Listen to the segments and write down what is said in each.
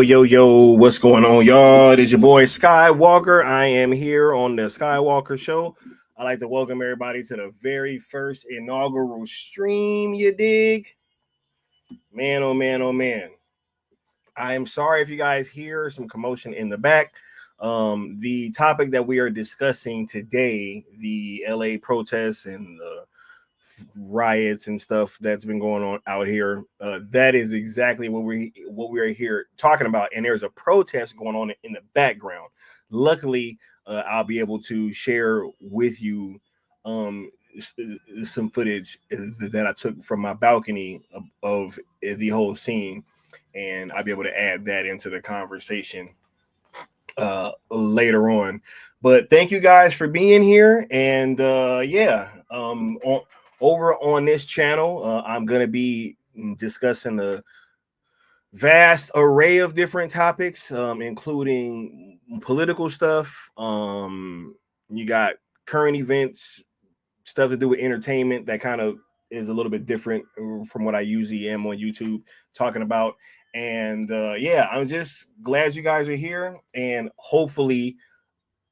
Yo, what's going on, y'all? It is your boy Skywalker. I am here on the Skywalker Show. I'd like to welcome everybody to the very first inaugural stream, you dig? Man, oh man, oh man. I am sorry if you guys hear some commotion in the back. The topic that we are discussing today, the LA protests and the riots and stuff that's been going on out here, that is exactly what we're here talking about. And there's a protest going on in the background. Luckily, I'll be able to share with you some footage that I took from my balcony of the whole scene, and I'll be able to add that into the conversation later on. But thank you guys for being here. And over on this channel, I'm going to be discussing a vast array of different topics, including political stuff. You got current events, stuff to do with entertainment that kind of is a little bit different from what I usually am on YouTube talking about. And I'm just glad you guys are here, and hopefully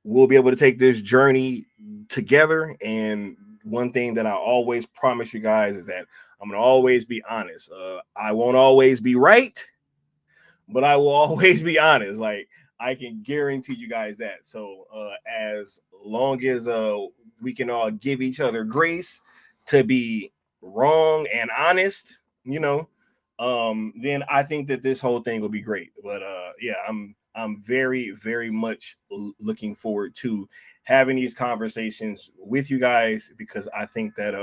we'll be able to take this journey together. And one thing that I always promise you guys is that I'm going to always be honest. I won't always be right, but I will always be honest. Like, I can guarantee you guys that. So as long as we can all give each other grace to be wrong and honest, then I think that this whole thing will be great. But I'm very, very much looking forward to having these conversations with you guys, because I think that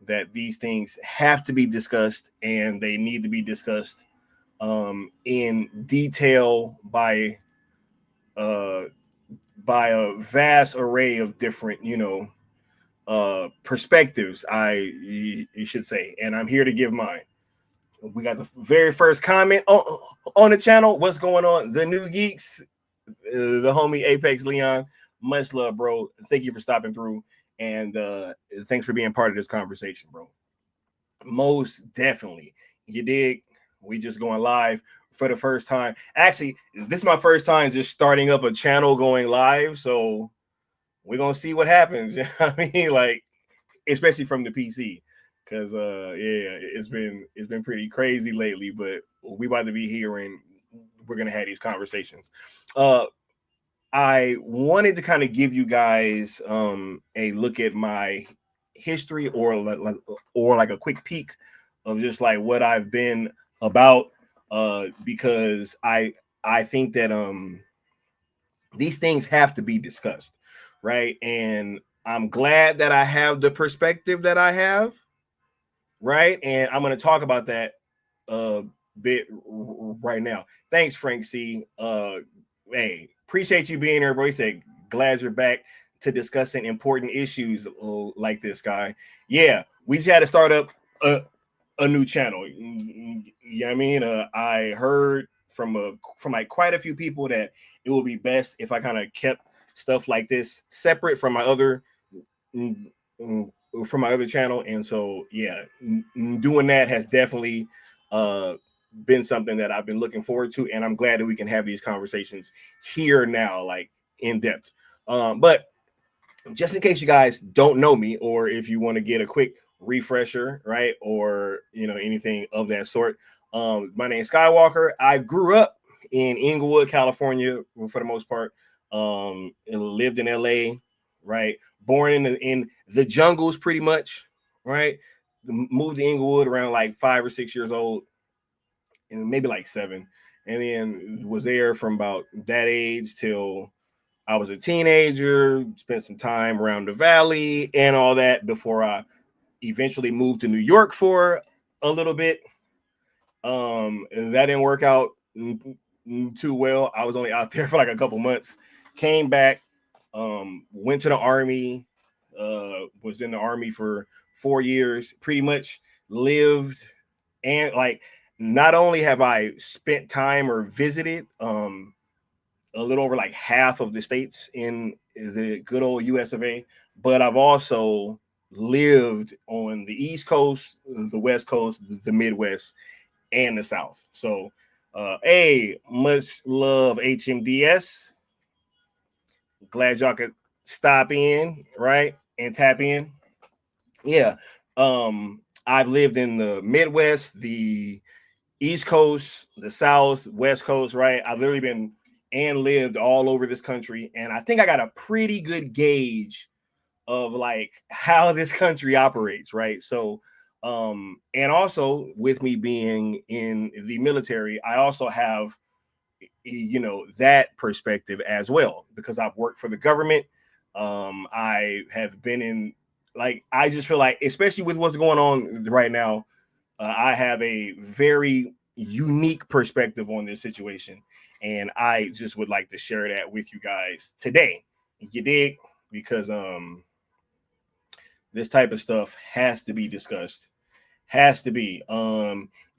that these things have to be discussed, and they need to be discussed in detail by a vast array of different, perspectives, you should say. And I'm here to give mine. We got the very first comment on the channel. What's going on? The New Geeks, the homie Apex Leon. Much love, bro. Thank you for stopping through, and thanks for being part of this conversation, bro. Most definitely. You dig? We just going live for the first time. Actually, this is my first time just starting up a channel going live, so we're gonna see what happens. You know what I mean? Like, especially from the PC. Because it's been pretty crazy lately, but we about to be here and we're gonna have these conversations. I wanted to kind of give you guys a look at my history, or like a quick peek of just like what I've been about, because I think that these things have to be discussed, right? And I'm glad that I have the perspective that I have. Right, and I'm going to talk about that a bit right now. Thanks, Frank C. Hey, appreciate you being here, bro. He said, glad you're back to discussing important issues like this, guy. Yeah, we just had to start up a new channel. Yeah, I mean, I heard from like quite a few people that it would be best if I kind of kept stuff like this separate from my other channel. And so doing that has definitely been something that I've been looking forward to, and I'm glad that we can have these conversations here now, like in depth. But just in case you guys don't know me, or if you want to get a quick refresher, right, or anything of that sort, my name is Skywalker. I grew up in Inglewood, California, for the most part. Lived in LA, right? Born in the jungles, pretty much, right? Moved to Inglewood around like 5 or 6 years old, and maybe like 7, and then was there from about that age till I was a teenager. Spent some time around the valley and all that before I eventually moved to New York for a little bit, And that didn't work out too well. I was only out there for like a couple months. Came back, went to the army, was in the army for 4 years, pretty much lived. And like, not only have I spent time or visited a little over like half of the states in the good old US of A, but I've also lived on the East Coast, the West Coast, the Midwest, and the South. So, much love HMDS. Glad y'all could stop in, right, and tap in. Yeah, I've lived in the Midwest, the East Coast, the South, West Coast, right? I've literally been and lived all over this country, and I think I got a pretty good gauge of like how this country operates, right? So, and also with me being in the military, I also have, that perspective as well, because I've worked for the government. I have been in, like, I just feel like, especially with what's going on right now, I have a very unique perspective on this situation, and I just would like to share that with you guys today. You dig? Because this type of stuff has to be discussed. Has to be.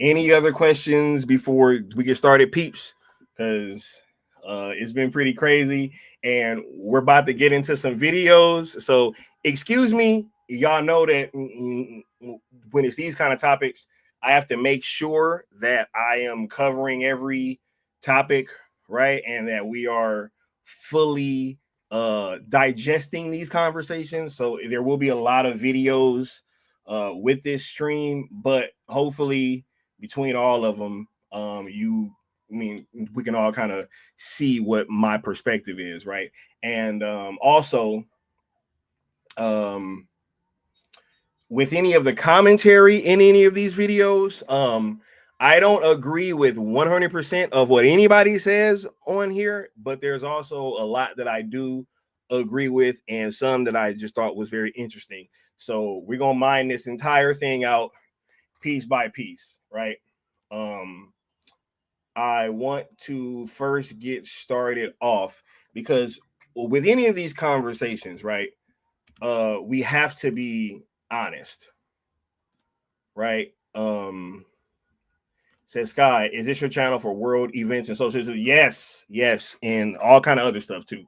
Any other questions before we get started, peeps? Because it's been pretty crazy, and we're about to get into some videos. So excuse me, y'all know that when it's these kind of topics, I have to make sure that I am covering every topic, right, and that we are fully digesting these conversations. So there will be a lot of videos with this stream, but hopefully between all of them, we can all kind of see what my perspective is, right? And also, with any of the commentary in any of these videos, I don't agree with 100% of what anybody says on here, but there's also a lot that I do agree with, and some that I just thought was very interesting. So we're gonna mine this entire thing out piece by piece, right? I want to first get started off because with any of these conversations, right, we have to be honest, right? Says Sky, is this your channel for world events and social? Yes, yes, and all kind of other stuff too.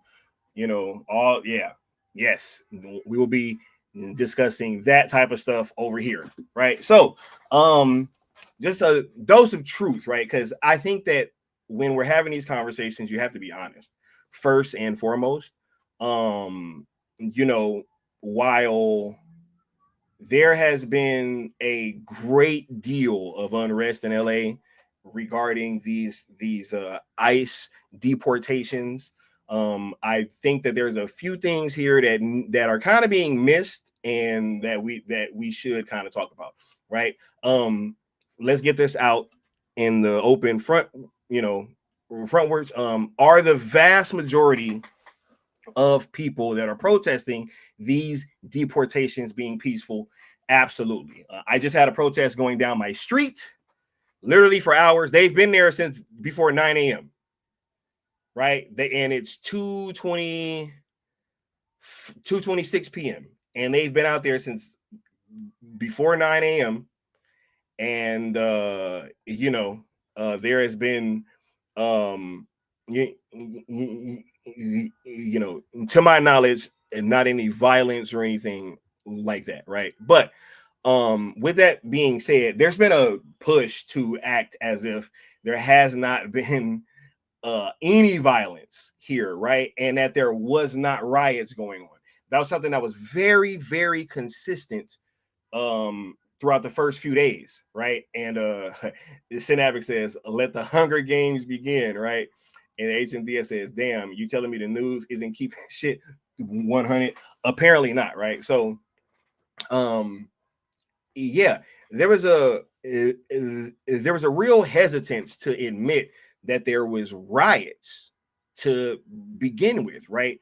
Yes, we will be discussing that type of stuff over here, right? So, just a dose of truth, right? Because I think that when we're having these conversations, you have to be honest first and foremost. While there has been a great deal of unrest in LA regarding these ICE deportations, I think that there's a few things here that are kind of being missed and that we should kind of talk about, right? Let's get this out in the open front, frontwards. Are the vast majority of people that are protesting these deportations being peaceful? Absolutely. I just had a protest going down my street literally for hours. They've been there since before 9 a.m. right? And it's 2:26 p.m. and they've been out there since before 9 a.m. And there has been to my knowledge, and not any violence or anything like that, right? But with that being said, there's been a push to act as if there has not been any violence here, right? And that there was not riots going on. That was something that was very, very consistent throughout the first few days, right? And Synaptic says, let the Hunger Games begin, right? And HMDS says, damn, you telling me the news isn't keeping shit 100? Apparently not, right? So, yeah, there was a real hesitance to admit that there was riots to begin with, right?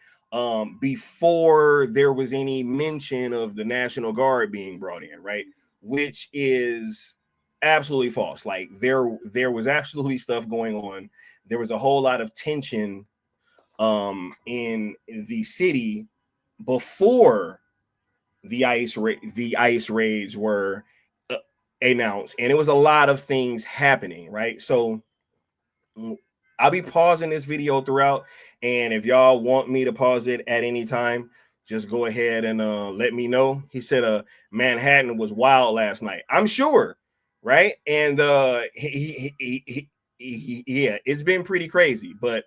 Before there was any mention of the National Guard being brought in, right? Which is absolutely false. Like there was absolutely stuff going on. There was a whole lot of tension in the city before the ice raids were announced, and it was a lot of things happening, right? So I'll be pausing this video throughout, and if y'all want me to pause it at any time, just go ahead and let me know. He said Manhattan was wild last night. I'm sure, right? And yeah, it's been pretty crazy. But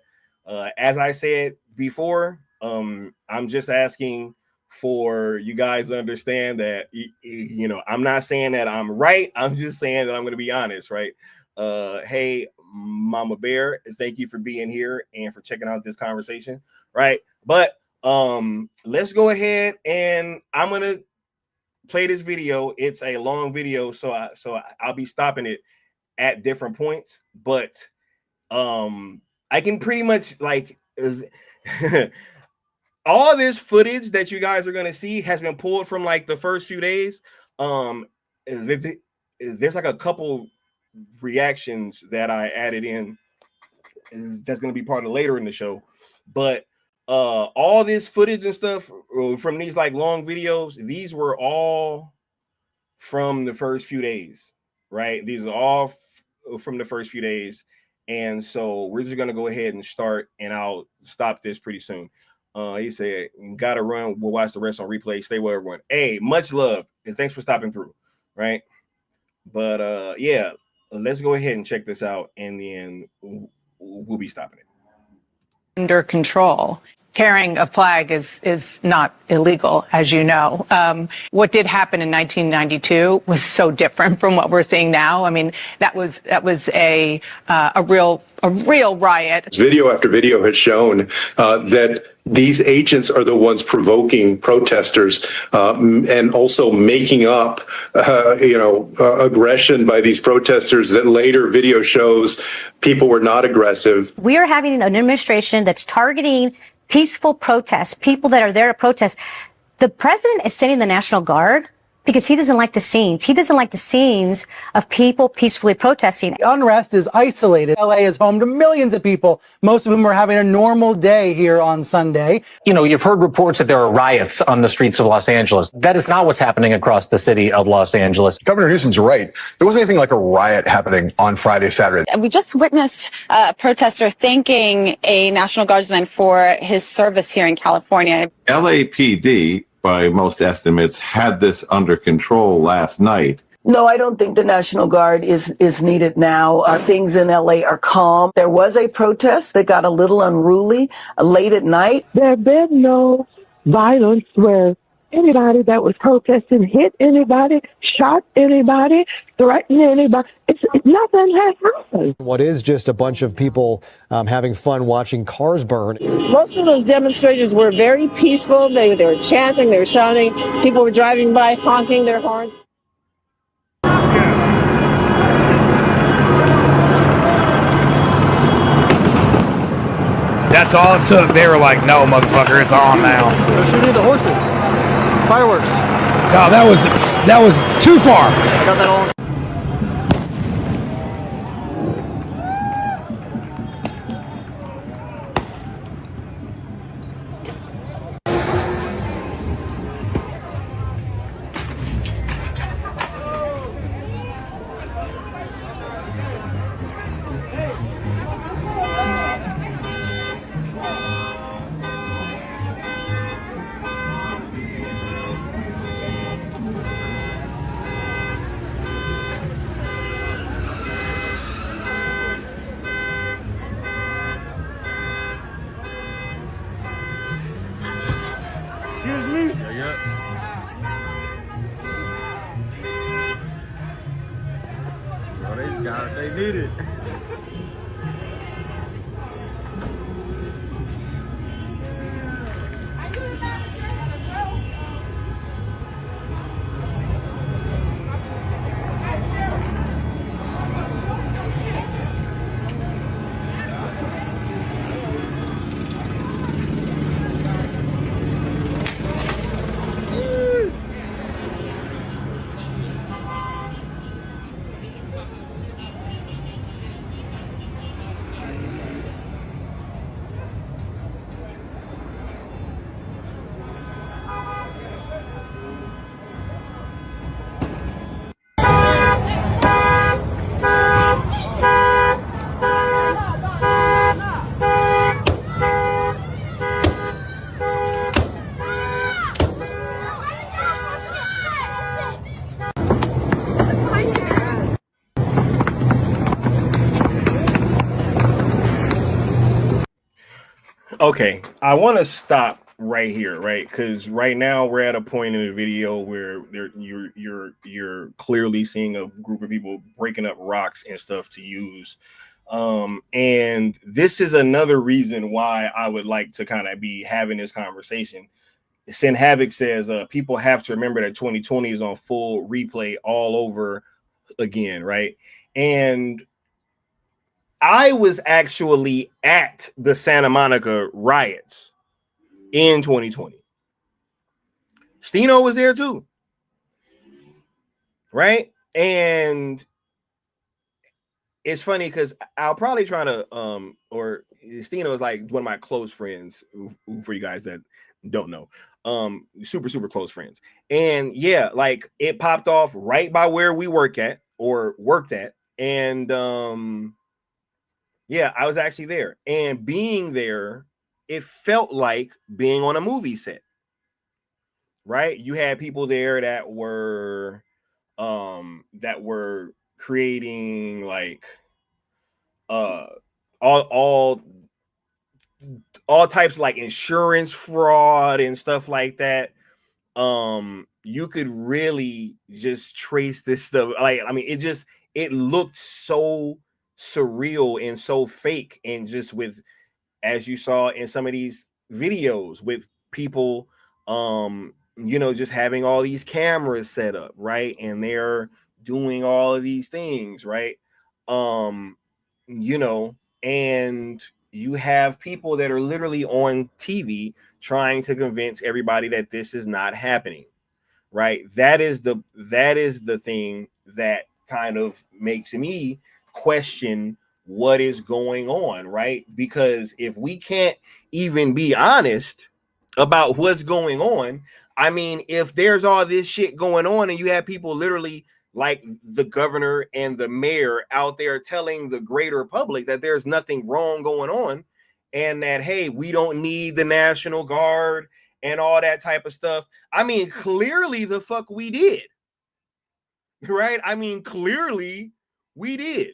as I said before, I'm just asking for you guys to understand that, you know, I'm not saying that I'm right. I'm just saying that I'm going to be honest, right? Hey, Mama Bear, thank you for being here and for checking out this conversation, right? But let's go ahead and I'm going to play this video. It's a long video, so I'll be stopping it at different points, but I can pretty much like all this footage that you guys are going to see has been pulled from like the first few days. There's like a couple reactions that I added in that's going to be part of later in the show, but all this footage and stuff from these like long videos, these were all from the first few days, right? These are all from the first few days. And so we're just going to go ahead and start, and I'll stop this pretty soon. He said, gotta run. We'll watch the rest on replay. Stay well, everyone. Hey, much love. And thanks for stopping through. Right. But yeah, let's go ahead and check this out. And then we'll be stopping it. Under control. Carrying a flag is not illegal, as you know. What did happen in 1992 was so different from what we're seeing now. I mean, that was a real riot. Video after video has shown that these agents are the ones provoking protesters and also making up, aggression by these protesters that later video shows people were not aggressive. We are having an administration that's targeting peaceful protests, people that are there to protest. The president is sending the National Guard because he doesn't like the scenes. He doesn't like the scenes of people peacefully protesting. Unrest is isolated. LA is home to millions of people, most of whom are having a normal day here on Sunday. You know, you've heard reports that there are riots on the streets of Los Angeles. That is not what's happening across the city of Los Angeles. Governor Newsom's right. There wasn't anything like a riot happening on Friday, Saturday. We just witnessed a protester thanking a National Guardsman for his service here in California. LAPD, by most estimates, had this under control last night. No, I don't think the National Guard is needed now. Things in LA are calm. There was a protest that got a little unruly late at night. There have been no violence where anybody that was protesting hit anybody, shot anybody, threatened anybody. Nothing has happened. What is just a bunch of people having fun watching cars burn. Most of those demonstrations were very peaceful. They were chanting, they were shouting. People were driving by, honking their horns. That's all it took. They were like, no, motherfucker, it's on now. They're shooting the horses. Fireworks. Oh, that was too far. I got that all. They need it. Okay, I want to stop right here, right? Because right now we're at a point in the video where you're clearly seeing a group of people breaking up rocks and stuff to use. And this is another reason why I would like to kind of be having this conversation. Sin Havoc says people have to remember that 2020 is on full replay all over again, right? And I was actually at the Santa Monica riots in 2020. Stino was there too, right? And it's funny because I'll probably try to or Stino is like one of my close friends, for you guys that don't know, super close friends. And yeah, like it popped off right by where we worked at, and yeah, I was actually there. And being there, it felt like being on a movie set, right? You had people there that were creating like all types of like insurance fraud and stuff like that. You could really just trace this stuff. Like, I mean, it looked so surreal and so fake, and just with, as you saw in some of these videos, with people just having all these cameras set up, right? And they're doing all of these things, right? And you have people that are literally on TV trying to convince everybody that this is not happening, right? That is the thing that kind of makes me question what is going on, right? Because if we can't even be honest about what's going on, I mean, if there's all this shit going on and you have people literally like the governor and the mayor out there telling the greater public that there's nothing wrong going on, and that, hey, we don't need the National Guard and all that type of stuff. I mean, clearly the fuck we did, right? I mean, clearly we did.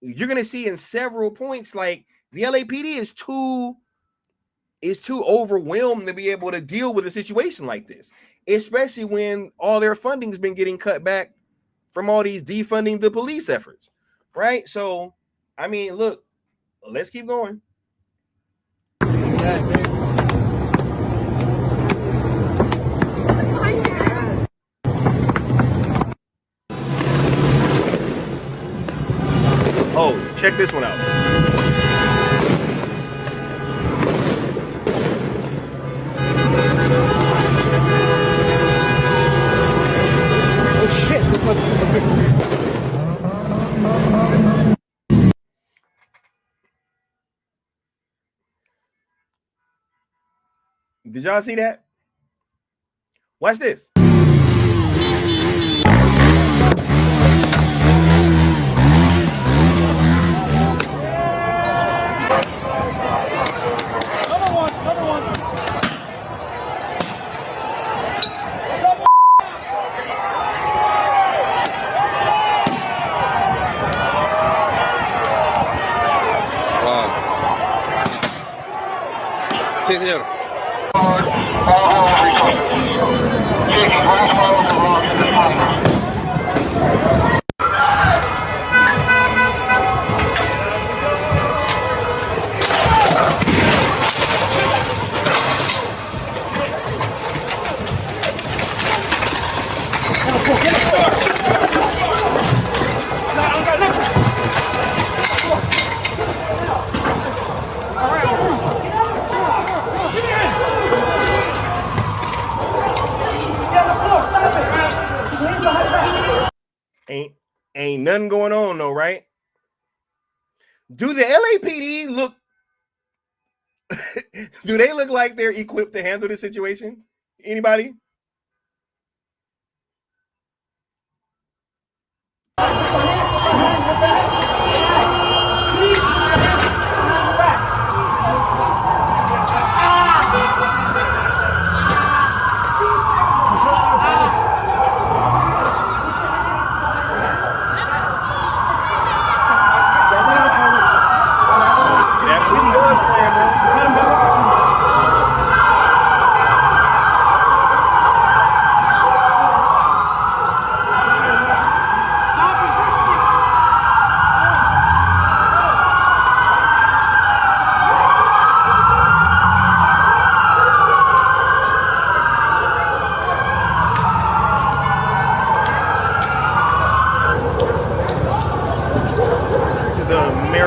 You're going to see in several points, like the LAPD is too overwhelmed to be able to deal with a situation like this, especially when all their funding has been getting cut back from all these defunding the police efforts, right? So, I mean, look, let's keep going. Oh, check this one out. Oh shit. Did y'all see that? Watch this. Sí, señor. Ain't nothing going on though, right? Do the LAPD look do they look like they're equipped to handle this situation? Anybody? That's what he does, Brandon.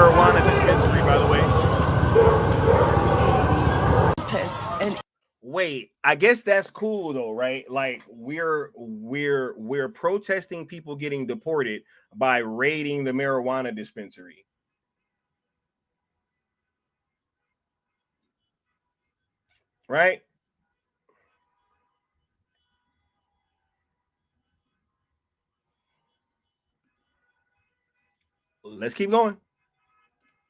marijuana dispensary, by the way. And wait, I guess that's cool though, right? Like we're protesting people getting deported by raiding the marijuana dispensary. Right? Let's keep going.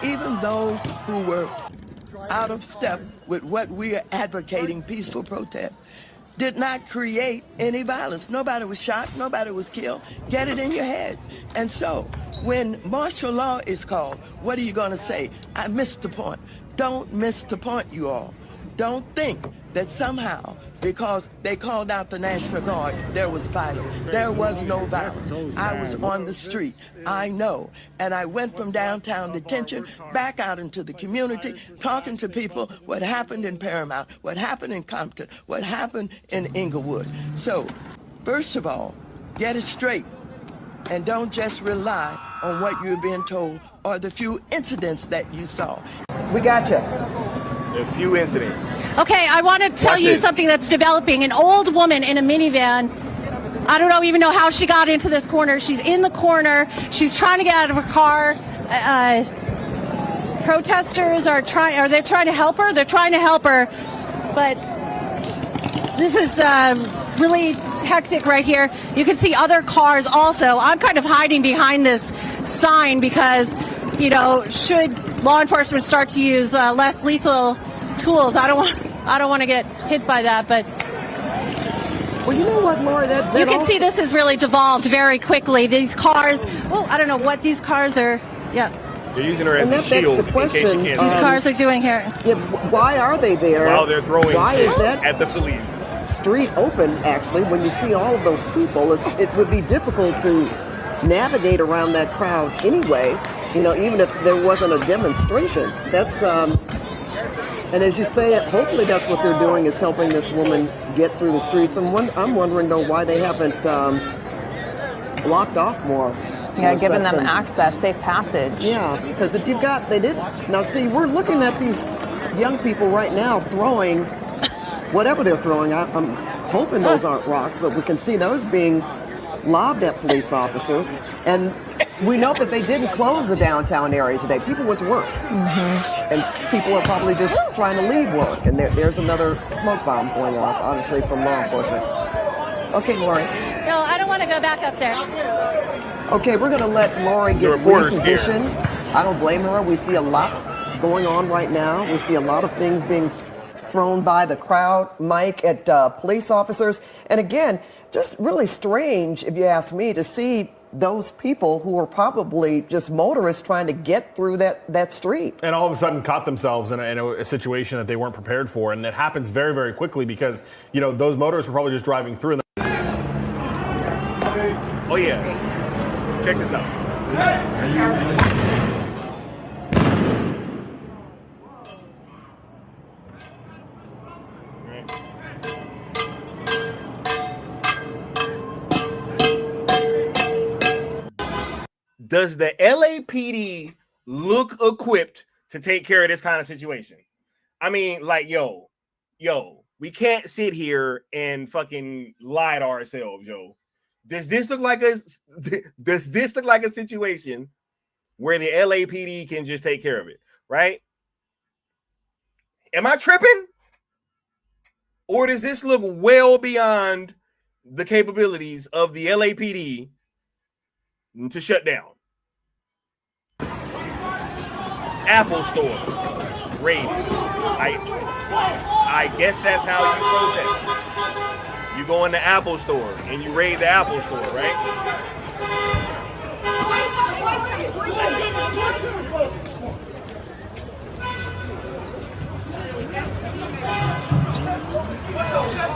Even those who were out of step with what we are advocating, peaceful protest, did not create any violence. Nobody was shot, nobody was killed. Get it in your head. And so, when martial law is called, what are you going to say? I missed the point. Don't miss the point, you all. Don't think that somehow, because they called out the National Guard, there was violence. There was no violence. I was on the street. I know. And I went from downtown detention back out into the community, talking to people what happened in Paramount, what happened in Compton, what happened in Inglewood. So, first of all, get it straight. And don't just rely on what you're being told or the few incidents that you saw. We got you. A few incidents. Okay, I want to tell you something that's developing. An old woman in a minivan. I don't even know how she got into this corner. She's in the corner. She's trying to get out of her car. Protesters are they trying to help her? They're trying to help her. But this is really hectic right here. You can see other cars also. I'm kind of hiding behind this sign because, you know, should law enforcement start to use less lethal tools, I don't want to get hit by that, but well, you know what, Laura, that you can see this has really devolved very quickly. These cars, well, I don't know what these cars are. Yeah, they're using her as a shield. The question, these cars are doing here. Yeah, why are they there? While they're throwing why is that at the police street open? Actually, when you see all of those people, it would be difficult to navigate around that crowd anyway. You know, even if there wasn't a demonstration. That's and as you say, hopefully that's what they're doing, is helping this woman get through the streets. I'm wondering, though, why they haven't blocked off more. Yeah, giving them access, safe passage. Yeah, because if you've got, now see, we're looking at these young people right now throwing whatever they're throwing. I'm hoping those aren't rocks, but we can see those being lobbed at police officers. And we know that they didn't close the downtown area today. People went to work. Mm-hmm. And people are probably just trying to leave work. And there's another smoke bomb going off, obviously, from law enforcement. Okay, Lori. No, I don't want to go back up there. Okay, we're going to let Lori get repositioned. I don't blame her. We see a lot going on right now. We see a lot of things being thrown by the crowd, Mike, at police officers. And again, just really strange, if you ask me, to see those people who are probably just motorists trying to get through that street. And all of a sudden caught themselves in a situation that they weren't prepared for. And it happens very, very quickly because, you know, those motorists were probably just driving through. Oh, yeah. Check this out. Does the LAPD look equipped to take care of this kind of situation? I mean, like, yo, we can't sit here and fucking lie to ourselves, yo. Does this look like a situation where the LAPD can just take care of it, right? Am I tripping? Or does this look well beyond the capabilities of the LAPD to shut down? Apple Store raided. I guess that's how you protest. You go in the Apple Store and you raid the Apple Store, right?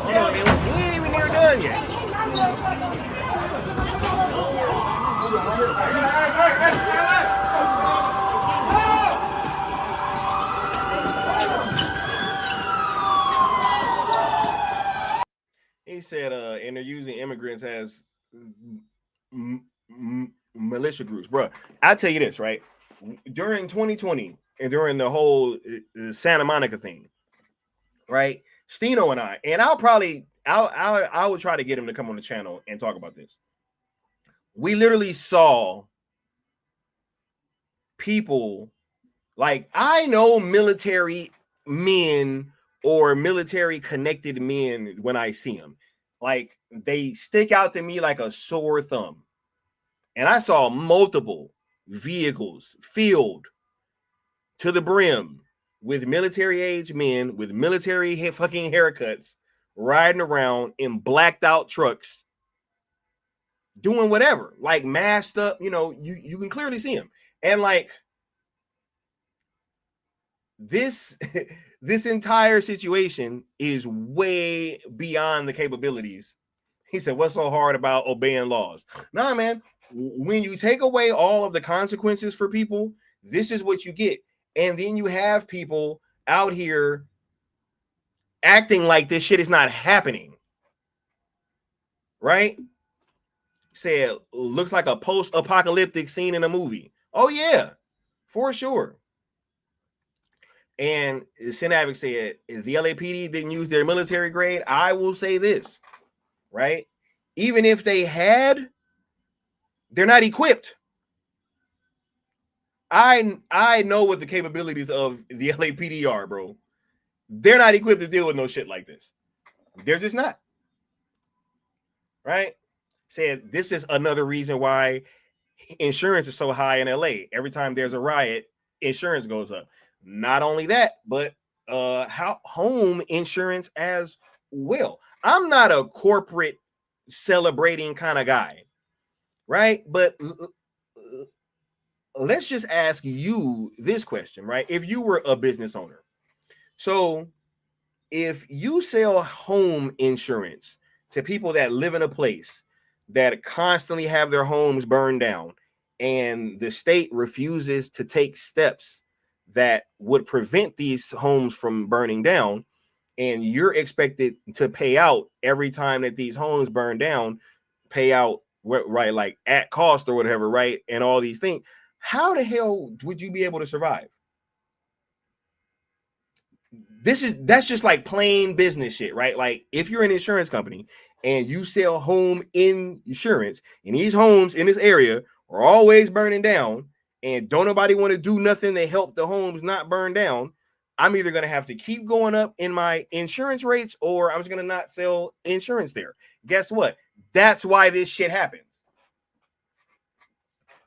Hold on, man. We ain't even near done yet. He said, and they're using immigrants as militia groups. Bro, I'll tell you this, right? during 2020 and during the whole Santa Monica thing, right? Stino and I would try to get him to come on the channel and talk about this. We literally saw people, like, I know military men or military connected men when I see them. Like, they stick out to me like a sore thumb. And I saw multiple vehicles filled to the brim with military-age men with military fucking haircuts riding around in blacked out trucks doing whatever, like masked up, you know, you can clearly see them. And like this entire situation is way beyond the capabilities. He said, what's so hard about obeying laws? Nah, man, when you take away all of the consequences for people, this is what you get. And then you have people out here acting like this shit is not happening. Right? Said, looks like a post-apocalyptic scene in a movie. Oh, yeah, for sure. And Sinavik said, if the LAPD didn't use their military grade, I will say this, right? Even if they had, they're not equipped. I know what the capabilities of the LAPD are, bro. They're not equipped to deal with no shit like this. They're just not. Right? Said this is another reason why insurance is so high in LA. Every time there's a riot, insurance goes up. Not only that, but home insurance as well. I'm not a corporate celebrating kind of guy, right? But let's just ask you this question, right? If you were a business owner, so if you sell home insurance to people that live in a place that constantly have their homes burned down, and the state refuses to take steps that would prevent these homes from burning down, and you're expected to pay out every time that these homes burn down, pay out, right, like at cost or whatever, right, and all these things, how the hell would you be able to survive? That's just like plain business shit, right? Like if you're an insurance company and you sell home insurance, and these homes in this area are always burning down, and don't nobody want to do nothing to help the homes not burn down, I'm either going to have to keep going up in my insurance rates, or I'm just going to not sell insurance there. Guess what? That's why this shit happens.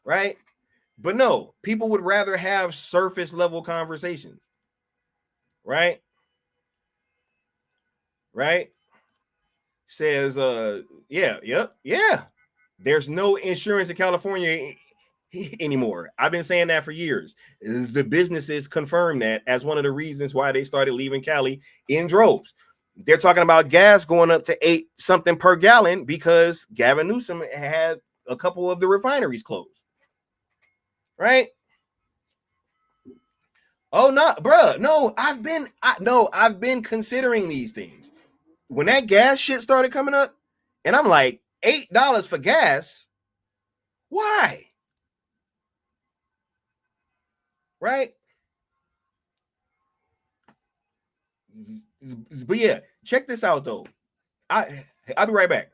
Right? But no, people would rather have surface level conversations. Right? Right? Says, yeah. There's no insurance in California anymore. I've been saying that for years. The businesses confirm that as one of the reasons why they started leaving Cali in droves. They're talking about gas going up to 8 something per gallon because Gavin Newsom had a couple of the refineries closed. Right? Oh no, bruh. No, I've been considering these things. When that gas shit started coming up, and I'm like, $8 for gas. Why? Right? But yeah, check this out though. I'll be right back.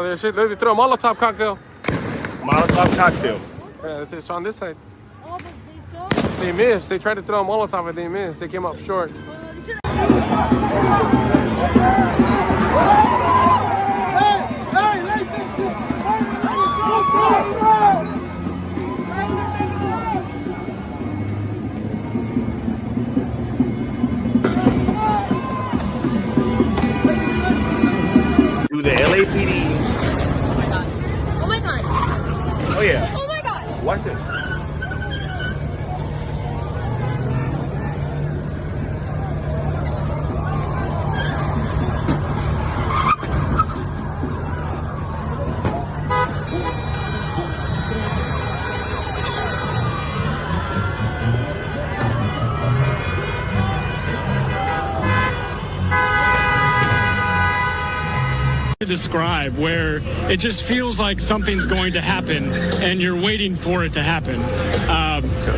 Oh, they threw a Molotov cocktail. Molotov cocktail. Yeah, it's on this side. They missed. They tried to throw a Molotov and they missed. They came up short. Do the LAPD? Oh my god. Oh yeah. Oh my god. Watch this. Describe where it just feels like something's going to happen and you're waiting for it to happen.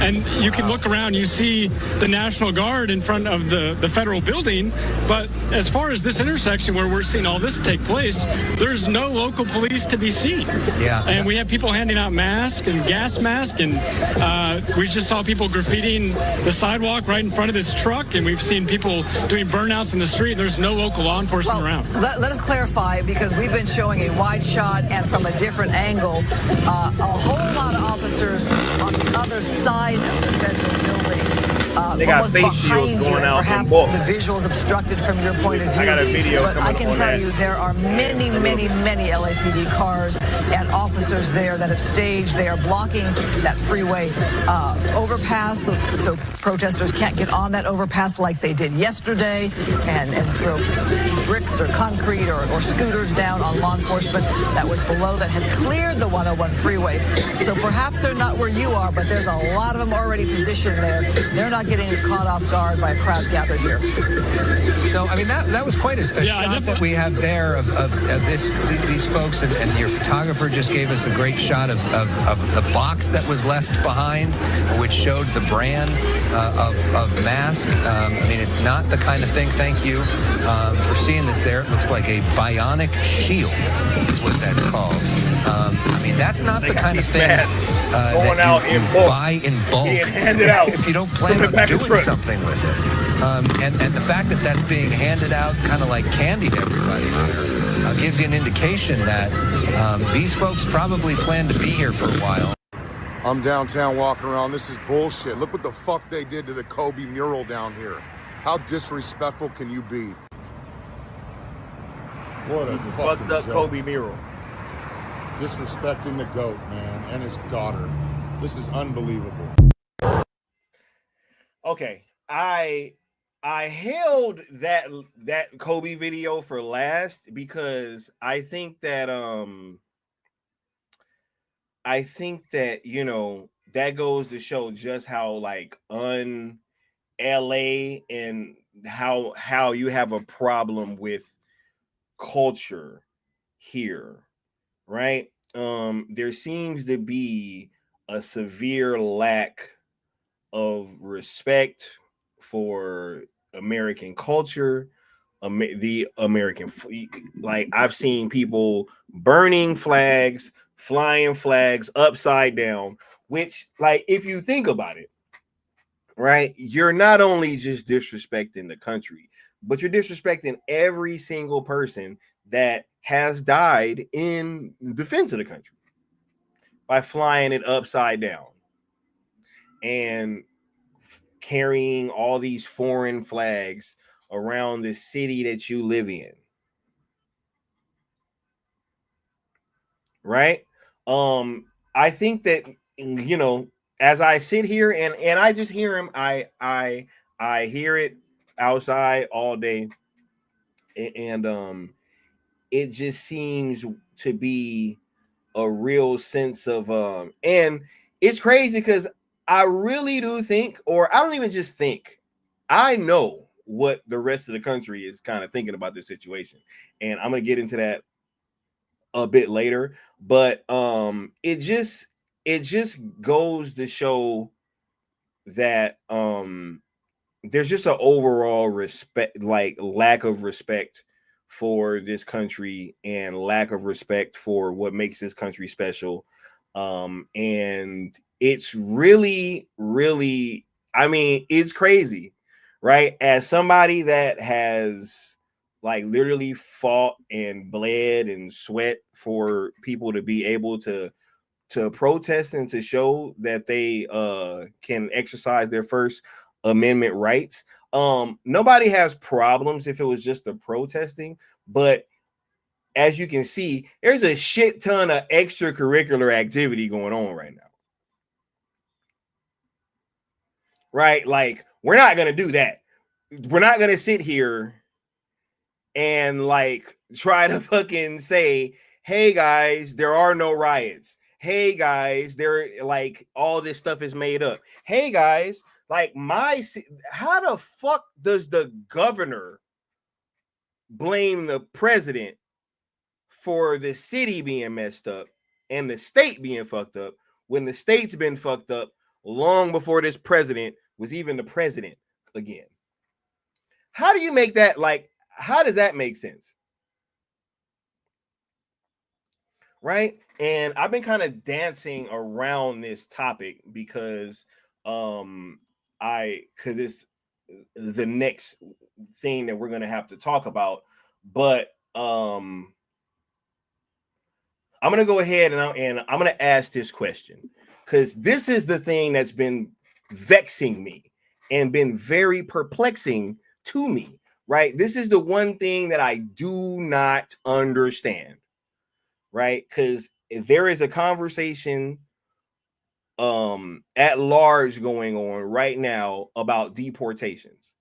And you can look around, you see the National Guard in front of the federal building, but as far as this intersection where we're seeing all this take place, there's no local police to be seen. Yeah. And we have people handing out masks and gas masks, and we just saw people graffitiing the sidewalk right in front of this truck, and we've seen people doing burnouts in the street. There's no local law enforcement around. Let us clarify, because we've been showing a wide shot and from a different angle, a whole lot of officers on the other side of the federal building. They got almost face shields behind going you, and out perhaps from both. the visual is obstructed from your point of view. I got a video but I coming can on tell that. you there are many LAPD cars and officers there that have staged. They are blocking that freeway overpass, so protesters can't get on that overpass like they did yesterday and throw bricks or concrete or scooters down on law enforcement that was below that had cleared the 101 freeway. So perhaps they're not where you are, but there's a lot of them already positioned there. They're not getting caught off guard by a crowd gathered here. So, I mean, that was quite a shot that we have there of these folks, and your photographer just gave us a great shot of the box that was left behind, which showed the brand of mask. I mean, it's not the kind of thing, thank you for seeing this there. It looks like a bionic shield is what that's called. I mean, that's not the kind of thing going out that you in bulk. buy in bulk Being handed out. if you don't plan on doing something with it. And the fact that that's being handed out kind of like candy to everybody there gives you an indication that these folks probably plan to be here for a while. I'm downtown walking around. This is bullshit. Look what the fuck they did to the Kobe mural down here. How disrespectful can you be? What a fucked up Kobe mural. Disrespecting the GOAT, man, and his daughter. This is unbelievable. Okay, I held that Kobe video for last because I think that you know that goes to show just how like LA and how you have a problem with culture here, right? There seems to be a severe lack of respect for American culture, the American fleet. Like I've seen people burning flags, flying flags upside down, which, like, if you think about it, right, you're not only just disrespecting the country, but you're disrespecting every single person that has died in defense of the country by flying it upside down and carrying all these foreign flags around the city that you live in. Right? I think that, you know, as I sit here and I just hear him, I hear it outside all day, and it just seems to be a real sense of and it's crazy because I really do think, or I don't even just think, I know what the rest of the country is kind of thinking about this situation, and I'm gonna get into that a bit later. But it just goes to show that there's just an overall respect, like lack of respect for this country and lack of respect for what makes this country special. And it's really, really, I mean, it's crazy, right? As somebody that has like literally fought and bled and sweat for people to be able to protest and to show that they can exercise their First Amendment rights. Nobody has problems if it was just the protesting, but as you can see, there's a shit ton of extracurricular activity going on right now. Right? Like, we're not going to do that. We're not going to sit here and like try to fucking say, hey guys, there are no riots. Hey guys, there like all this stuff is made up. Hey guys, like how the fuck does the governor blame the president for the city being messed up and the state being fucked up when the state's been fucked up long before this president was even the president again? How do you make that, like, how does that make sense? Right? And I've been kind of dancing around this topic because it's the next thing that we're going to have to talk about. But I'm going to go ahead and I'm going to ask this question, because this is the thing that's been vexing me and been very perplexing to me, right? This is the one thing that I do not understand, right? Because there is a conversation at large going on right now about deportations.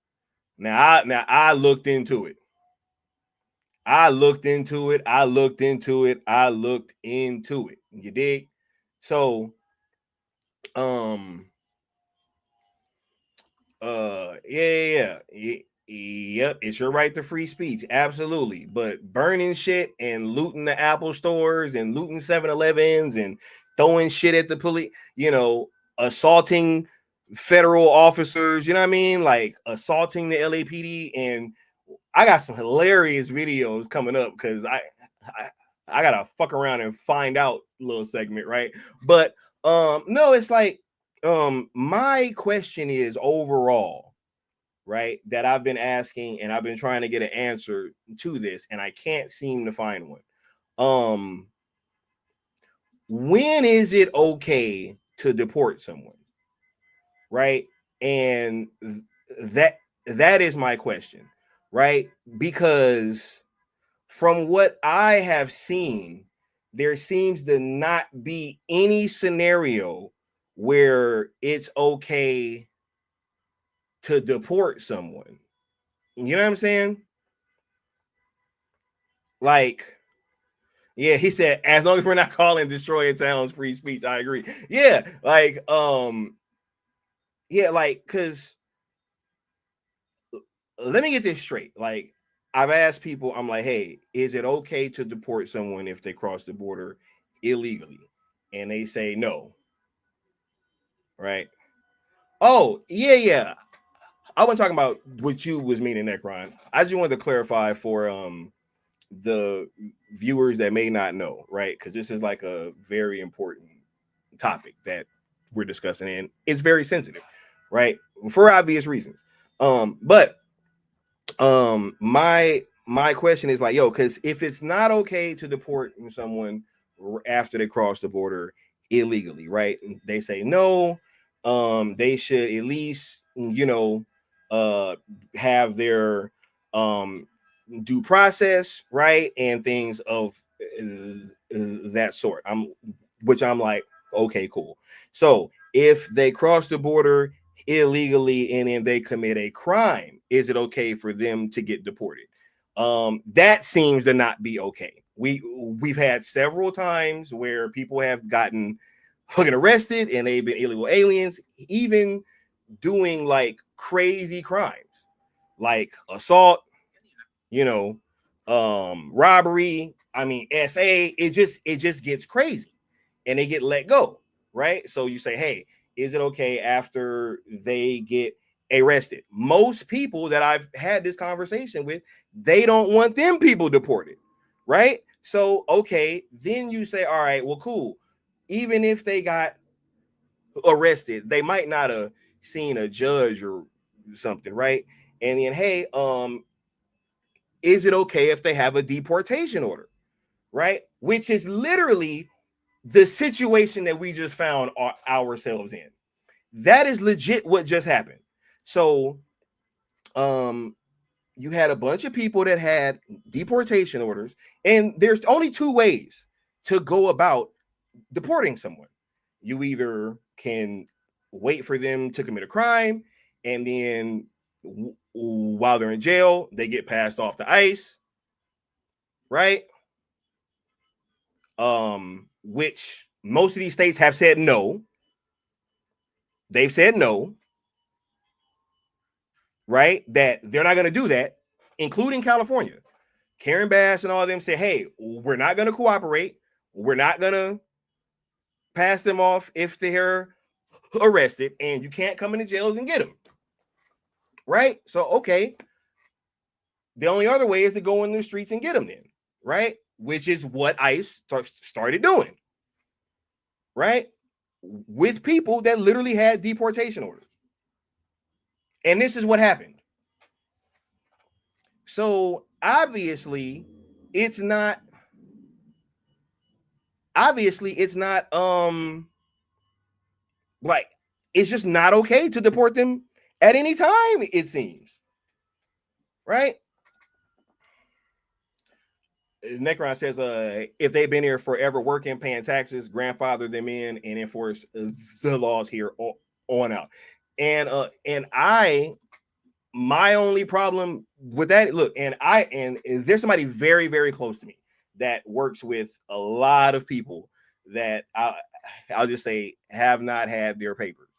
Now I looked into it. You dig? So yep, it's your right to free speech, absolutely. But burning shit and looting the Apple stores and looting 7-Elevens and throwing shit at the police, you know, assaulting federal officers, you know what I mean? Like assaulting the LAPD. And I got some hilarious videos coming up because I gotta fuck around and find out a little segment, right? But no, it's like my question is overall, right, that I've been asking and I've been trying to get an answer to this, and I can't seem to find one. When is it okay to deport someone, right? And that is my question, right? Because from what I have seen, there seems to not be any scenario where it's okay to deport someone. You know what I'm saying? Like, yeah, he said, as long as we're not calling destroying towns free speech, I agree. Yeah, like, yeah, like, because let me get this straight. Like, I've asked people, I'm like, hey, is it okay to deport someone if they cross the border illegally? And they say no. Right? Oh, yeah. I wasn't talking about what you was meaning, Necron. I just wanted to clarify for the viewers that may not know, right? Because this is like a very important topic that we're discussing, and it's very sensitive, right? For obvious reasons. But my question is like, yo, because if it's not okay to deport someone after they cross the border illegally, right? They say no, they should at least, you know, have their due process, right, and things of that sort. I'm like, okay, cool. So if they cross the border illegally and then they commit a crime, is it okay for them to get deported? That seems to not be okay. We've had several times where people have gotten fucking arrested and they've been illegal aliens, even doing like crazy crimes like assault, you know, robbery. I mean, SA, it just gets crazy and they get let go, right? So you say, hey, is it okay after they get arrested. Most people that I've had this conversation with, they don't want them people deported, right? So, okay, then you say, all right, well, cool. Even if they got arrested, they might not have seen a judge or something, right? And then, hey, is it okay if they have a deportation order, right? Which is literally the situation that we just found ourselves in. That is legit what just happened. So, you had a bunch of people that had deportation orders, and there's only two ways to go about deporting someone. You either can wait for them to commit a crime, and then while they're in jail, they get passed off to ICE, right? Which most of these states have said no. They've said no, right? That they're not going to do that, including California. Karen Bass and all of them say, hey, we're not going to cooperate. We're not going to pass them off if they're arrested, and you can't come into jails and get them. Right? So, okay. The only other way is to go in the streets and get them then, right? Which is what ICE started doing, right? With people that literally had deportation orders. And this is what happened. So obviously it's not like, it's just not okay to deport them at any time, it seems, right? Necron says, if they've been here forever working, paying taxes, grandfather them in and enforce the laws here on out. And my only problem with that, look, and there's somebody very, very close to me that works with a lot of people that I'll just say have not had their papers.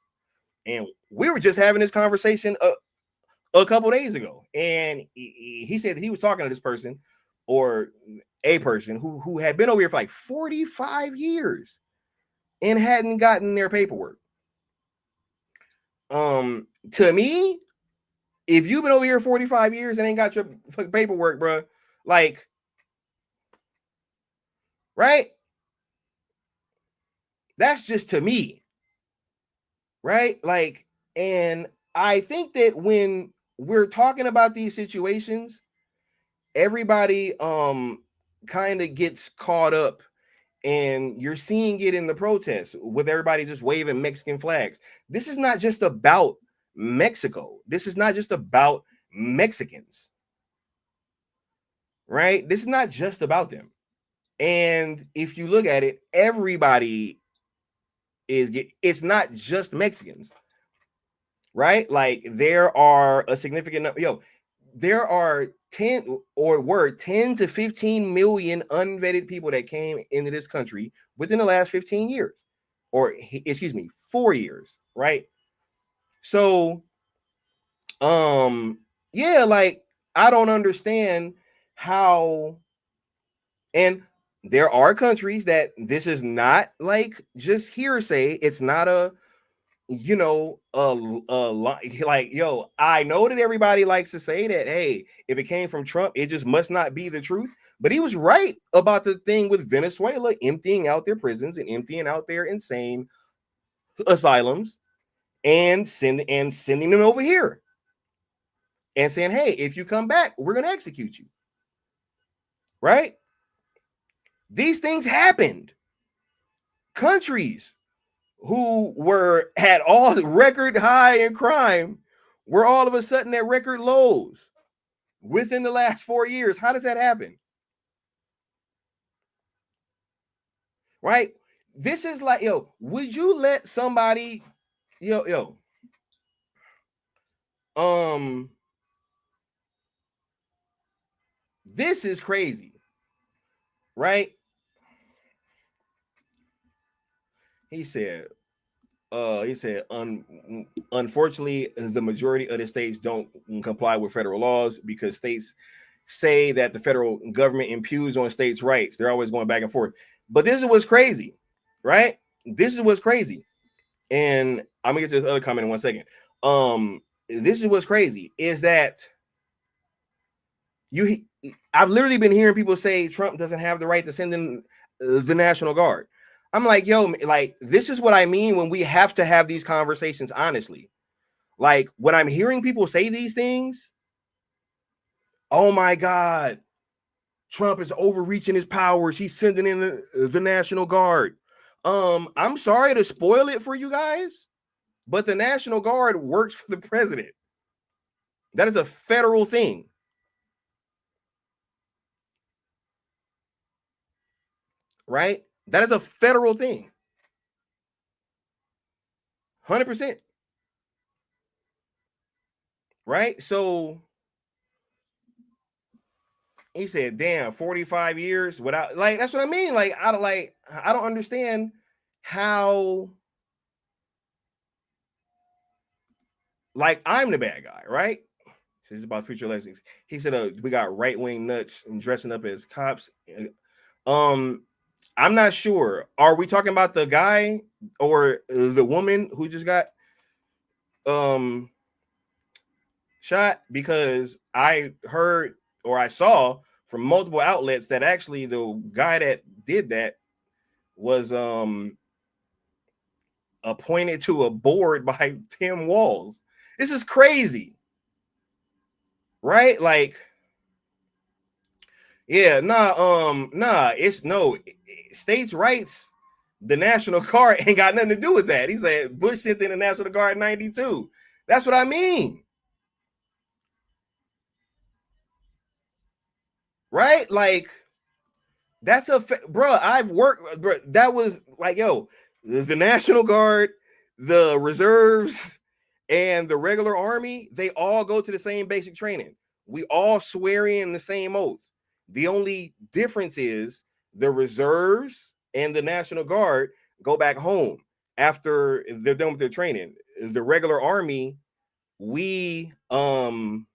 And we were just having this conversation a couple days ago. And he said that he was talking to this person, or a person who had been over here for like 45 years and hadn't gotten their paperwork. To me, if you've been over here 45 years and ain't got your paperwork, bro, like, right? That's just to me, right? Like, and I think that when we're talking about these situations, everybody kind of gets caught up, and you're seeing it in the protests with everybody just waving Mexican flags. This is not just about Mexico. This is not just about Mexicans, right? This is not just about them. And if you look at it, everybody it's not just Mexicans, right? Like, there are a significant number, there are 10 to 15 million unvetted people that came into this country within the last 15 years, or excuse me, 4 years, right? So, yeah, like, I don't understand how, and there are countries that this is not like just hearsay. It's not like, I know that everybody likes to say that, hey, if it came from Trump, it just must not be the truth. But he was right about the thing with Venezuela emptying out their prisons and emptying out their insane asylums and sending them over here and saying, hey, if you come back, we're going to execute you. Right? These things happened. Countries who had all the record high in crime were all of a sudden at record lows within the last 4 years. How does that happen? Right? This is like, would you let somebody, this is crazy, right? He said, unfortunately, the majority of the states don't comply with federal laws because states say that the federal government impugns on states' rights. They're always going back and forth. But this is what's crazy, right? This is what's crazy. And I'm gonna get to this other comment in 1 second. this is what's crazy is that I've literally been hearing people say Trump doesn't have the right to send in the National Guard. I'm like, yo, like, this is what I mean when we have to have these conversations honestly. Like, when I'm hearing people say these things, oh my God, Trump is overreaching his powers. He's sending in the National Guard. I'm sorry to spoil it for you guys, but the National Guard works for the president. That is a federal thing. Right? That is a federal thing. 100%. Right? So he said, damn, 45 years without, like, that's what I mean. Like, I don't understand how, like, I'm the bad guy, right? This is about future elections. He said, we got right-wing nuts and dressing up as cops. I'm not sure. Are we talking about the guy or the woman who just got shot? Because I heard or I saw from multiple outlets that actually the guy that did that was appointed to a board by Tim Walz. This is crazy. Right? Like, yeah, it's no states' rights. The National Guard ain't got nothing to do with that. He said Bush sent in the National Guard in 92. That's what I mean. Right? Like, that's bro. I've worked, bro. That was like, yo, the National Guard, the reserves, and the regular army, they all go to the same basic training. We all swear in the same oath. The only difference is the reserves and the National Guard go back home after they're done with their training. The regular army, we go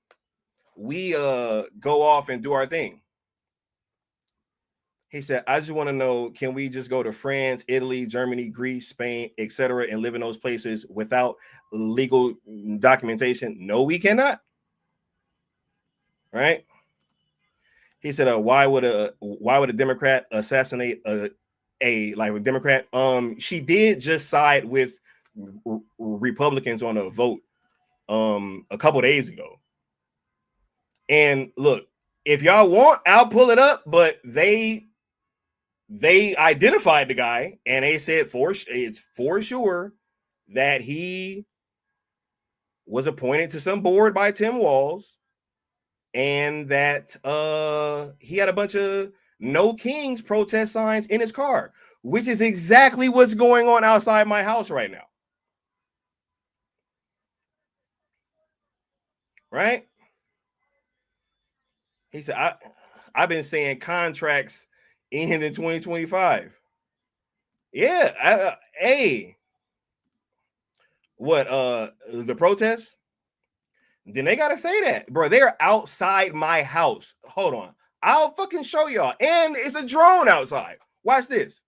off and do our thing. He said, I just want to know, can we just go to France, Italy, Germany, Greece, Spain, etc., and live in those places without legal documentation? No, we cannot. Right? He said, why would a Democrat assassinate a Democrat? She did just side with Republicans on a vote a couple days ago. And look, if y'all want, I'll pull it up, but they identified the guy and they said it's for sure that he was appointed to some board by Tim Walz. And that he had a bunch of No Kings protest signs in his car, which is exactly what's going on outside my house right now. Right? He said, I've been saying contracts end in 2025. Yeah. The protests? Then they gotta say that, bro. They're outside my house. Hold on, I'll fucking show y'all. And it's a drone outside. Watch this.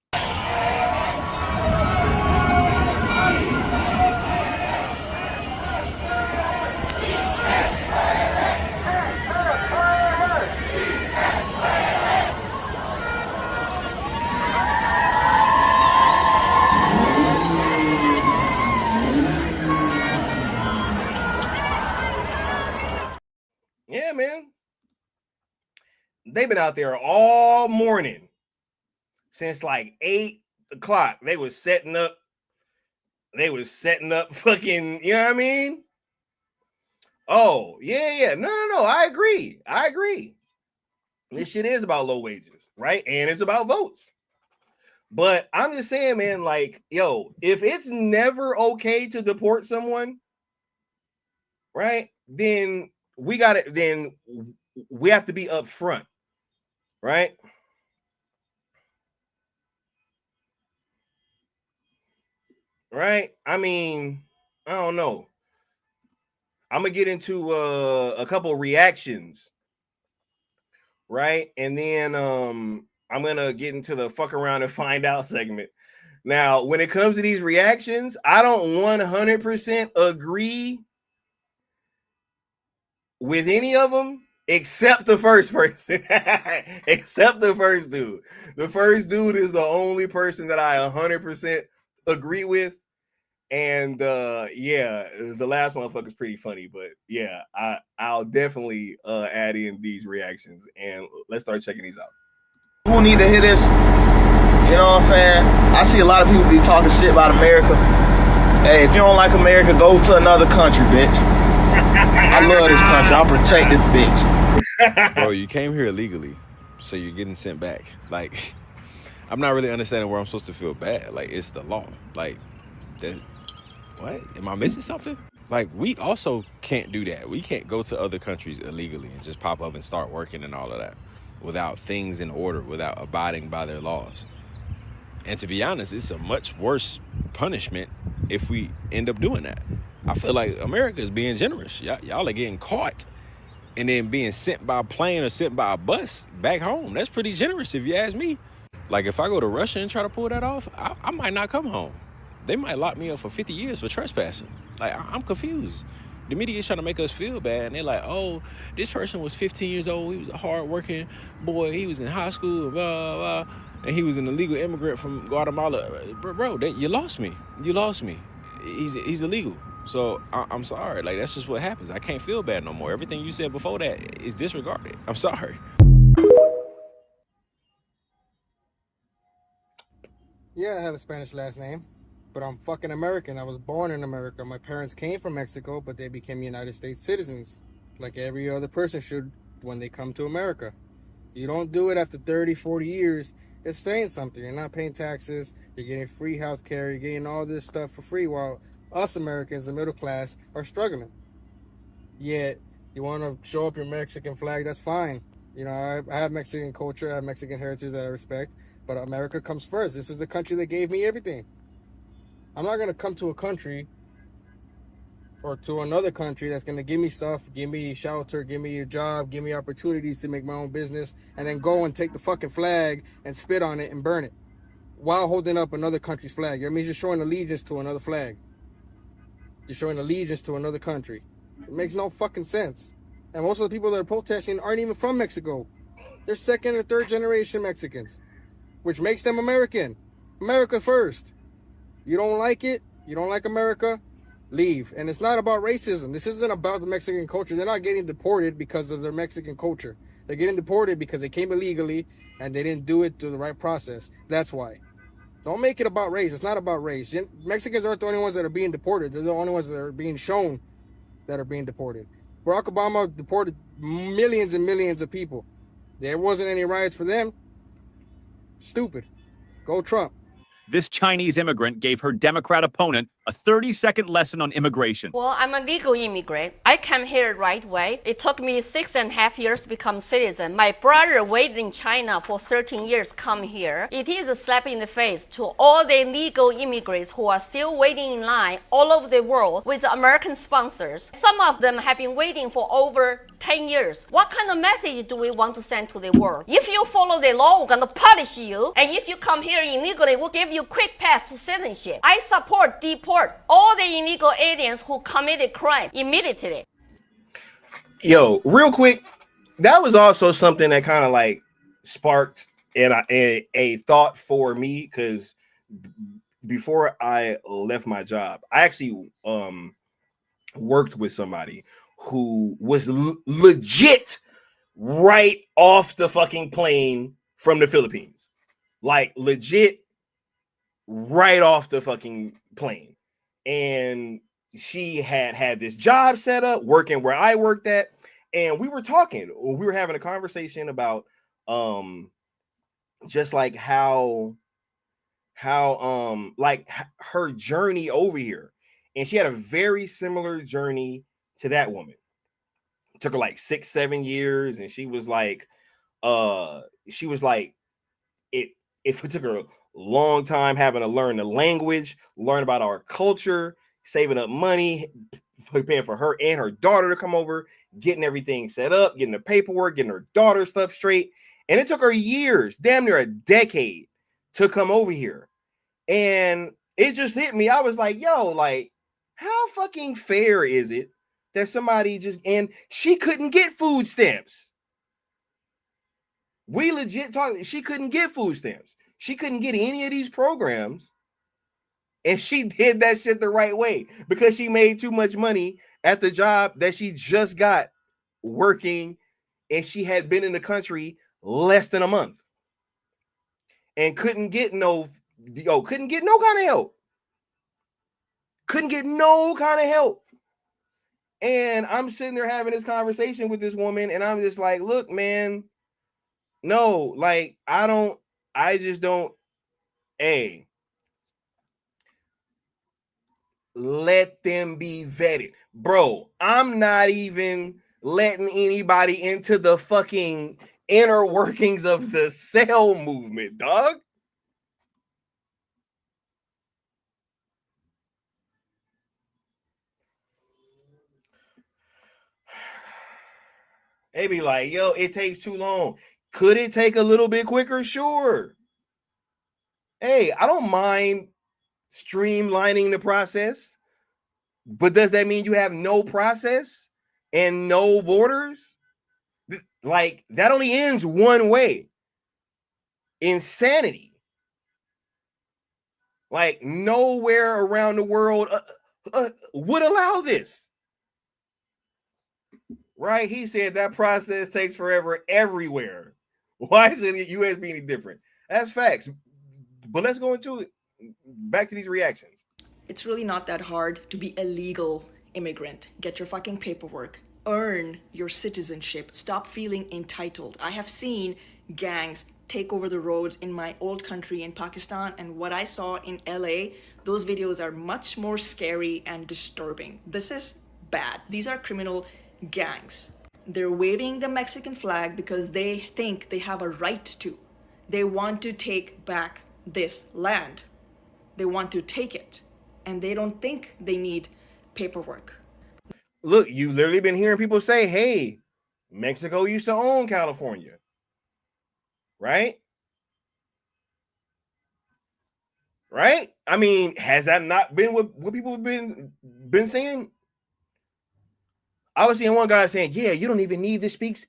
Yeah, man. They've been out there all morning since like 8 o'clock. They was setting up fucking, you know what I mean? Oh, yeah. No. I agree. This shit is about low wages, right? And it's about votes. But I'm just saying, man, like, yo, if it's never okay to deport someone, right, then we have to be upfront, right? Right? I mean, I don't know. I'm gonna get into a couple reactions, right? And then I'm gonna get into the fuck around and find out segment. Now, when it comes to these reactions, I don't 100% agree with any of them except the first person. Except the first dude. The first dude is the only person that I 100% agree with. And yeah, the last motherfucker's pretty funny, but yeah, I'll definitely add in these reactions and let's start checking these out. Who need to hear this? You know what I'm saying? I see a lot of people be talking shit about America. Hey, if you don't like America, go to another country, bitch. I love this country. I'll protect this bitch. Bro, you came here illegally, so you're getting sent back. Like, I'm not really understanding where I'm supposed to feel bad. Like, it's the law. Like, that. What? Am I missing something? Like, we also can't do that. We can't go to other countries illegally and just pop up and start working and all of that without things in order, without abiding by their laws. And to be honest, it's a much worse punishment if we end up doing that. I feel like America is being generous. Y'all are getting caught and then being sent by a plane or sent by a bus back home. That's pretty generous if you ask me. Like, if I go to Russia and try to pull that off, I might not come home. They might lock me up for 50 years for trespassing. Like, I'm confused. The media is trying to make us feel bad, and they're like, oh, this person was 15 years old. He was a hard-working boy. He was in high school, blah, blah, blah, and he was an illegal immigrant from Guatemala. Bro, you lost me. You lost me. He's illegal. So I'm sorry. Like, that's just what happens. I can't feel bad no more. Everything you said before that is disregarded. I'm sorry. Yeah, I have a Spanish last name, but I'm fucking American. I was born in America. My parents came from Mexico, but they became United States citizens, like every other person should when they come to America. You don't do it after 30, 40 years. It's saying something. You're not paying taxes. You're getting free health care. You're getting all this stuff for free while us Americans, the middle class, are struggling. Yet, you want to show up your Mexican flag, that's fine. You know, I have Mexican culture, I have Mexican heritage that I respect, but America comes first. This is the country that gave me everything. I'm not going to come to a country or to another country that's going to give me stuff, give me shelter, give me a job, give me opportunities to make my own business, and then go and take the fucking flag and spit on it and burn it while holding up another country's flag. That means you're showing allegiance to another flag. You're showing allegiance to another country. It makes no fucking sense. And most of the people that are protesting aren't even from Mexico. They're second or third generation Mexicans, which makes them American. America first. You don't like it, you don't like America, leave. And it's not about racism. This isn't about the Mexican culture. They're not getting deported because of their Mexican culture. They're getting deported because they came illegally and they didn't do it through the right process. That's why. Don't make it about race. It's not about race. Mexicans aren't the only ones that are being deported. They're the only ones that are being shown that are being deported. Barack Obama deported millions and millions of people. There wasn't any riots for them. Stupid. Go Trump. This Chinese immigrant gave her Democrat opponent a 30-second lesson on immigration. Well, I'm a legal immigrant. I came here right away. It took me 6.5 years to become citizen. My brother waited in China for 13 years, come here. It is a slap in the face to all the legal immigrants who are still waiting in line all over the world with American sponsors. Some of them have been waiting for over 10 years. What kind of message do we want to send to the world? If you follow the law, we're going to punish you. And if you come here illegally, we'll give you quick pass to citizenship. I support deport all the illegal aliens who committed crime immediately. Yo, real quick, that was also something that kind of like sparked a thought for me, because before I left my job, I actually worked with somebody who was legit right off the fucking plane from the Philippines. Like legit right off the fucking plane. And she had this job set up working where I worked at, and we were having a conversation about just like how like her journey over here. And she had a very similar journey to that woman. It took her like 6-7 years, and she was like it took her a long time having to learn the language, learn about our culture, saving up money, paying for her and her daughter to come over, getting everything set up, getting the paperwork, getting her daughter stuff straight. And it took her years, damn near a decade, to come over here. And it just hit me. I was like, yo, like, how fucking fair is it that somebody just, and she couldn't get food stamps. We legit talking, she couldn't get food stamps. She couldn't get any of these programs. And she did that shit the right way because she made too much money at the job that she just got working, and she had been in the country less than a month and couldn't get no kind of help. Couldn't get no kind of help. And I'm sitting there having this conversation with this woman, and I'm just like, look, man, no, like, I just don't, let them be vetted. Bro, I'm not even letting anybody into the fucking inner workings of the cell movement, dog. They be like, yo, it takes too long. Could it take a little bit quicker? Sure. Hey, I don't mind streamlining the process, but does that mean you have no process and no borders? Like, that only ends one way. Insanity. Like, nowhere around the world would allow this. Right? He said that process takes forever everywhere. Why is it the U.S. being any different? That's facts. But let's go into it. Back to these reactions. It's really not that hard to be a legal immigrant. Get your fucking paperwork. Earn your citizenship. Stop feeling entitled. I have seen gangs take over the roads in my old country in Pakistan, and what I saw in LA, those videos are much more scary and disturbing. This is bad. These are criminal gangs. They're waving the Mexican flag because they think they have a right to. They want to take back this land. They want to take it, and they don't think they need paperwork. Look, you've literally been hearing people say, hey, Mexico used to own California, right? Right? I mean, has that not been what people have been saying? I was seeing one guy saying, yeah, you don't even need to speak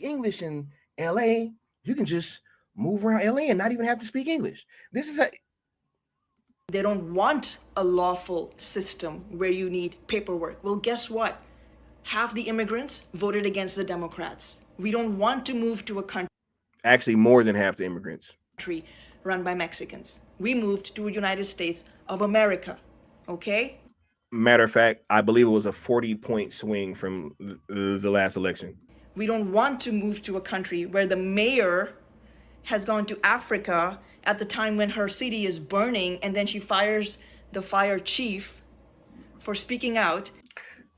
English in LA. You can just move around LA and not even have to speak English. This is They don't want a lawful system where you need paperwork. Well, guess what? Half the immigrants voted against the Democrats. We don't want to move to a country. Actually, more than half the immigrants. Run by Mexicans. We moved to a United States of America. Okay? Matter of fact, I believe it was a 40-point swing from the last election. We don't want to move to a country where the mayor has gone to Africa at the time when her city is burning, and then she fires the fire chief for speaking out.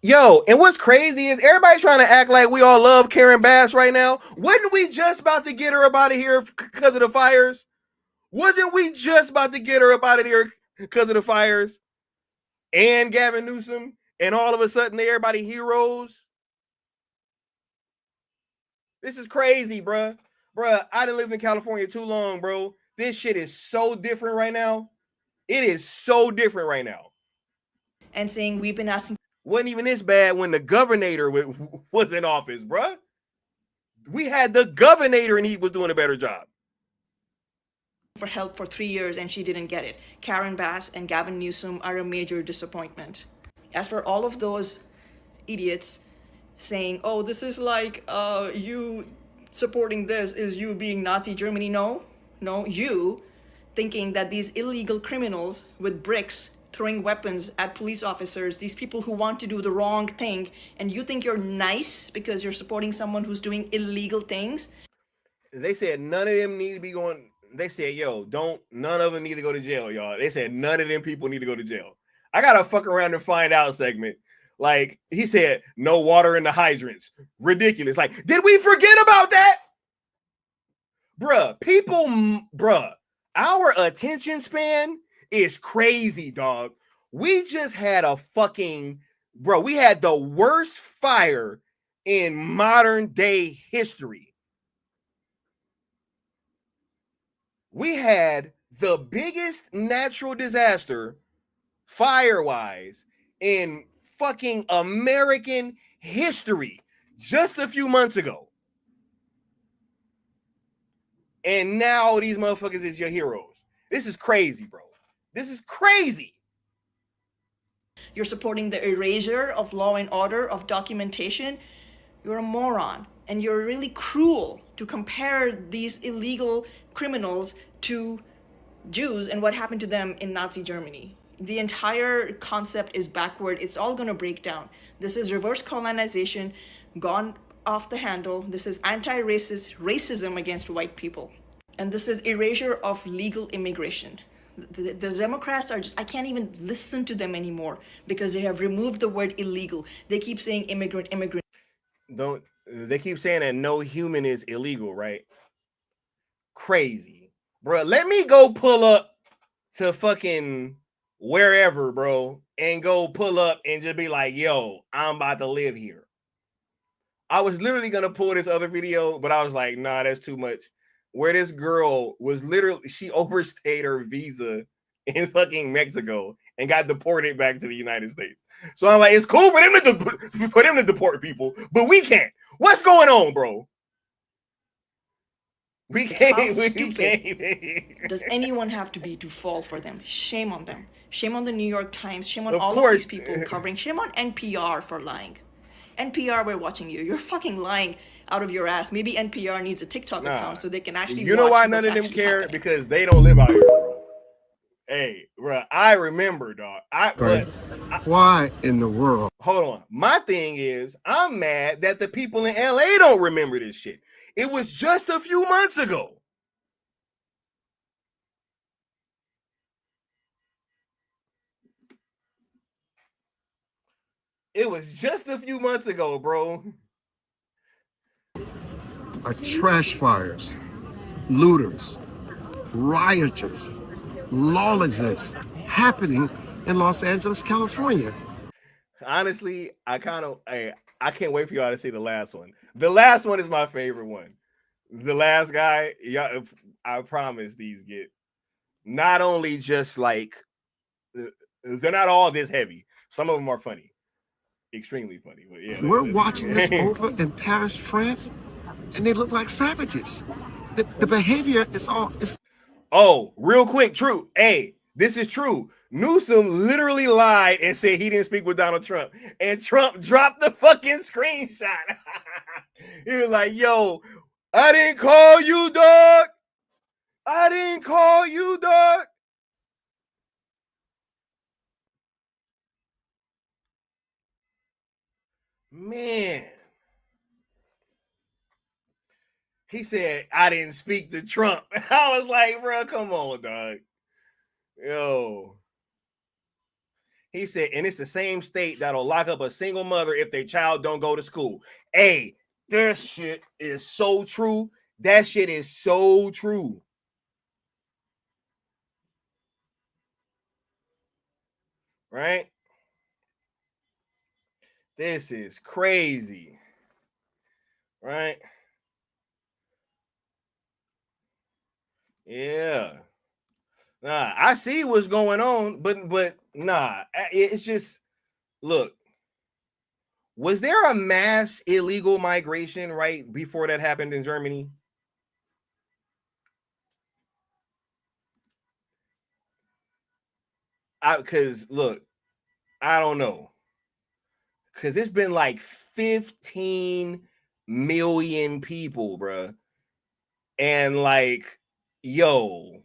Yo, and what's crazy is everybody trying to act like we all love Karen Bass right now. Wasn't we just about to get her up out of here because of the fires? Wasn't we just about to get her up out of here because of the fires? And Gavin Newsom, and all of a sudden everybody heroes. This is crazy, bruh. Bruh, I done lived in California too long, bro. This shit is so different right now. It is so different right now. And saying we've been asking. Wasn't even this bad when the governor was in office, bruh. We had the governor and he was doing a better job. For help for 3 years and she didn't get it. Karen Bass and Gavin Newsom are a major disappointment. As for all of those idiots saying, oh, this is like you supporting this is you being Nazi Germany. No, you thinking that these illegal criminals with bricks throwing weapons at police officers, these people who want to do the wrong thing, and you think you're nice because you're supporting someone who's doing illegal things. They said none of them need to be going. They said, yo, none of them need to go to jail, y'all. They said none of them people need to go to jail. I got a fuck around and find out segment. Like, he said, no water in the hydrants. Ridiculous. Like, did we forget about that? Bruh, our attention span is crazy, dog. We just had we had the worst fire in modern day history. We had the biggest natural disaster, fire-wise, in fucking American history just a few months ago. And now these motherfuckers is your heroes. This is crazy, bro. This is crazy. You're supporting the erasure of law and order, of documentation. You're a moron. And you're really cruel to compare these illegal criminals to Jews and what happened to them in Nazi Germany. The entire concept is backward. It's all going to break down. This is reverse colonization gone off the handle. This is anti-racist racism against white people. And this is erasure of legal immigration. The Democrats are just, I can't even listen to them anymore because they have removed the word illegal. They keep saying immigrant. They keep saying that no human is illegal, right? Crazy. Bro, let me go pull up to fucking wherever, bro, and go pull up and just be like, yo, I'm about to live here. I was literally going to pull this other video, but I was like, nah, that's too much. Where this girl was literally, she overstayed her visa in fucking Mexico and got deported back to the United States. So I'm like, it's cool for them to deport people, but we can't. What's going on, bro? We can't. Does anyone have to be to fall for them? Shame on them. Shame on the New York Times. Shame on Of all course. of these people covering. Shame on NPR for lying. NPR, we're watching you. You're fucking lying out of your ass. Maybe NPR needs a TikTok account so they can actually. You know why none of them care? Happening. Because they don't live out here, bro. Hey, bro, I remember, dog. Why in the world? Hold on. My thing is, I'm mad that the people in LA don't remember this shit. It was just a few months ago. It was just a few months ago, bro. Are trash fires, looters, rioters, lawlessness happening in Los Angeles, California. Honestly, I can't wait for y'all to see the last one. The last one is my favorite one. The last guy, y'all, I promise these get not only just like, they're not all this heavy. Some of them are funny. Extremely funny. But yeah, we're watching this over in Paris, France, and they look like savages. The behavior is all. Oh, real quick, true. Hey, this is true. Newsom literally lied and said he didn't speak with Donald Trump, and Trump dropped the fucking screenshot. He was like, "Yo, I didn't call you, dog. I didn't call you, dog." Man, he said, I didn't speak to Trump. I was like, bro, come on, dog. Yo. He said, and it's the same state that'll lock up a single mother if their child don't go to school. Hey, this shit is so true. That shit is so true. Right? This is crazy, right? Yeah. Nah, I see what's going on, but nah, it's just, look, was there a mass illegal migration right before that happened in Germany? Because, look, I don't know. Because it's been like 15 million people, bruh. And like, yo.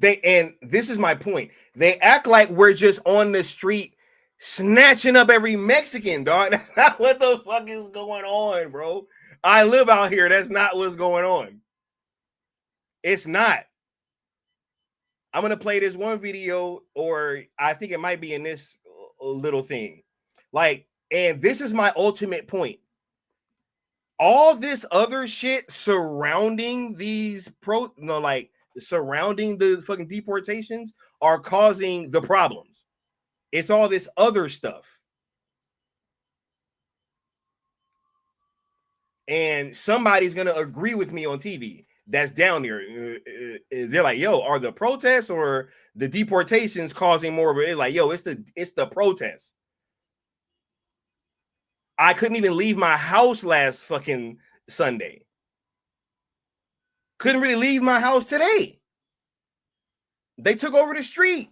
And this is my point. They act like we're just on the street snatching up every Mexican, dog. That's not what the fuck is going on, bro. I live out here. That's not what's going on. It's not. I'm going to play this one video, or I think it might be in this little thing. Like, and this is my ultimate point. All this other shit surrounding these surrounding the fucking deportations are causing the problems. It's all this other stuff. And somebody's going to agree with me on TV. that's down there. They're like, yo, are the protests or the deportations causing more of it? Like, yo, it's the protests. I couldn't even leave my house last fucking Sunday. Couldn't really leave my house today. They took over the street.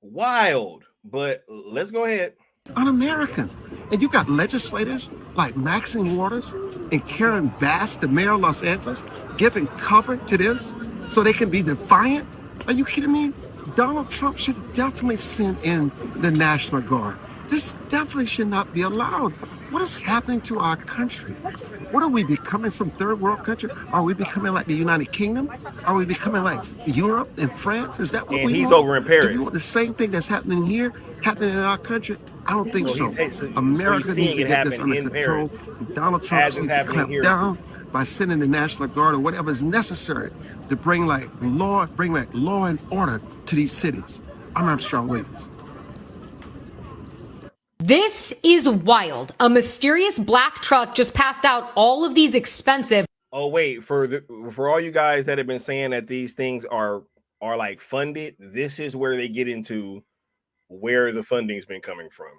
Wild, but let's go ahead. Un-American. And you got legislators like Maxine Waters and Karen Bass, the mayor of Los Angeles, giving cover to this so they can be defiant. Are you kidding me? Donald Trump should definitely send in the National Guard. This definitely should not be allowed. What is happening to our country? What are we becoming, some third world country? Are we becoming like the United Kingdom? Are we becoming like Europe and France? Is that what and we he's want? over in Paris. Do we want the same thing that's happening here, happening in our country? I don't think so. America needs to get this under control. Donald Trump needs to clamp down by sending the National Guard or whatever is necessary to bring back law and order to these cities. I'm Armstrong Williams. This is wild. A mysterious black truck just passed out all of these expensive. Oh wait, for all you guys that have been saying that these things are like funded, this is where they get into where the funding's been coming from.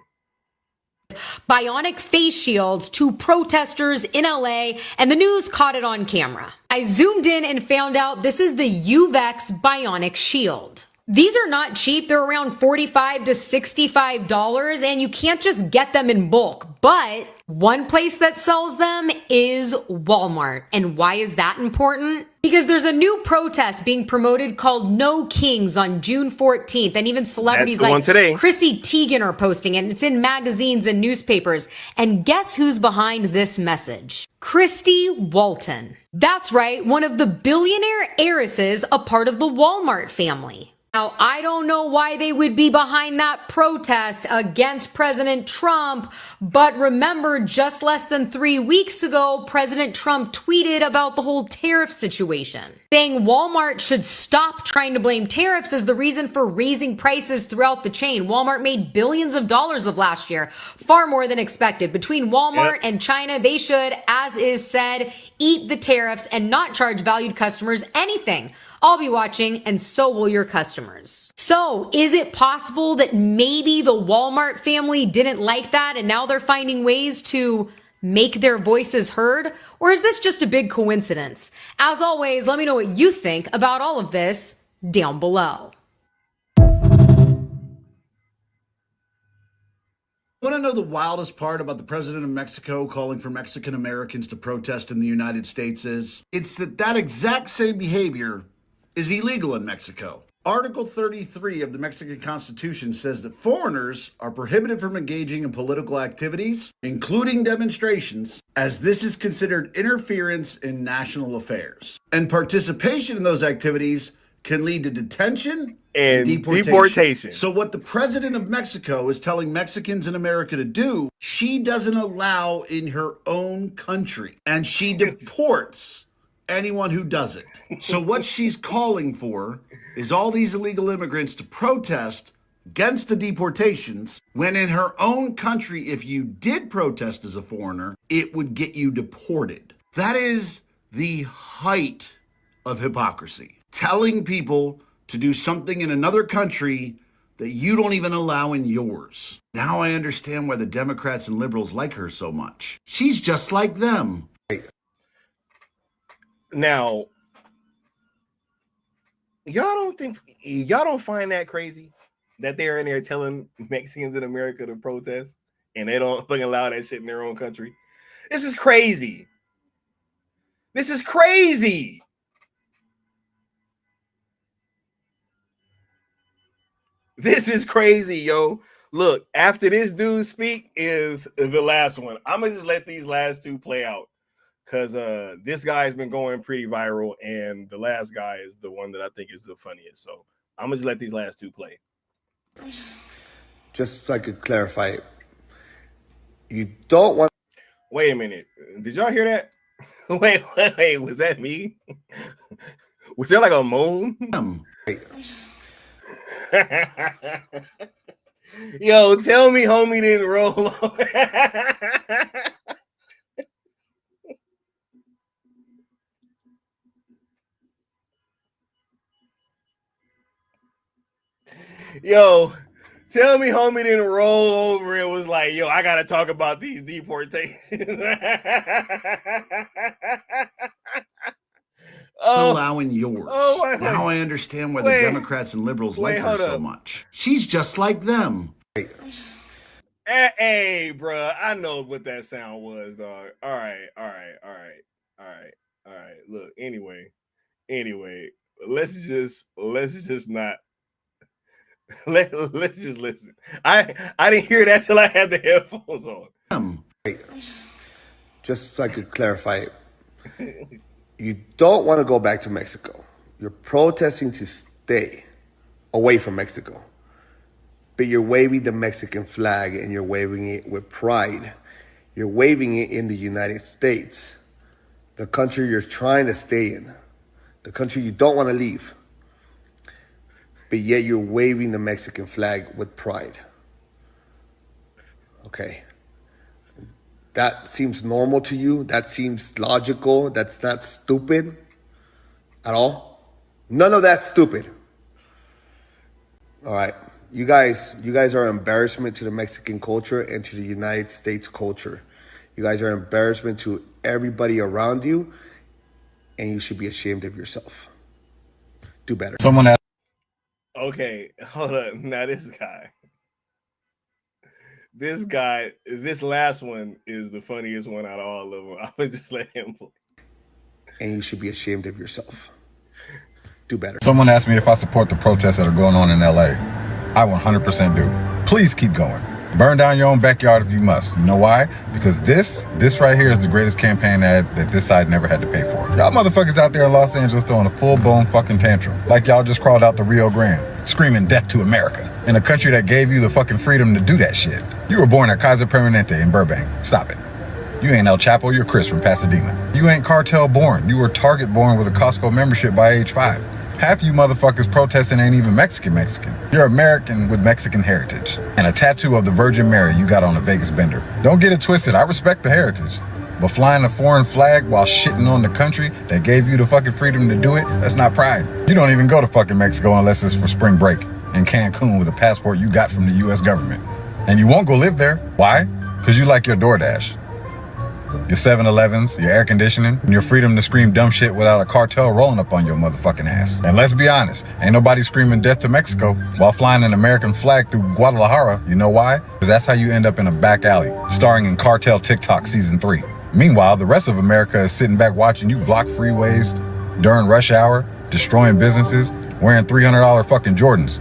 Bionic face shields to protesters in LA, and the news caught it on camera. I zoomed in and found out this is the Uvex Bionic Shield. These are not cheap. They're around $45 to $65, and you can't just get them in bulk. But one place that sells them is Walmart. And why is that important? Because there's a new protest being promoted called No Kings on June 14th. And even celebrities like Chrissy Teigen are posting it. And it's in magazines and newspapers. And guess who's behind this message? Christy Walton. That's right, one of the billionaire heiresses, a part of the Walmart family. Now, I don't know why they would be behind that protest against President Trump, but remember, just less than 3 weeks ago, President Trump tweeted about the whole tariff situation, saying Walmart should stop trying to blame tariffs as the reason for raising prices throughout the chain. Walmart made billions of dollars of last year, far more than expected. Between Walmart and China, they should, as is said, eat the tariffs and not charge valued customers anything. I'll be watching, and so will your customers. So, is it possible that maybe the Walmart family didn't like that and now they're finding ways to make their voices heard? Or is this just a big coincidence? As always, let me know what you think about all of this down below. Want to know the wildest part about the president of Mexico calling for Mexican Americans to protest in the United States is? It's that exact same behavior is illegal in Mexico. Article 33 of the Mexican Constitution says that foreigners are prohibited from engaging in political activities, including demonstrations, as this is considered interference in national affairs. And participation in those activities can lead to detention and deportation. So what the president of Mexico is telling Mexicans in America to do, she doesn't allow in her own country. And she deports anyone who does it. So what she's calling for is all these illegal immigrants to protest against the deportations, when in her own country, if you did protest as a foreigner, it would get you deported. That is the height of hypocrisy. Telling people to do something in another country that you don't even allow in yours. Now I understand why the Democrats and liberals like her so much. She's just like them. Now, y'all don't find that crazy that they're in there telling Mexicans in America to protest and they don't fucking allow that shit in their own country? This is crazy. This is crazy. This is crazy, yo. Look, after this dude speak is the last one. I'm gonna just let these last two play out, because this guy has been going pretty viral, and the last guy is the one that I think is the funniest. So I'm gonna just let these last two play. Just so I could clarify, you don't want. Wait a minute. Did y'all hear that? Wait, was that me? Was that like a moan? Yo, tell me homie didn't roll over. Yo, tell me homie didn't roll over and was like, yo, I gotta talk about these deportations. Allowing yours. Oh, now I understand why the Democrats and liberals like her so much. She's just like them. Hey, bro, I know what that sound was, dog. All right. Look, anyway, let's just not. Let's just listen. I didn't hear that till I had the headphones on. Just so I could clarify, you don't want to go back to Mexico. You're protesting to stay away from Mexico. But you're waving the Mexican flag and you're waving it with pride. You're waving it in the United States, the country you're trying to stay in, the country you don't want to leave. But yet you're waving the Mexican flag with pride. Okay. That seems normal to you? That seems logical? That's not stupid at all? None of that's stupid. All right. You guys are an embarrassment to the Mexican culture and to the United States culture. You guys are an embarrassment to everybody around you, and you should be ashamed of yourself. Do better. Someone asked. Okay, hold up. Now this last one is the funniest one out of all of them. I would just let him play. And you should be ashamed of yourself. Do better. Someone asked me if I support the protests that are going on in LA. I 100% do. Please keep going. Burn down your own backyard if you must. You know why? Because this right here is the greatest campaign ad that this side never had to pay for. Y'all motherfuckers out there in Los Angeles throwing a full-blown fucking tantrum. Like y'all just crawled out the Rio Grande, screaming death to America, in a country that gave you the fucking freedom to do that shit. You were born at Kaiser Permanente in Burbank. Stop it. You ain't El Chapo, you're Chris from Pasadena. You ain't cartel born. You were Target born with a Costco membership by age 5. Half you motherfuckers protesting ain't even Mexican. You're American with Mexican heritage. And a tattoo of the Virgin Mary you got on a Vegas bender. Don't get it twisted, I respect the heritage. But flying a foreign flag while shitting on the country that gave you the fucking freedom to do it, that's not pride. You don't even go to fucking Mexico unless it's for spring break in Cancun with a passport you got from the US government. And you won't go live there. Why? Because you like your DoorDash, your 7-Elevens, your air conditioning, and your freedom to scream dumb shit without a cartel rolling up on your motherfucking ass. And let's be honest, ain't nobody screaming death to Mexico while flying an American flag through Guadalajara. You know why? Because that's how you end up in a back alley, starring in Cartel TikTok Season 3. Meanwhile, the rest of America is sitting back watching you block freeways during rush hour, destroying businesses, wearing $300 fucking Jordans,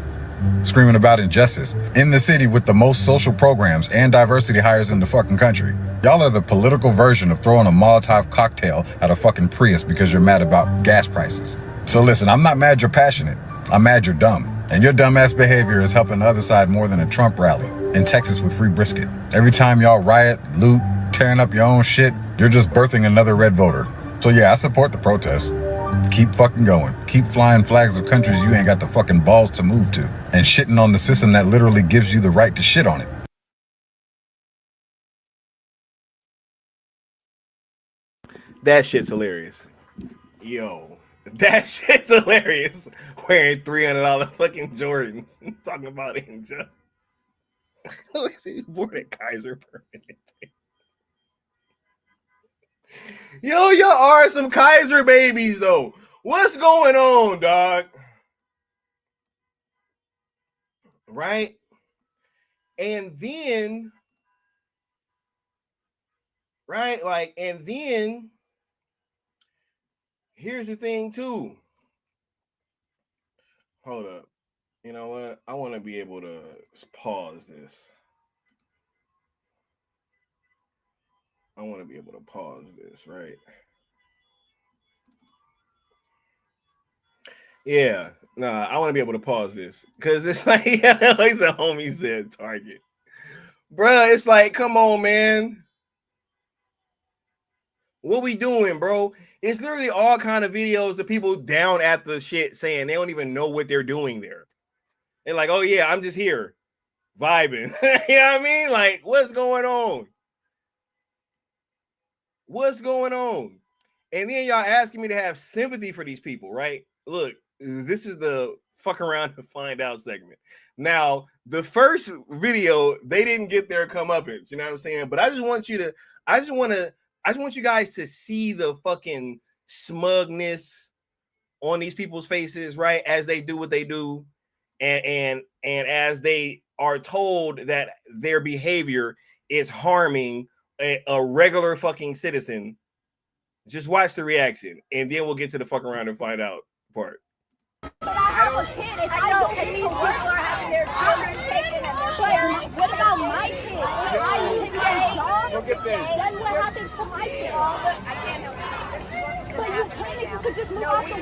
screaming about injustice in the city with the most social programs and diversity hires in the fucking country. Y'all are the political version of throwing a Molotov cocktail at a fucking Prius because you're mad about gas prices. So listen, I'm not mad you're passionate. I'm mad you're dumb. And your dumbass behavior is helping the other side more than a Trump rally in Texas with free brisket. Every time y'all riot, loot, tearing up your own shit, you're just birthing another red voter. So yeah, I support the protest. Keep fucking going. Keep flying flags of countries you ain't got the fucking balls to move to. And shitting on the system that literally gives you the right to shit on it. That shit's hilarious. Yo, that shit's hilarious. Wearing $300 fucking Jordans. Talking about injustice. Let's see, born at Kaiser Permanente. Yo, y'all are some Kaiser babies, though. What's going on, dog? Right? And then, right? Like, and then, here's the thing, too. Hold up. You know what? I want to be able to pause this. I want to be able to pause this, right? Yeah, nah, I want to be able to pause this because it's like, like the homie said, Target. Bruh, it's like, come on, man. What we doing, bro? It's literally all kind of videos of people down at the shit saying they don't even know what they're doing there. They're like, oh, yeah, I'm just here. vibing. You know what I mean? Like, what's going on? What's going on? And then y'all asking me to have sympathy for these people, right? Look, this is the fuck around to find out segment. Now, the first video, they didn't get their comeuppance, you know what I'm saying? But I just want you guys to see the fucking smugness on these people's faces, right? As they do what they do, and as they are told that their behavior is harming a regular fucking citizen. Just watch the reaction, and then we'll get to the fuck around and find out part. But I have a kid. If I know, and these people are having their children taken and their parents. What about my kids? If I lose my job today, then what happens to my kids? I can't help it. But you can if you could just move out the way.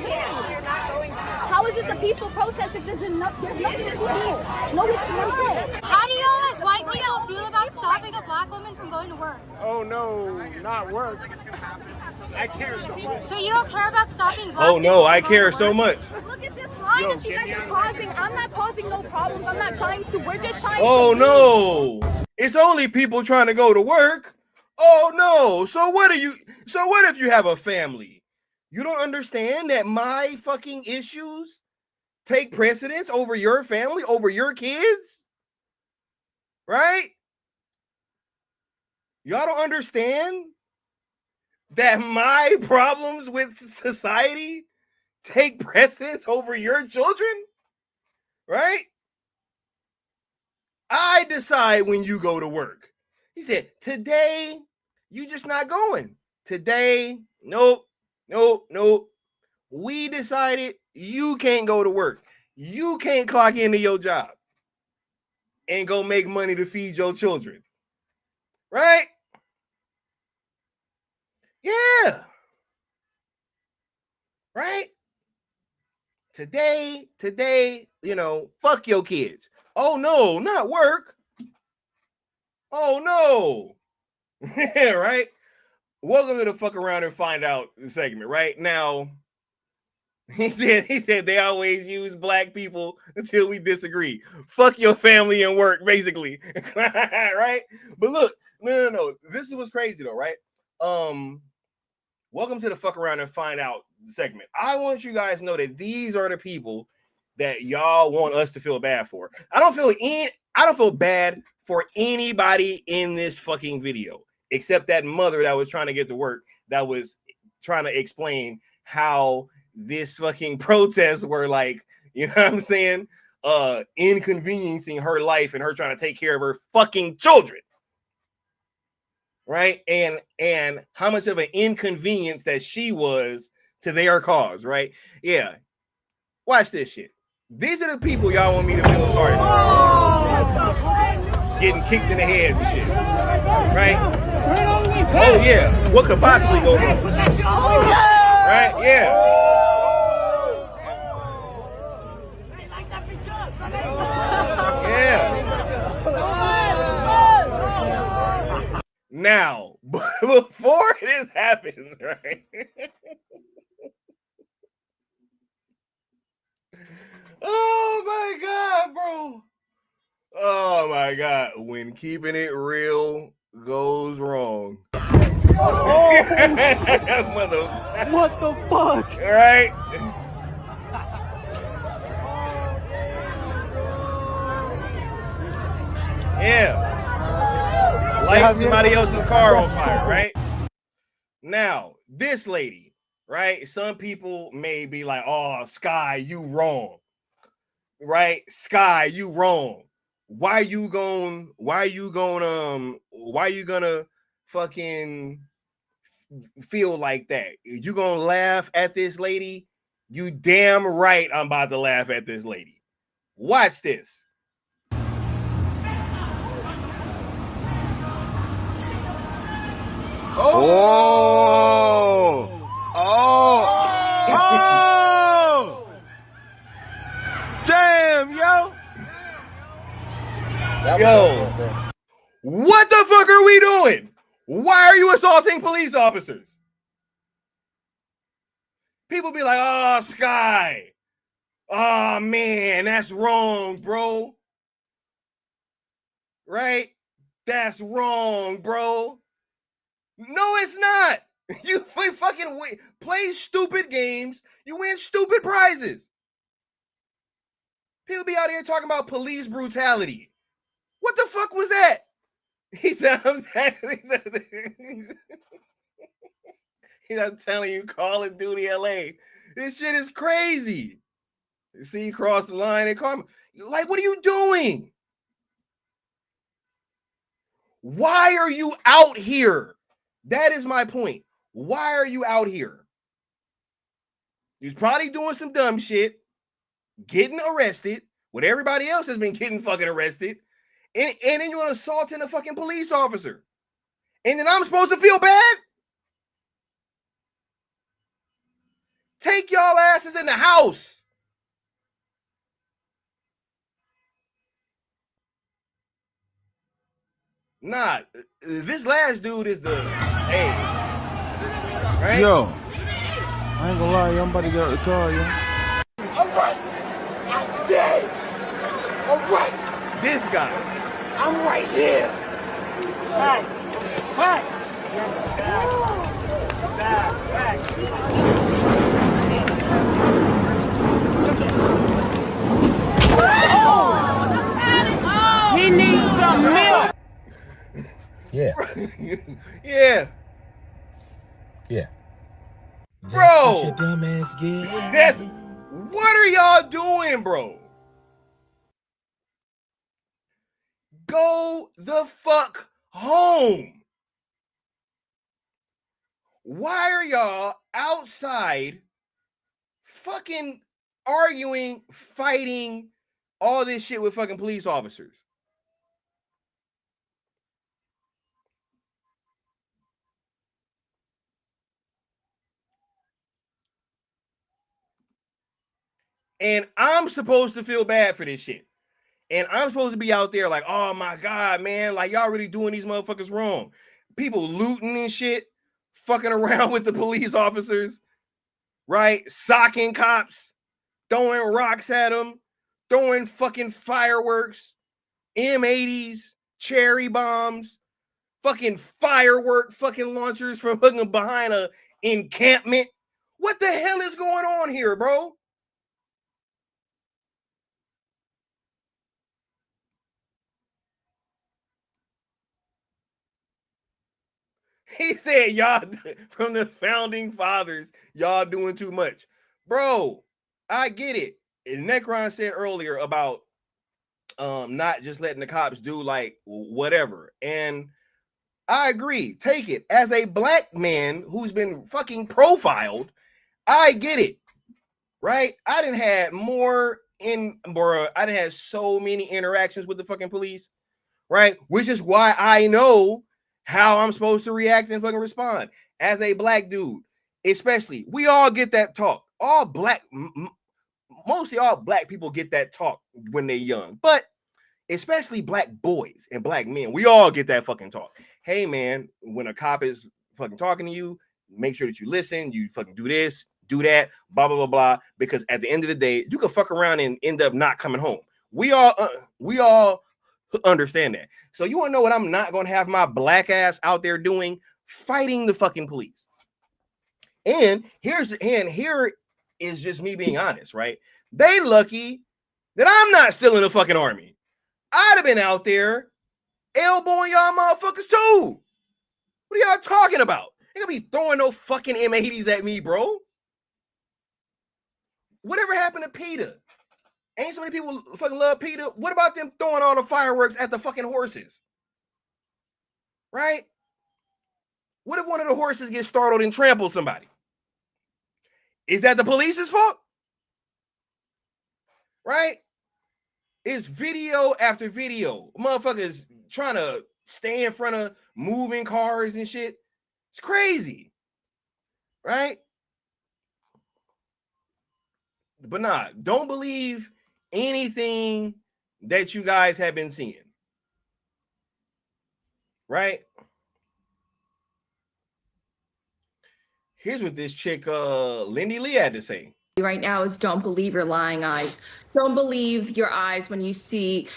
You're not going to. How is this a peaceful protest if there's nothing peaceful? No, it's not. How do y'all as white people feel about stopping a black woman from going to work? Oh no, not work. I care so much. So you don't care about stopping black Oh no, I care so much. Look at this line that you guys are causing. I'm not causing no problems. I'm not trying to. We're just trying to. Oh no, it's only people trying to go to work. Oh no, so what if you have a family? You don't understand that my fucking issues take precedence over your family, over your kids? Right? Y'all don't understand that my problems with society take precedence over your children? Right? I decide when you go to work. He said, today, you just not going. Today, nope. We decided you can't go to work. You can't clock into your job and go make money to feed your children. Right? Yeah. Right? Today, fuck your kids. Oh no, not work. Oh no. Yeah, right? Welcome to the fuck around and find out segment. Right now, he said they always use black people until we disagree. Fuck your family and work, basically. Right? But look, no. This is what's crazy though, right? Welcome to the fuck around and find out segment. I want you guys to know that these are the people that y'all want us to feel bad for. I don't feel bad for anybody in this fucking video, except that mother that was trying to get to work, that was trying to explain how this fucking protests were like, you know what I'm saying? Inconveniencing her life and her trying to take care of her fucking children. Right? And how much of an inconvenience that she was to their cause, right? Yeah. Watch this shit. These are the people y'all want me to feel sorry for. Getting kicked in the head and shit. Right? Oh yeah. What could possibly go wrong? Right? Yeah. Yeah. Now, before this happens, right? Oh my God, bro. Oh my God. When keeping it real goes wrong. Oh. What the fuck? All right. Yeah. Light somebody else's car on fire, right? Now, this lady, right? Some people may be like, oh, Sky, you wrong. Right? Sky, you wrong. Why you gonna fucking feel like that? You gonna laugh at this lady? You damn right I'm about to laugh at this lady. Watch this. Oh! Damn, yo! Yo, what the fuck are we doing? Why are you assaulting police officers? People be like, oh, Sky. Oh, man, that's wrong, bro. right? That's wrong, bro. No, it's not. You fucking play stupid games. You win stupid prizes. People be out here talking about police brutality. What the fuck was that? He said, I'm telling you, Call of Duty LA. This shit is crazy. You see, you cross the line and call me. Like, what are you doing? Why are you out here? That is my point. Why are you out here? He's probably doing some dumb shit, getting arrested, when everybody else has been getting fucking arrested, and then you're assaulting a fucking police officer. And then I'm supposed to feel bad? Take y'all asses in the house. Nah, this last dude is the, hey, right? Yo, I ain't gonna lie, yo, I'm about to get out the car, yo. All right, I'm dead. All right, this guy, I'm right here. Back. He needs some milk. Yeah. Yeah. Yeah. Bro, that's, what are y'all doing, bro? Go the fuck home. Why are y'all outside fucking arguing, fighting, all this shit with fucking police officers? And I'm supposed to feel bad for this shit. And I'm supposed to be out there like, oh my God, man, like y'all really doing these motherfuckers wrong. People looting and shit, fucking around with the police officers, right? Socking cops, throwing rocks at them, throwing fucking fireworks, M80s, cherry bombs, fucking firework fucking launchers from fucking behind a encampment. What the hell is going on here, bro? He said, y'all, from the founding fathers, y'all doing too much. Bro, I get it. And Necron said earlier about not just letting the cops do like whatever. And I agree. Take it. As a black man who's been fucking profiled, I get it. Right? I didn't have I didn't have so many interactions with the fucking police. Right? Which is why I know how I'm supposed to react and fucking respond as a black dude, especially. We all get that talk. Mostly all black people get that talk when they're young, but especially black boys and black men, we all get that fucking talk. Hey man, when a cop is fucking talking to you, make sure that you listen, you fucking do this, do that, blah, blah, blah, blah, because at the end of the day, you can fuck around and end up not coming home. We all understand that. So you want to know what I'm not going to have my black ass out there doing? Fighting the fucking police. And here is just me being honest, right? They lucky that I'm not still in the fucking army. I'd have been out there elbowing y'all motherfuckers too. What are y'all talking about? Ain't gonna be throwing no fucking M80s at me, bro. Whatever happened to PETA? Ain't so many people fucking love PETA? What about them throwing all the fireworks at the fucking horses? Right? What if one of the horses gets startled and tramples somebody? Is that the police's fault? Right? It's video after video. Motherfuckers trying to stay in front of moving cars and shit. It's crazy. Right? But nah, don't believe anything that you guys have been seeing. Right? Here's what this chick Lindy Lee had to say. Right now is don't believe your lying eyes. Don't believe your eyes when you see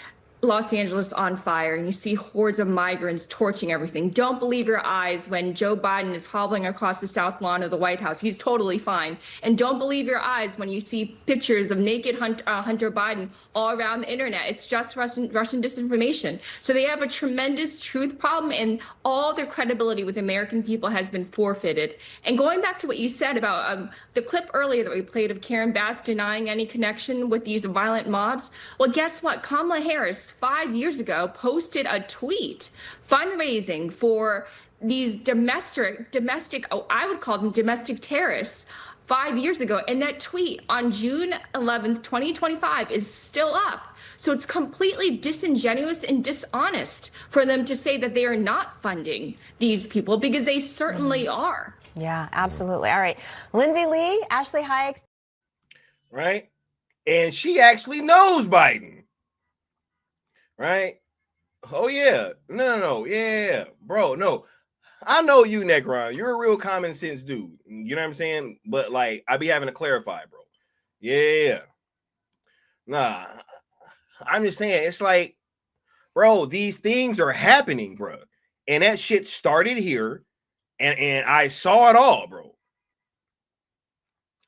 Los Angeles on fire and you see hordes of migrants torching everything. Don't believe your eyes when Joe Biden is hobbling across the south lawn of the White House. He's totally fine. And don't believe your eyes when you see pictures of naked Hunter Biden all around the internet. It's just Russian disinformation. So they have a tremendous truth problem, and all their credibility with American people has been forfeited. And going back to what you said about the clip earlier that we played of Karen Bass denying any connection with these violent mobs, well, guess what? Kamala Harris 5 years ago posted a tweet fundraising for these domestic, I would call them domestic terrorists 5 years ago. And that tweet on June 11th, 2025 is still up. So it's completely disingenuous and dishonest for them to say that they are not funding these people, because they certainly are. Yeah, absolutely. All right. Lindsay Lee, Ashley Hayek. Right. And she actually knows Biden. Right? Oh, yeah. No. Yeah. Bro, no. I know you, Necron. You're a real common sense dude. You know what I'm saying? But, like, I be having to clarify, bro. Yeah. Nah. I'm just saying, it's like, bro, these things are happening, bro. And that shit started here. And I saw it all, bro.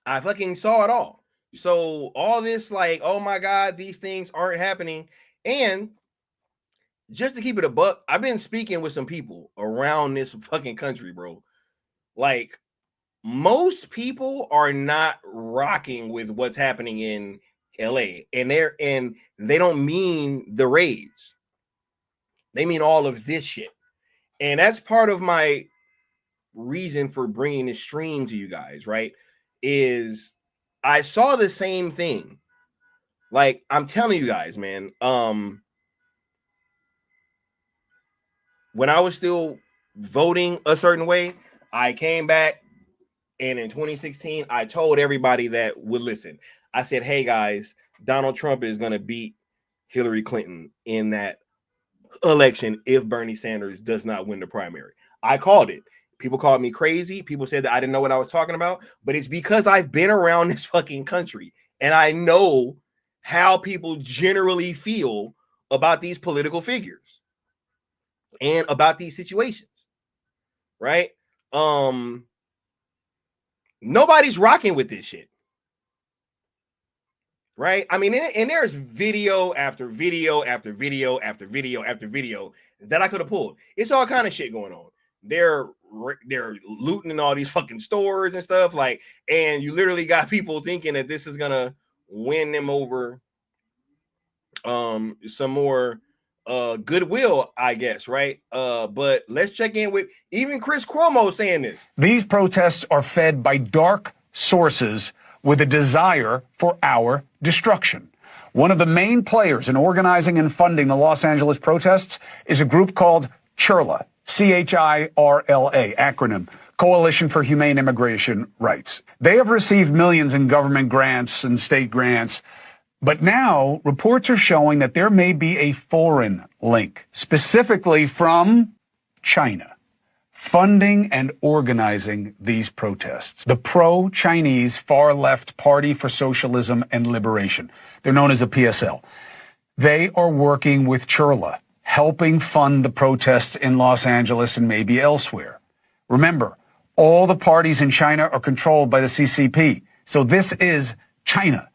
I fucking saw it all. So all this, like, oh, my God, these things aren't happening. And just to keep it a buck, I've been speaking with some people around this fucking country, bro. Like, most people are not rocking with what's happening in LA, and they don't mean the raids. They mean all of this shit. And that's part of my reason for bringing this stream to you guys, right? Is I saw the same thing. Like, I'm telling you guys, man, when I was still voting a certain way, I came back, and in 2016, I told everybody that would listen. I said, hey, guys, Donald Trump is going to beat Hillary Clinton in that election if Bernie Sanders does not win the primary. I called it. People called me crazy. People said that I didn't know what I was talking about, but it's because I've been around this fucking country, and I know how people generally feel about these political figures and about these situations, right? Nobody's rocking with this shit, right? I mean, and there's video after video after video after video after video that I could have pulled. It's all kind of shit going on. They're looting in all these fucking stores and stuff, like, and you literally got people thinking that this is gonna win them over some more goodwill, I guess, right? But let's check in with even Chris Cuomo saying this. These protests are fed by dark sources with a desire for our destruction. One of the main players in organizing and funding the Los Angeles protests is a group called CHIRLA, CHIRLA, acronym, Coalition for Humane Immigration Rights. They have received millions in government grants and state grants. But now reports are showing that there may be a foreign link, specifically from China, funding and organizing these protests. The pro-Chinese far-left Party for Socialism and Liberation. They're known as the PSL. They are working with CHIRLA, helping fund the protests in Los Angeles and maybe elsewhere. Remember, all the parties in China are controlled by the CCP. So this is China.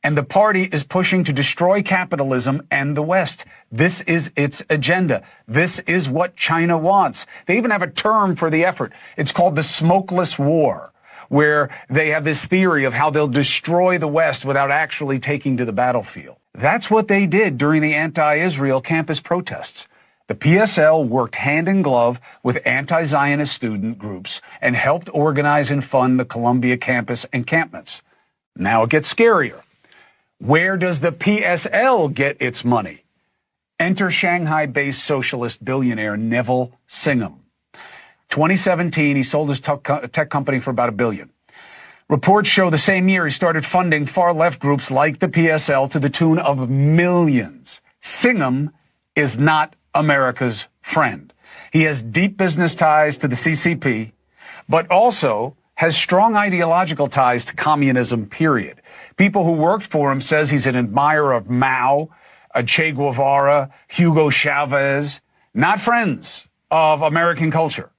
And the party is pushing to destroy capitalism and the West. This is its agenda. This is what China wants. They even have a term for the effort. It's called the smokeless war, where they have this theory of how they'll destroy the West without actually taking to the battlefield. That's what they did during the anti-Israel campus protests. The PSL worked hand in glove with anti-Zionist student groups and helped organize and fund the Columbia campus encampments. Now it gets scarier. Where does the PSL get its money? Enter Shanghai-based socialist billionaire Neville Singham. 2017, he sold his tech company for about $1 billion. Reports show the same year he started funding far-left groups like the PSL to the tune of millions. Singham is not America's friend. He has deep business ties to the CCP, but also has strong ideological ties to communism, period. People who worked for him says he's an admirer of Mao Che Guevara, Hugo Chavez, not friends of American culture.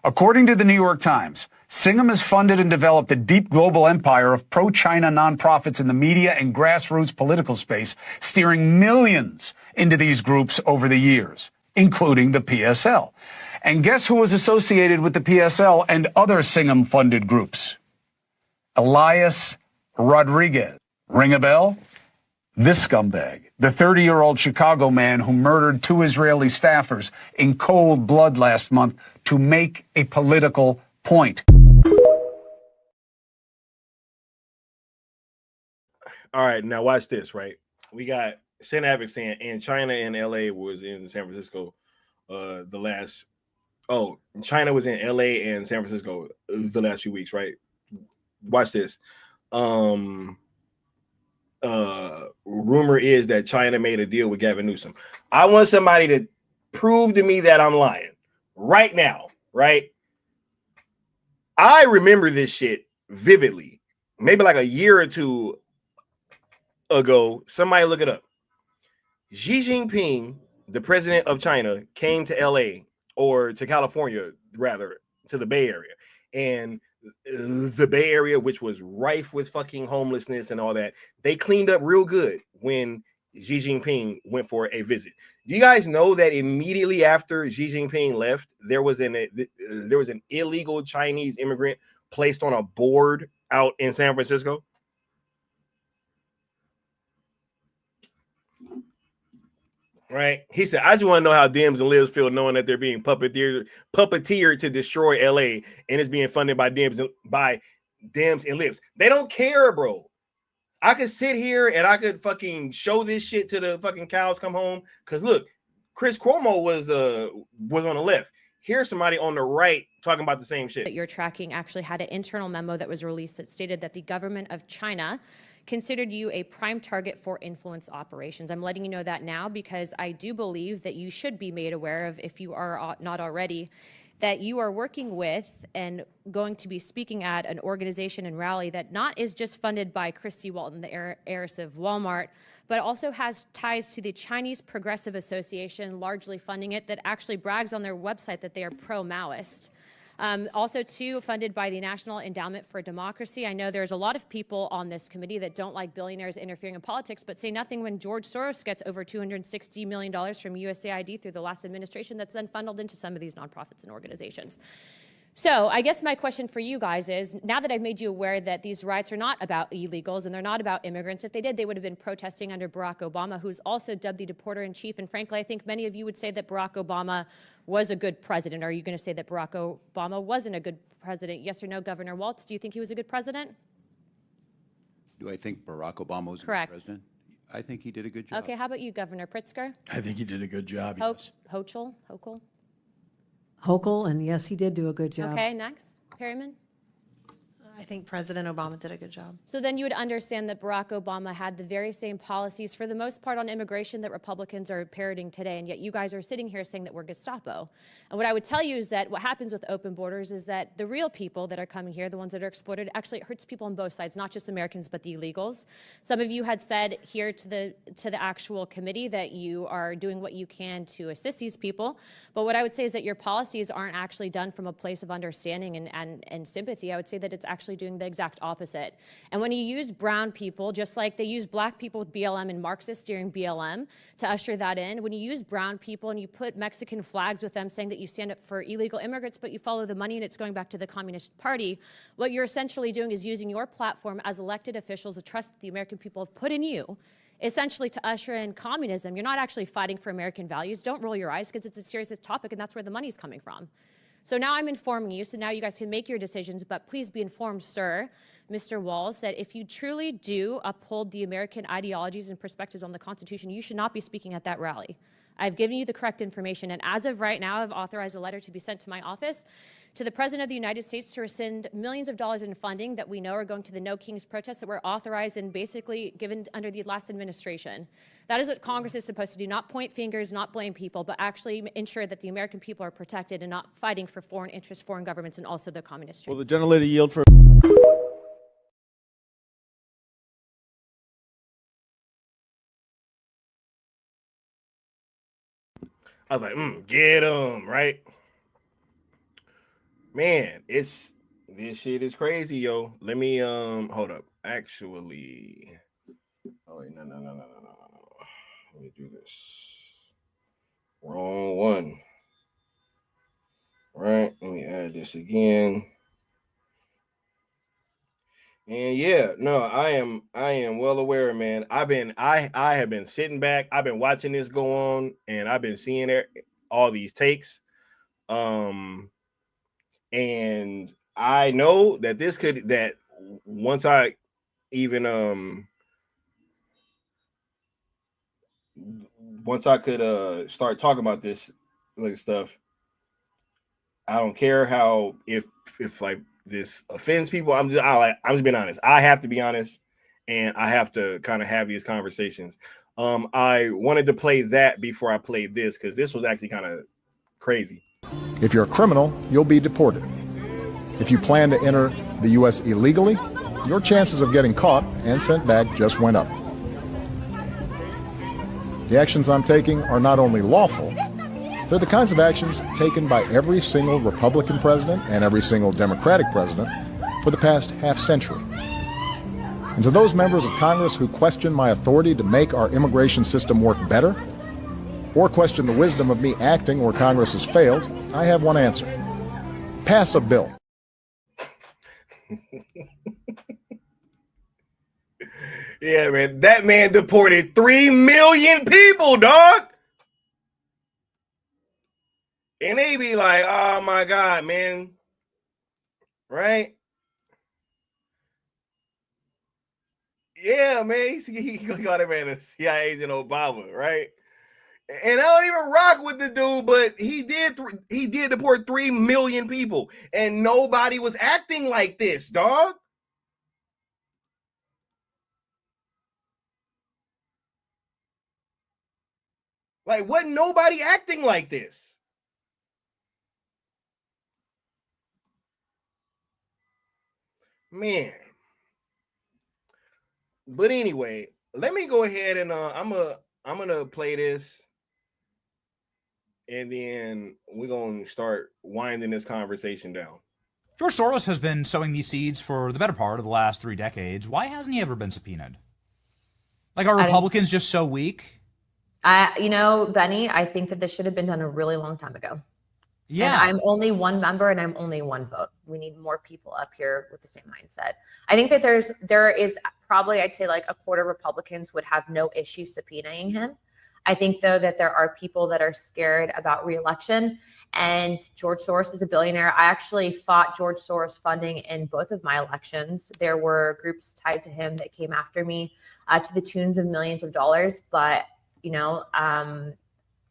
According to the New York Times, Singham has funded and developed a deep global empire of pro-China nonprofits in the media and grassroots political space, steering millions into these groups over the years, including the PSL. And guess who was associated with the PSL and other Singham-funded groups? Elias Rodriguez. Ring a bell? This scumbag, the 30-year-old Chicago man who murdered 2 Israeli staffers in cold blood last month to make a political point. All right, now watch this, right? We got Sen Avic saying, and China and LA was in San Francisco China was in LA and San Francisco the last few weeks, right? Watch this. Rumor is that China made a deal with Gavin Newsom. I want somebody to prove to me that I'm lying right now, right? I remember this shit vividly. Maybe like a year or two ago, somebody look it up. Xi Jinping, the president of China, came to LA, or to California, rather, to the Bay Area. And the Bay Area, which was rife with fucking homelessness and all that, they cleaned up real good when Xi Jinping went for a visit. Do you guys know that immediately after Xi Jinping left, there was an illegal Chinese immigrant placed on a board out in San Francisco? Right? He said, I just want to know how Dems and Libs feel knowing that they're being puppeteered to destroy LA, and it's being funded by Dems and Libs. They don't care, bro. I could sit here and I could fucking show this shit to the fucking cows come home. Because look, Chris Cuomo was on the left. Here's somebody on the right talking about the same shit. That you're tracking actually had an internal memo that was released that stated that the government of China considered you a prime target for influence operations. I'm letting you know that now because I do believe that you should be made aware of, if you are not already, that you are working with and going to be speaking at an organization and rally that not is just funded by Christy Walton, the heiress of Walmart, but also has ties to the Chinese Progressive Association, largely funding it, that actually brags on their website that they are pro-Maoist. Also, too, funded by the National Endowment for Democracy. I know there's a lot of people on this committee that don't like billionaires interfering in politics, but say nothing when George Soros gets over $260 million from USAID through the last administration that's then funneled into some of these nonprofits and organizations. So I guess my question for you guys is, now that I've made you aware that these riots are not about illegals and they're not about immigrants, if they did, they would have been protesting under Barack Obama, who's also dubbed the deporter-in-chief. And frankly, I think many of you would say that Barack Obama was a good president. Are you going to say that Barack Obama wasn't a good president? Yes or no, Governor Waltz? Do you think he was a good president? Do I think Barack Obama was a Correct. good president? I think he did a good job. Okay, how about you, Governor Pritzker? I think he did a good job. Hochul? Hochul, and yes, he did do a good job. Okay, next. Perryman? I think President Obama did a good job. So then you would understand that Barack Obama had the very same policies, for the most part, on immigration that Republicans are parroting today, and yet you guys are sitting here saying that we're Gestapo. And what I would tell you is that what happens with open borders is that the real people that are coming here, the ones that are exploited, actually hurts people on both sides, not just Americans, but the illegals. Some of you had said here to the actual committee that you are doing what you can to assist these people. But what I would say is that your policies aren't actually done from a place of understanding and sympathy. I would say that it's actually doing the exact opposite. And when you use brown people, just like they use black people with BLM and Marxists during BLM to usher that in, when you use brown people and you put Mexican flags with them saying that you stand up for illegal immigrants, but you follow the money and it's going back to the Communist Party, what you're essentially doing is using your platform as elected officials, the trust that the American people have put in you, essentially to usher in communism. You're not actually fighting for American values. Don't roll your eyes, because it's a serious topic and that's where the money's coming from. So now I'm informing you, so now you guys can make your decisions, but please be informed, sir, Mr. Walls, that if you truly do uphold the American ideologies and perspectives on the Constitution, you should not be speaking at that rally. I've given you the correct information, and as of right now, I've authorized a letter to be sent to my office to the President of the United States to rescind millions of dollars in funding that we know are going to the No Kings protests that were authorized and basically given under the last administration. That is what Congress is supposed to do, not point fingers, not blame people, but actually ensure that the American people are protected and not fighting for foreign interests, foreign governments, and also the communist. Will the gentlelady yield for I was like, get him, right? Man, this shit is crazy, yo. Let me hold up. Actually, oh wait, no. Let me do this. Wrong one. Right, let me add this again. And yeah, no, I am well aware, man. I have been sitting back. I've been watching this go on, and I've been seeing all these takes. And I know that once I even once I could start talking about this like stuff, I don't care how if like this offends people. I'm just being honest. I have to be honest, and I have to kind of have these conversations. I wanted to play that before I played this because this was actually kind of crazy. If you're a criminal, you'll be deported. If you plan to enter the U.S. illegally, your chances of getting caught and sent back just went up. The actions I'm taking are not only lawful, they're the kinds of actions taken by every single Republican president and every single Democratic president for the past half-century. And to those members of Congress who question my authority to make our immigration system work better, or question the wisdom of me acting where Congress has failed, I have one answer. Pass a bill. Yeah, man, that man deported 3 million people, dog. And they be like, oh my God, man. Right? Yeah, man. He got him man a CIA agent Obama, right? And I don't even rock with the dude, but he did deport 3 million people, and nobody was acting like this, dog. Like, wasn't nobody acting like this? Man. But anyway, let me go ahead and I'm gonna play this, and then we're gonna start winding this conversation down. George Soros has been sowing these seeds for the better part of the last 3 decades. Why hasn't he ever been subpoenaed? Like, are Republicans just so weak? Benny, I think that this should have been done a really long time ago. Yeah. And I'm only one member and I'm only one vote. We need more people up here with the same mindset. I think that there is probably, I'd say like a quarter of Republicans would have no issue subpoenaing him. I think, though, that there are people that are scared about re-election, and George Soros is a billionaire. I actually fought George Soros funding in both of my elections. There were groups tied to him that came after me to the tunes of millions of dollars. But,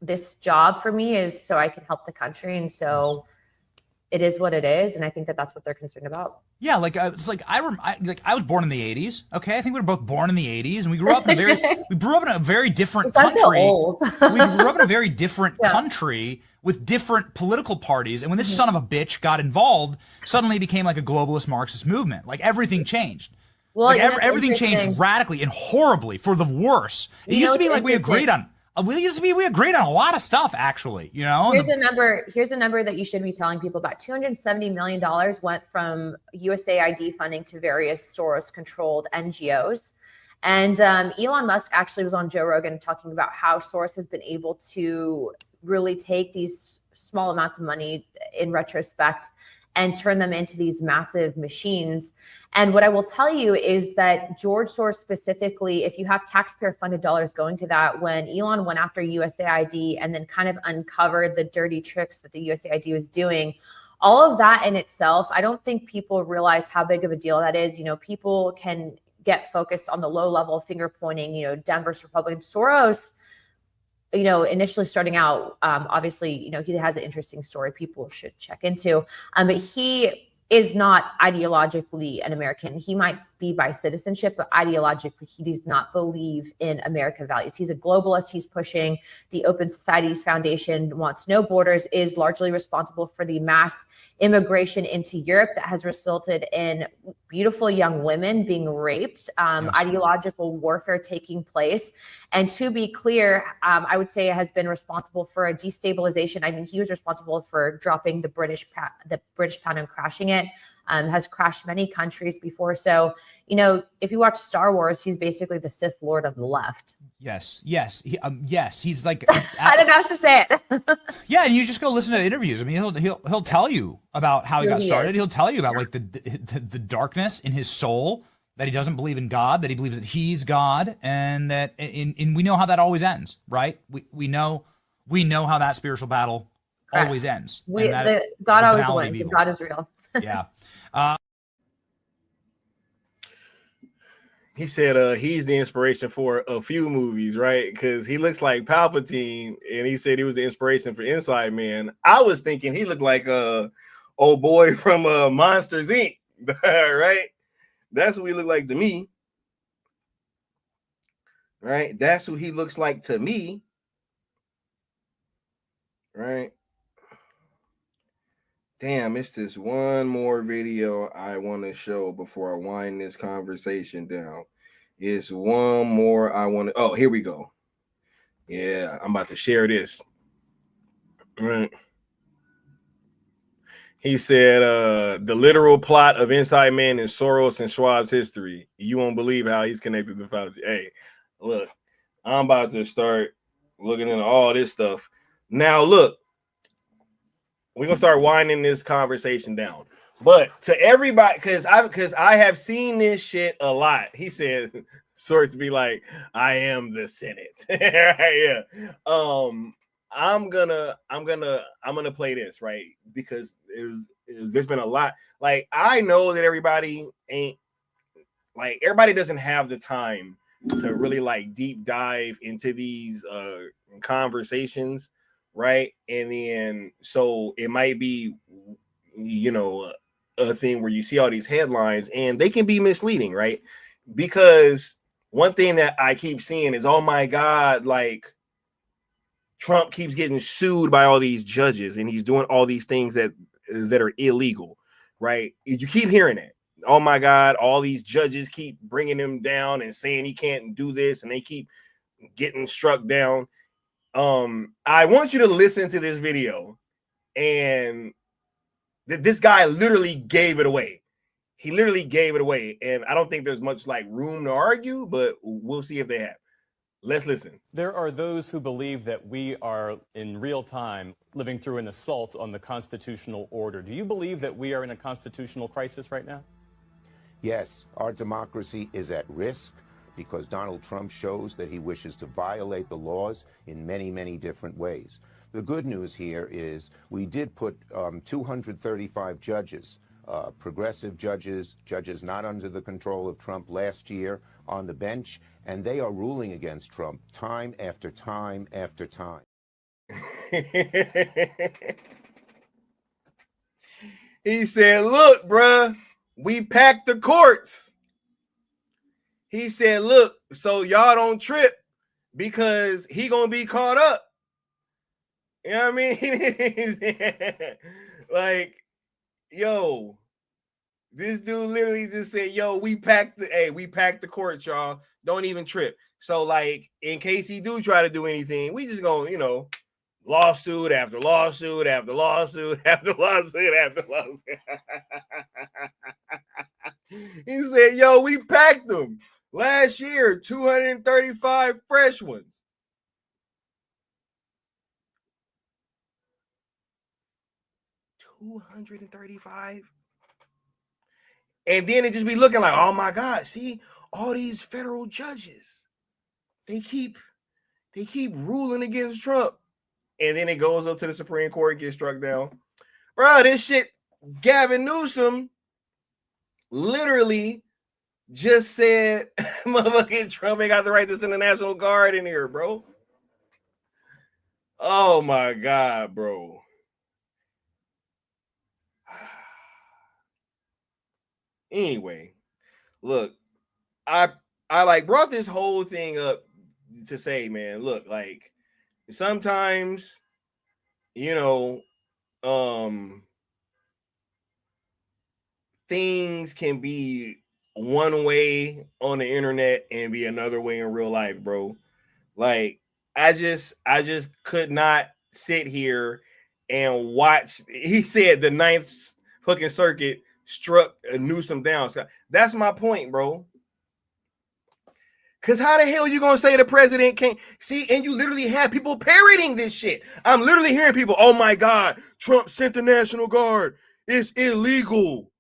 this job for me is so I can help the country. And so it is what it is. And I think that that's what they're concerned about. Yeah, it's like I was born in the 80s. Okay, I think we were both born in the 80s, and we grew up in a very different country. Old. We grew up in a very different country with different political parties. And when this son of a bitch got involved, suddenly it became like a globalist Marxist movement. Like everything changed. Well, like everything changed radically and horribly for the worse. It used to be like we agreed on a lot of stuff, actually, Here's a number that you should be telling people about. $270 million went from USAID funding to various Soros-controlled NGOs. And Elon Musk actually was on Joe Rogan talking about how Soros has been able to really take these small amounts of money in retrospect and turn them into these massive machines. And what I will tell you is that George Soros specifically, if you have taxpayer funded dollars going to that, when Elon went after USAID and then kind of uncovered the dirty tricks that the USAID was doing, all of that in itself, I don't think people realize how big of a deal that is. People can get focused on the low level finger pointing, Dem versus Republican. Soros, initially starting out, obviously, he has an interesting story people should check into. But he is not ideologically an American. He might be by citizenship, but ideologically, he does not believe in American values. He's a globalist. He's pushing the Open Societies Foundation, wants no borders, is largely responsible for the mass immigration into Europe that has resulted in beautiful young women being raped, ideological warfare taking place. And to be clear, I would say it has been responsible for a destabilization. I mean, he was responsible for dropping the British pound and crashing it. Has crashed many countries before. So, you know, if you watch Star Wars, he's basically the Sith Lord of the left. Yes. He's like, I don't know how to say it. yeah. And you just go listen to the interviews. I mean, he'll tell you about how he got started. He'll tell you about like the darkness in his soul, that he doesn't believe in God, that he believes that he's God, and that we know how that always ends, right? We know how that spiritual battle always ends. God always wins, and God is real. Yeah. He said he's the inspiration for a few movies, right? Because he looks like Palpatine, and he said he was the inspiration for Inside Man. I was thinking he looked like old boy from Monsters Inc. Right? That's what he looked like to me. Right? That's who he looks like to me. Right? Damn, it's this one more video I want to show before I wind this conversation down. It's one more I want to. Oh, here we go. Yeah, I'm about to share this. Right. He said, the literal plot of Inside Man is Soros and Schwab's history. You won't believe how he's connected to Fauci. Hey, look, I'm about to start looking into all this stuff. Now, look. We're gonna start winding this conversation down, but to everybody, because I have seen this shit a lot. He said, "Sorts be like, I am the Senate." Yeah. I'm gonna play this right because there's been a lot. Like I know that everybody doesn't have the time to really like deep dive into these conversations. Right. And then so it might be, you know, a thing where you see all these headlines and they can be misleading. Right. Because one thing that I keep seeing is, oh, my God, like Trump keeps getting sued by all these judges and he's doing all these things that are illegal. Right. You keep hearing that. Oh, my God, all these judges keep bringing him down and saying he can't do this and they keep getting struck down. I want you to listen to this video, and this guy literally gave it away. He literally gave it away, and I don't think there's much like room to argue, but we'll see if they have. Let's listen. There are those who believe that we are in real time living through an assault on the constitutional order. Do you believe that we are in a constitutional crisis right now? Yes, our democracy is at risk, because Donald Trump shows that he wishes to violate the laws in many, many different ways. The good news here is we did put 235 judges, progressive judges, judges not under the control of Trump last year on the bench, and they are ruling against Trump time after time after time. He said, look, bruh, we packed the courts. He said, look, so y'all don't trip because he gonna be caught up. You know what I mean? Like, yo, this dude literally just said, yo, we packed the court, y'all. Don't even trip. So, like, in case he do try to do anything, we just gonna, you know, lawsuit after lawsuit after lawsuit after lawsuit after lawsuit. He said, yo, we packed them. Last year, 235 fresh ones. $235. And then it just be looking like, oh my God, see all these federal judges. They keep ruling against Trump. And then it goes up to the Supreme Court, gets struck down. Bro, this shit, Gavin Newsom literally just said, motherfucking Trump ain't got the right to send the National Guard in here, bro. Oh my God, bro. Anyway, look, I like brought this whole thing up to say, man, look, like sometimes, you know, things can be one way on the internet and be another way in real life, bro. Like I just could not sit here and watch. He said the Ninth fucking Circuit struck Newsom down. So that's my point, bro. Because how the hell are you going to say the president can't see? And you literally have people parroting this shit. I'm literally hearing people, oh my God, Trump sent the National Guard. It's illegal.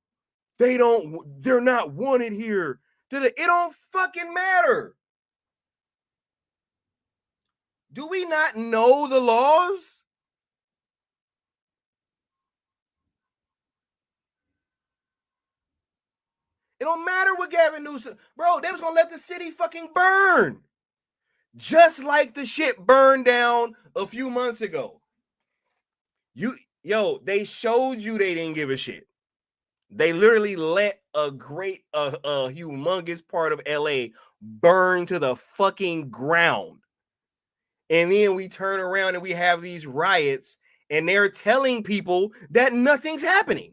They're not wanted here. It don't fucking matter. Do we not know the laws? It don't matter what Gavin Newsom, bro, they was gonna let the city fucking burn. Just like the shit burned down a few months ago. They showed you they didn't give a shit. They literally let a humongous part of LA burn to the fucking ground. And then we turn around and we have these riots and they're telling people that nothing's happening.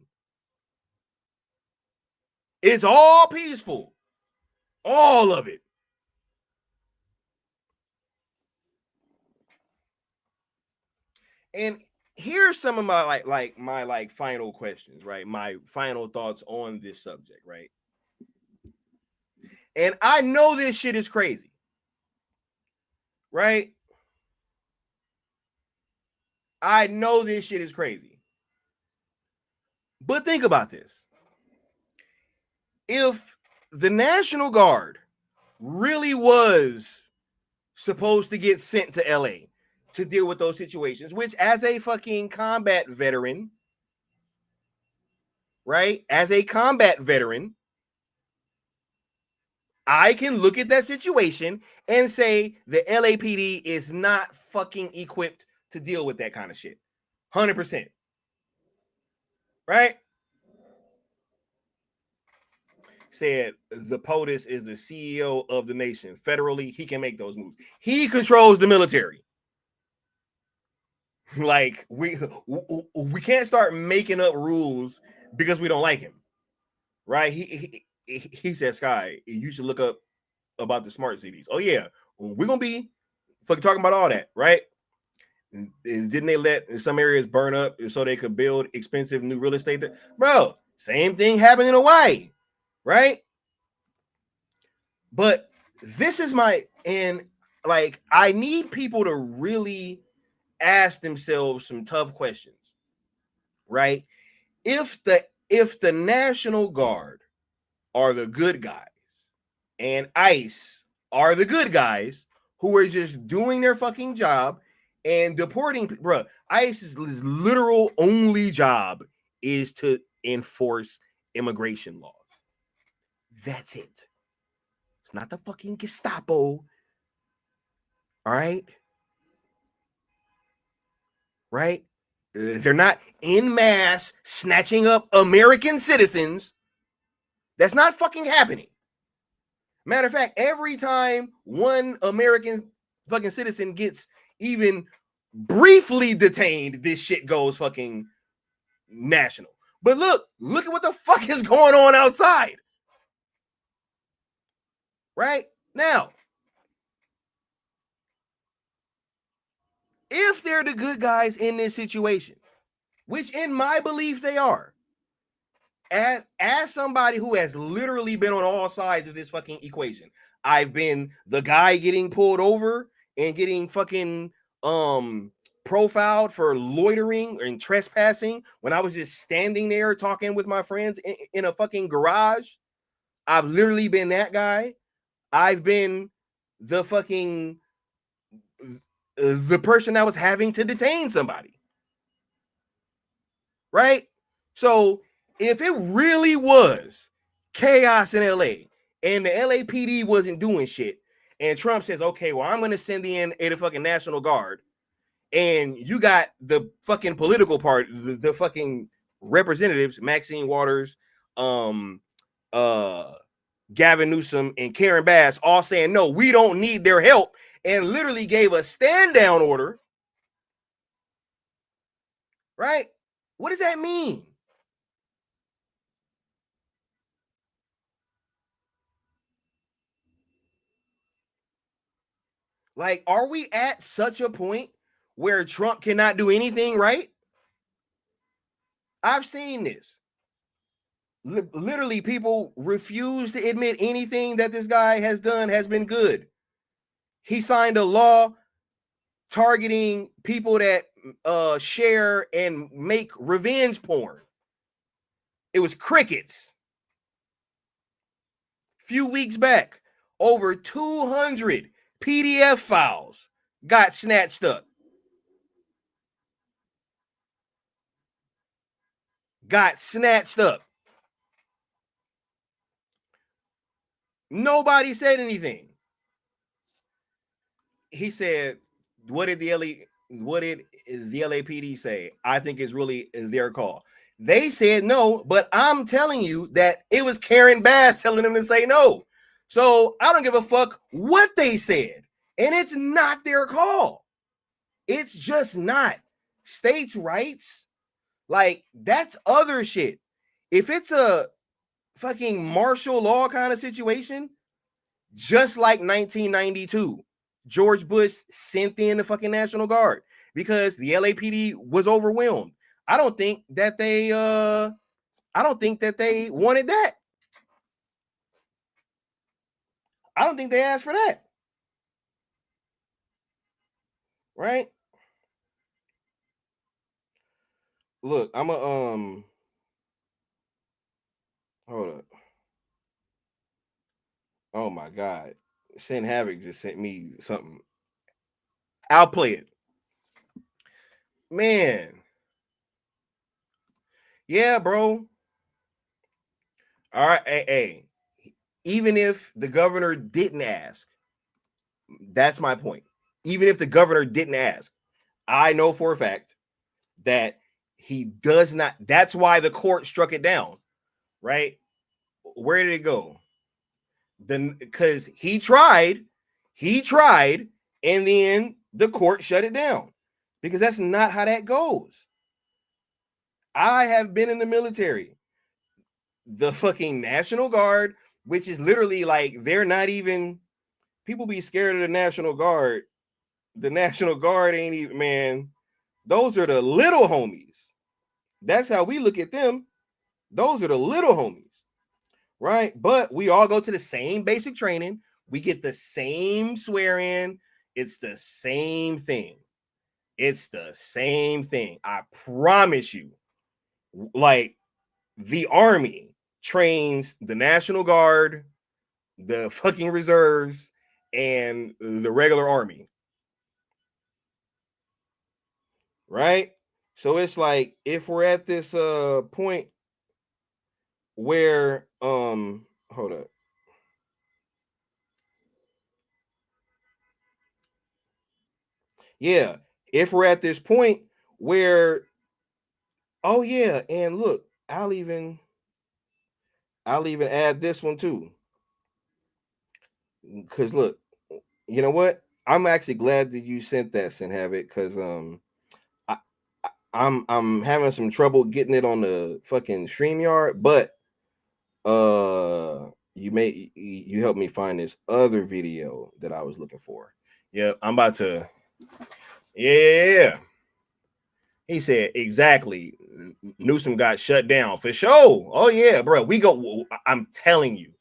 It's all peaceful. All of it. And here's some of my my final questions, right? My final thoughts on this subject, right? And I know this shit is crazy. Right? I know this shit is crazy. But think about this. If the National Guard really was supposed to get sent to LA to deal with those situations, which as a fucking combat veteran, right? As a combat veteran, I can look at that situation and say the LAPD is not fucking equipped to deal with that kind of shit. 100%. Right? Said the POTUS is the CEO of the nation. Federally, he can make those moves. He controls the military. Like, we can't start making up rules because we don't like him. Right? He said, Sky, you should look up about the smart cities. Oh, yeah. We're going to be fucking talking about all that, right? And didn't they let some areas burn up so they could build expensive new real estate there? Bro, same thing happened in Hawaii, right? But this is I need people to really ask themselves some tough questions, right? If the National Guard are the good guys and ICE are the good guys who are just doing their fucking job and deporting, bro, ICE's literal only job is to enforce immigration laws. That's it. It's not the fucking Gestapo. All right? Right? They're not en masse snatching up American citizens. That's not fucking happening. Matter of fact, every time one American fucking citizen gets even briefly detained, this shit goes fucking national. But look at what the fuck is going on outside. Right? Now, if they're the good guys in this situation, which in my belief they are, as somebody who has literally been on all sides of this fucking equation, I've been the guy getting pulled over and getting fucking profiled for loitering and trespassing when I was just standing there talking with my friends in a fucking garage. I've literally been that guy. I've been the fucking the person that was having to detain somebody. Right? So if it really was chaos in LA and the LAPD wasn't doing shit, and Trump says, okay, well, I'm going to send in a fucking National Guard, and you got the fucking political part, the fucking representatives, Maxine Waters, Gavin Newsom and Karen Bass all saying, no, we don't need their help, and literally gave a stand down order. Right? What does that mean? Like, are we at such a point where Trump cannot do anything right? I've seen this. Literally, people refuse to admit anything that this guy has done has been good. He signed a law targeting people that share and make revenge porn. It was crickets. A few weeks back, over 200 PDF files got snatched up. Got snatched up. Nobody said anything. He said, what did the LAPD say? I think it's really their call. They said no, but I'm telling you that it was Karen Bass telling them to say no. So I don't give a fuck what they said. And it's not their call. It's just not. States' rights, like, that's other shit. If it's a fucking martial law kind of situation, just like 1992, George Bush sent in the fucking National Guard because the LAPD was overwhelmed. I don't think that they wanted that. I don't think they asked for that. Right? Look, I'm a hold up. Oh my God. Sin Havoc just sent me something. I'll play it. Man. Yeah, bro. All right. Hey. Even if the governor didn't ask, that's my point. Even if the governor didn't ask, I know for a fact that he does not. That's why the court struck it down, right? Where did it go? Then, because he tried, and then the court shut it down, because that's not how that goes. I have been in the military. The fucking National Guard, which is literally like, they're not even, people be scared of the National Guard. The National Guard ain't even, man, those are the little homies. That's how we look at them. Those are the little homies, right? But we all go to the same basic training. We get the same swear in. It's the same thing. It's the same thing. I promise you. Like, the Army trains the National Guard, the fucking reserves, and the regular Army. Right? So it's like, if we're at this point where hold up. Yeah, if we're at this point where, oh yeah, and look, I'll even add this one too. Because look, you know what? I'm actually glad that you sent that, Sin Havoc, because I'm having some trouble getting it on the fucking StreamYard, but you helped me find this other video that I was looking for. Yeah, I'm about to. Yeah. He said exactly. Newsom got shut down for sure. Oh yeah, bro. We go. I'm telling you,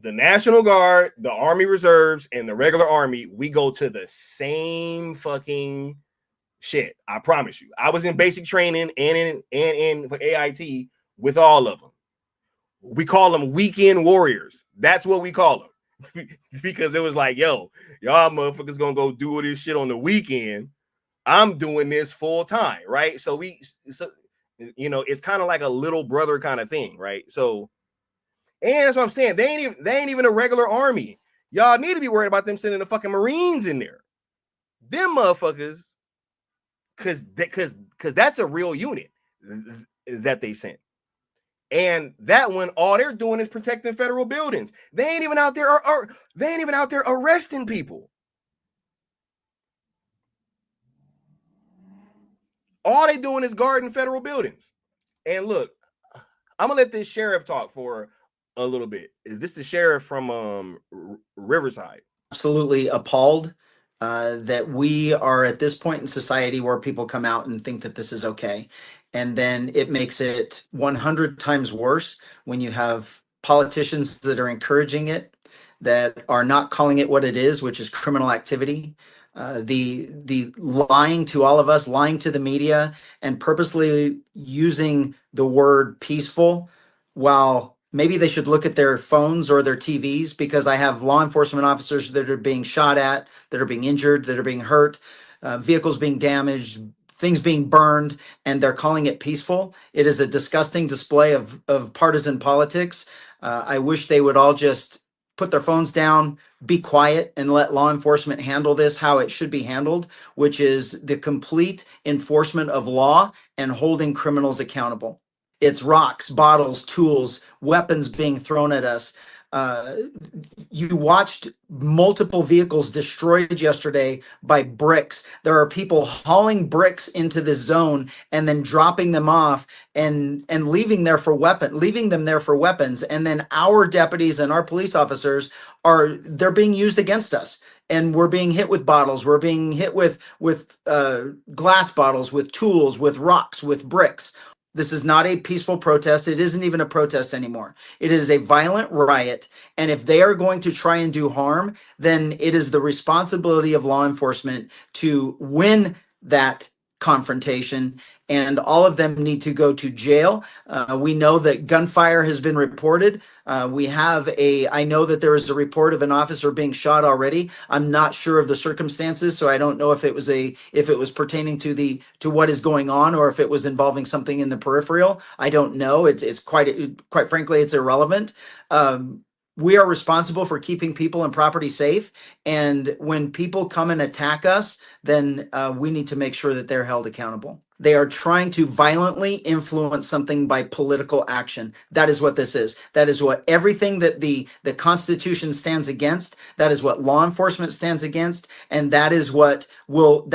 the National Guard, the Army Reserves, and the regular Army, we go to the same fucking shit. I promise you. I was in basic training and in for AIT with all of them. We call them weekend warriors. That's what we call them. Because it was like, yo, y'all motherfuckers gonna go do all this shit on the weekend. I'm doing this full time, right? So it's kind of like a little brother kind of thing, right? So, and that's what I'm saying. They ain't even a regular Army. Y'all need to be worried about them sending the fucking Marines in there. Them motherfuckers. Because that's a real unit that they sent. And that one, all they're doing is protecting federal buildings. They ain't even out there arresting people. All they doing is guarding federal buildings. And look, I'm gonna let this sheriff talk for a little bit. This is the sheriff from Riverside. Absolutely appalled that we are at this point in society where people come out and think that this is okay. And then it makes it 100 times worse when you have politicians that are encouraging it, that are not calling it what it is, which is criminal activity. The lying to all of us, lying to the media, and purposely using the word peaceful, while maybe they should look at their phones or their TVs, because I have law enforcement officers that are being shot at, that are being injured, that are being hurt, vehicles being damaged, things being burned, and they're calling it peaceful. It is a disgusting display of partisan politics. I wish they would all just put their phones down, be quiet, and let law enforcement handle this how it should be handled, which is the complete enforcement of law and holding criminals accountable. It's rocks, bottles, tools, weapons being thrown at us. You watched multiple vehicles destroyed yesterday by bricks. There are people hauling bricks into the zone and then dropping them off and leaving them there for weapons. And then our deputies and our police officers they're being used against us. And we're being hit with bottles. We're being hit with glass bottles, with tools, with rocks, with bricks. This is not a peaceful protest. It isn't even a protest anymore. It is a violent riot. And if they are going to try and do harm, then it is the responsibility of law enforcement to win that confrontation. And all of them need to go to jail. We know that gunfire has been reported. I know that there is a report of an officer being shot already. I'm not sure of the circumstances, so I don't know if it was pertaining to what is going on, or if it was involving something in the peripheral. I don't know. It's quite frankly, it's irrelevant. We are responsible for keeping people and property safe. And when people come and attack us, then we need to make sure that they're held accountable. They are trying to violently influence something by political action. That is what this is. That is what everything that the Constitution stands against. That is what law enforcement stands against. And that is what will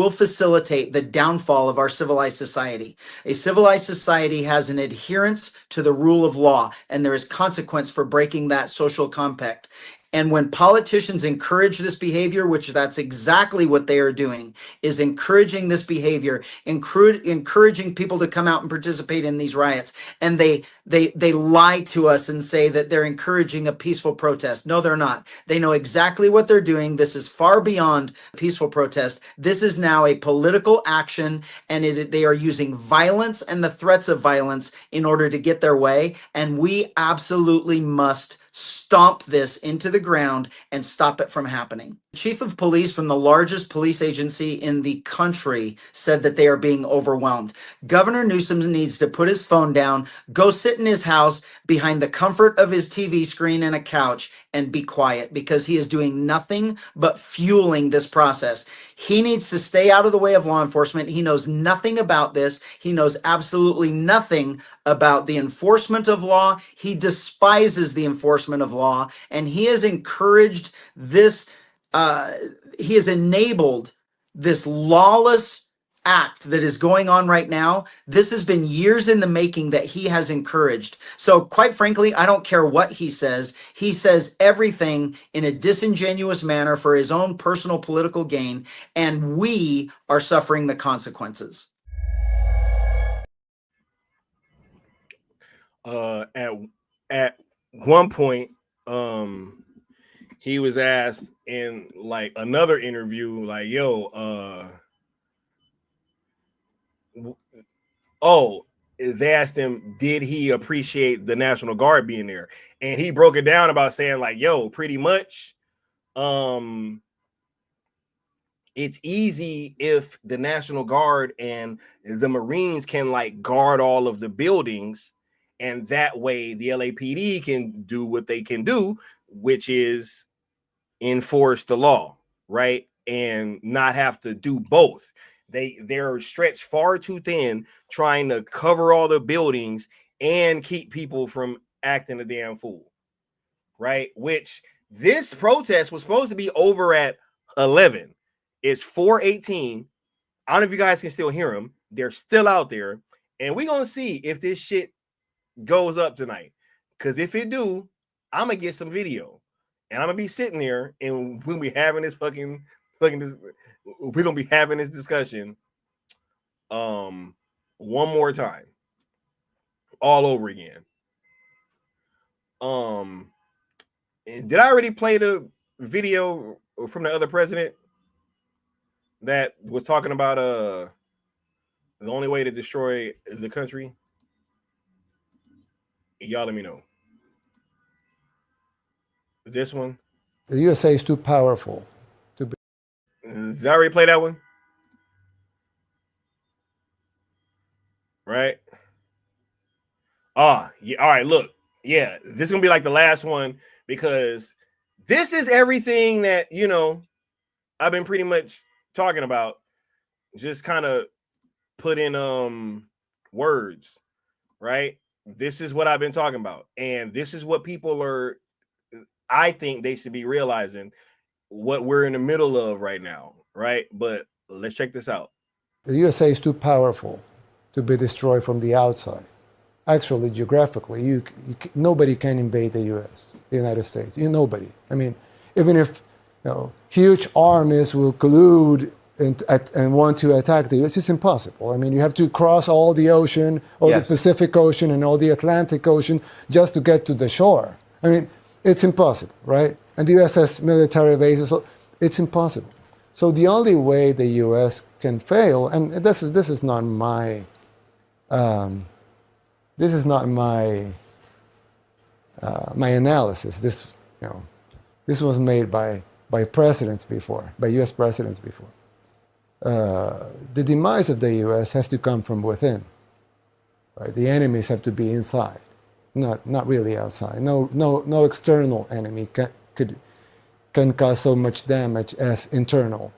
facilitate the downfall of our civilized society. A civilized society has an adherence to the rule of law, and there is consequence for breaking that social compact. And when politicians encourage this behavior, which that's exactly what they are doing, is encouraging this behavior, encouraging people to come out and participate in these riots, and they lie to us and say that they're encouraging a peaceful protest. No, they're not. They know exactly what they're doing. This is far beyond peaceful protest. This is now a political action, and they are using violence and the threats of violence in order to get their way. And we absolutely must stomp this into the ground and stop it from happening. The chief of police from the largest police agency in the country said that they are being overwhelmed. Governor Newsom needs to put his phone down, go sit in his house behind the comfort of his TV screen and a couch, and be quiet, because he is doing nothing but fueling this process. He needs to stay out of the way of law enforcement. He knows nothing about this. He knows absolutely nothing about the enforcement of law. He despises the enforcement of law, and he has encouraged this. He has enabled this lawless act that is going on right now. This has been years in the making that he has encouraged. So quite frankly, I don't care what he says. He says everything in a disingenuous manner for his own personal political gain, and we are suffering the consequences. At one point, he was asked in like another interview, like, they asked him, did he appreciate the National Guard being there? And he broke it down about saying like, pretty much, it's easy if the National Guard and the Marines can like guard all of the buildings, and that way the LAPD can do what they can do, which is enforce the law, right? And not have to do both. They're stretched far too thin trying to cover all the buildings and keep people from acting a damn fool, right? Which this protest was supposed to be over at 11. It's 4:18. I don't know if you guys can still hear them. They're still out there, and we're gonna see if this shit goes up tonight. Because if it do, I'm gonna get some video, and I'm gonna be sitting there, and when we having this we're gonna be having this discussion one more time, all over again. Did I already play the video from the other president that was talking about the only way to destroy the country? Y'all let me know. This one? The USA is too powerful to be. Did I already play that one? Right? Yeah. All right, look. Yeah, this is gonna be like the last one because this is everything that I've been pretty much talking about. Just kind of put in words, right? This is what I've been talking about, and this is what people are. I think they should be realizing what we're in the middle of right now, right? But let's check this out. The USA is too powerful to be destroyed from the outside. Actually, geographically, nobody can invade the U.S., the United States. Nobody. I mean, even if huge armies will collude and want to attack the U.S., it's impossible. I mean, you have to cross all the ocean, the Pacific Ocean and all the Atlantic Ocean just to get to the shore. I mean, it's impossible, right? And the U.S. has military bases, so it's impossible. So the only way the U.S. can fail, and this is not my. This is not my analysis. This was made by presidents before, by U.S. presidents before. The demise of the U.S. has to come from within. Right? The enemies have to be inside, not really outside. No external enemy can cause so much damage as internal.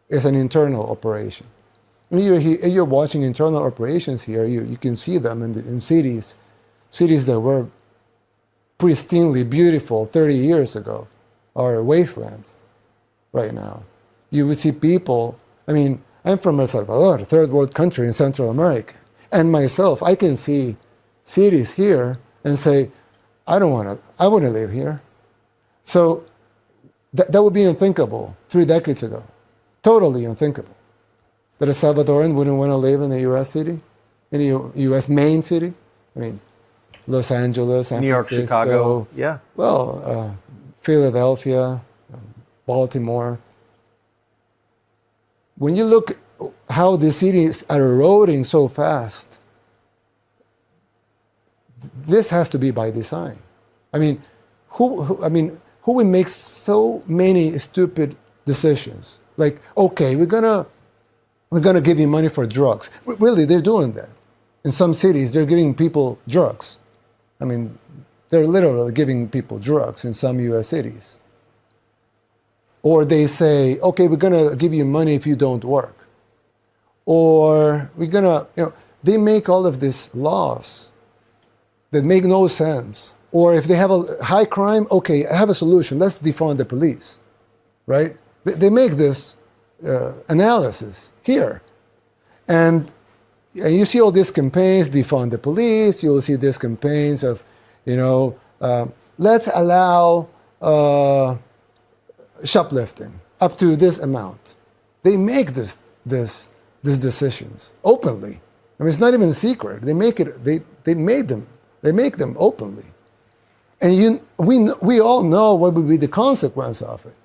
It's an internal operation. You're watching internal operations here. You can see them in cities that were pristinely beautiful 30 years ago are wastelands right now. You would see people. I mean, I'm from El Salvador, a third world country in Central America, and myself, I can see cities here and say, I want to live here. So that would be unthinkable 3 decades ago. Totally unthinkable. That a Salvadoran wouldn't want to live in a U.S. city, in a U.S. main city. I mean, Los Angeles, San New York, Francisco, Chicago, yeah. Well, Philadelphia, Baltimore. When you look how the cities are eroding so fast, this has to be by design. I mean, who would make so many stupid decisions? Like, okay, we're gonna give you money for drugs. Really, they're doing that. In some cities, they're giving people drugs. I mean, they're literally giving people drugs in some U.S. cities. Or they say, okay, we're going to give you money if you don't work. Or we're going to, they make all of these laws that make no sense. Or if they have a high crime, okay, I have a solution. Let's defund the police, right? They make this analysis here. And you see all these campaigns, defund the police. You'll see these campaigns of, let's allow shoplifting up to this amount. They make these decisions openly. I mean, it's not even a secret. They make it. They make them openly. And we all know what would be the consequence of it.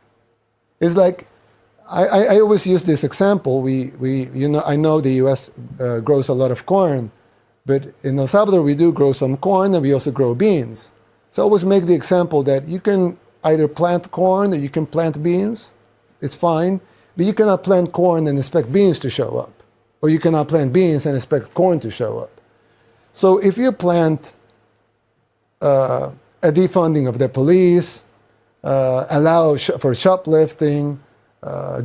It's like, I always use this example. I know the U.S. Grows a lot of corn, but in El Salvador we do grow some corn and we also grow beans. So I always make the example that you can either plant corn or you can plant beans. It's fine, but you cannot plant corn and expect beans to show up, or you cannot plant beans and expect corn to show up. So if you plant a defunding of the police, allow for shoplifting,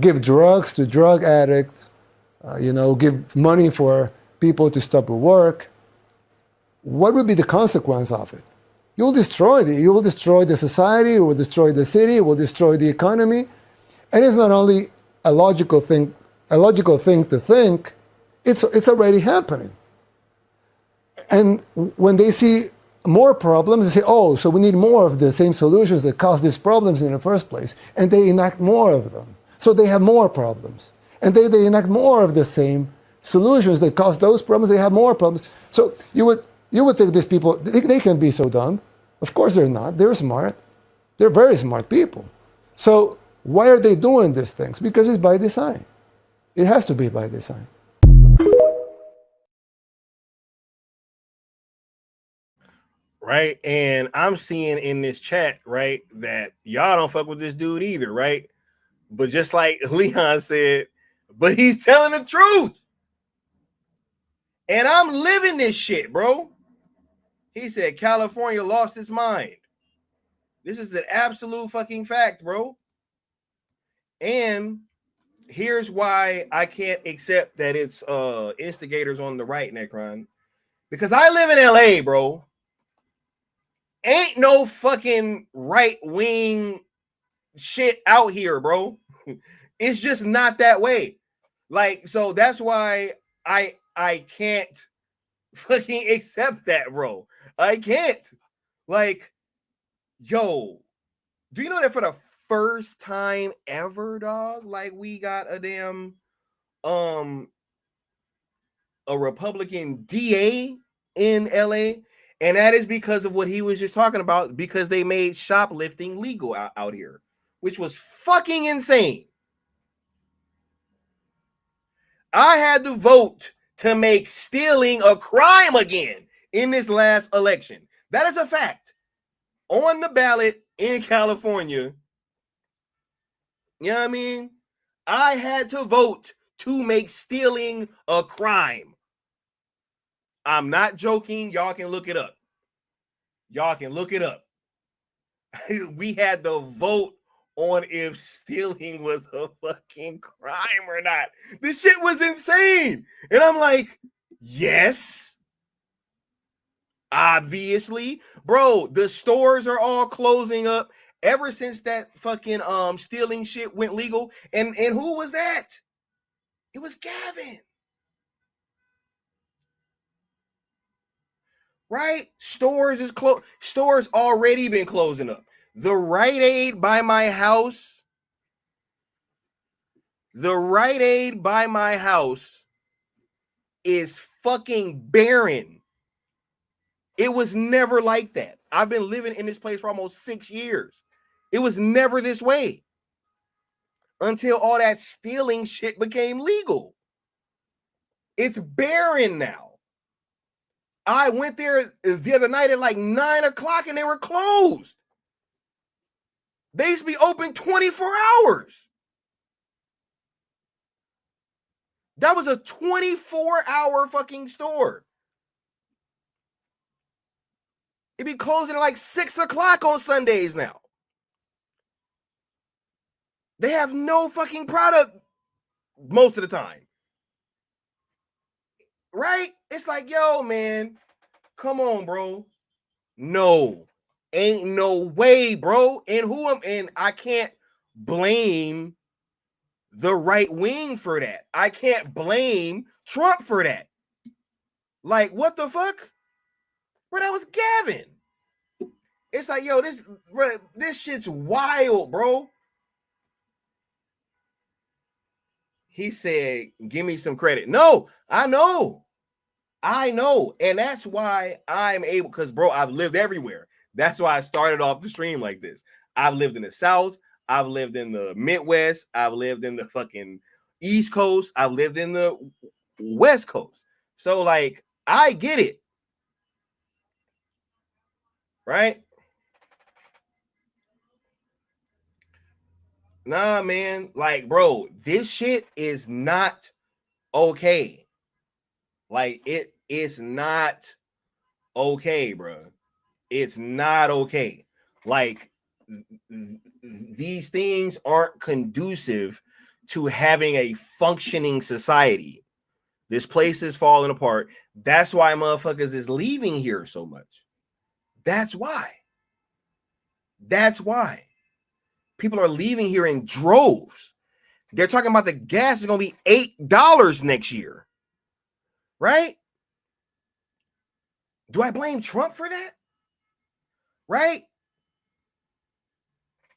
give drugs to drug addicts, give money for people to stop work. what would be the consequence of it? You will destroy the society, you will destroy the city, you will destroy the economy. And it's not only a logical thing to think, it's already happening. And when they see more problems, they say, oh, so we need more of the same solutions that caused these problems in the first place. And they enact more of them. So they have more problems. And they enact more of the same solutions that cause those problems. They have more problems. So you would think these people, they can be so dumb. Of course they're not. They're smart. They're very smart people. So why are they doing these things? Because it's by design. It has to be by design. Right. And I'm seeing in this chat, right, that y'all don't fuck with this dude either, right? But just like Leon said, but he's telling the truth. And I'm living this shit, bro. He said California lost its mind. This is an absolute fucking fact, bro. And here's why I can't accept that it's instigators on the right, Necron. Because I live in LA, bro. Ain't no fucking right-wing shit out here, bro. It's just not that way. Like, so that's why I can't fucking accept that, bro. I can't. Like, yo, do you know that for the first time ever, dog, like we got a damn a Republican DA in LA? And that is because of what he was just talking about, because they made shoplifting legal out here, which was fucking insane. I had to vote to make stealing a crime again in this last election. That is a fact. On the ballot in California, you know what I mean? I had to vote to make stealing a crime. I'm not joking. Y'all can look it up. Y'all can look it up. We had to vote on if stealing was a fucking crime or not. This shit was insane. And I'm like, yes. Obviously. Bro, the stores are all closing up ever since that fucking stealing shit went legal. And who was that? It was Gavin. Right? Stores is closed. Stores already been closing up. The Rite Aid by my house. The Rite Aid by my house is fucking barren. It was never like that. I've been living in this place for almost 6 years. It was never this way until all that stealing shit became legal. It's barren now. I went there the other night at like 9 o'clock and they were closed. They used to be open 24 hours. That was a 24-hour fucking store. It'd be closing at like 6 o'clock on Sundays now. They have no fucking product most of the time. Right? It's like, yo, man, come on, bro. No, ain't no way, bro. And I can't blame the right wing for that. I can't blame Trump for that. Like, what the fuck? Bro, that was Gavin. It's like, yo, this shit's wild, bro. He said, give me some credit. No, I know. And that's why I'm able, because, bro, I've lived everywhere. That's why I started off the stream like this. I've lived in the South. I've lived in the Midwest. I've lived in the fucking East Coast. I've lived in the West Coast. So, like, I get it. Right? Nah, man. Like, bro, this shit is not okay. Like, it is not okay, bro. It's not okay. Like, these things aren't conducive to having a functioning society. This place is falling apart. That's why motherfuckers is leaving here so much. That's why. That's why. People are leaving here in droves. They're talking about the gas is going to be $8 next year. Right? Do I blame Trump for that? Right?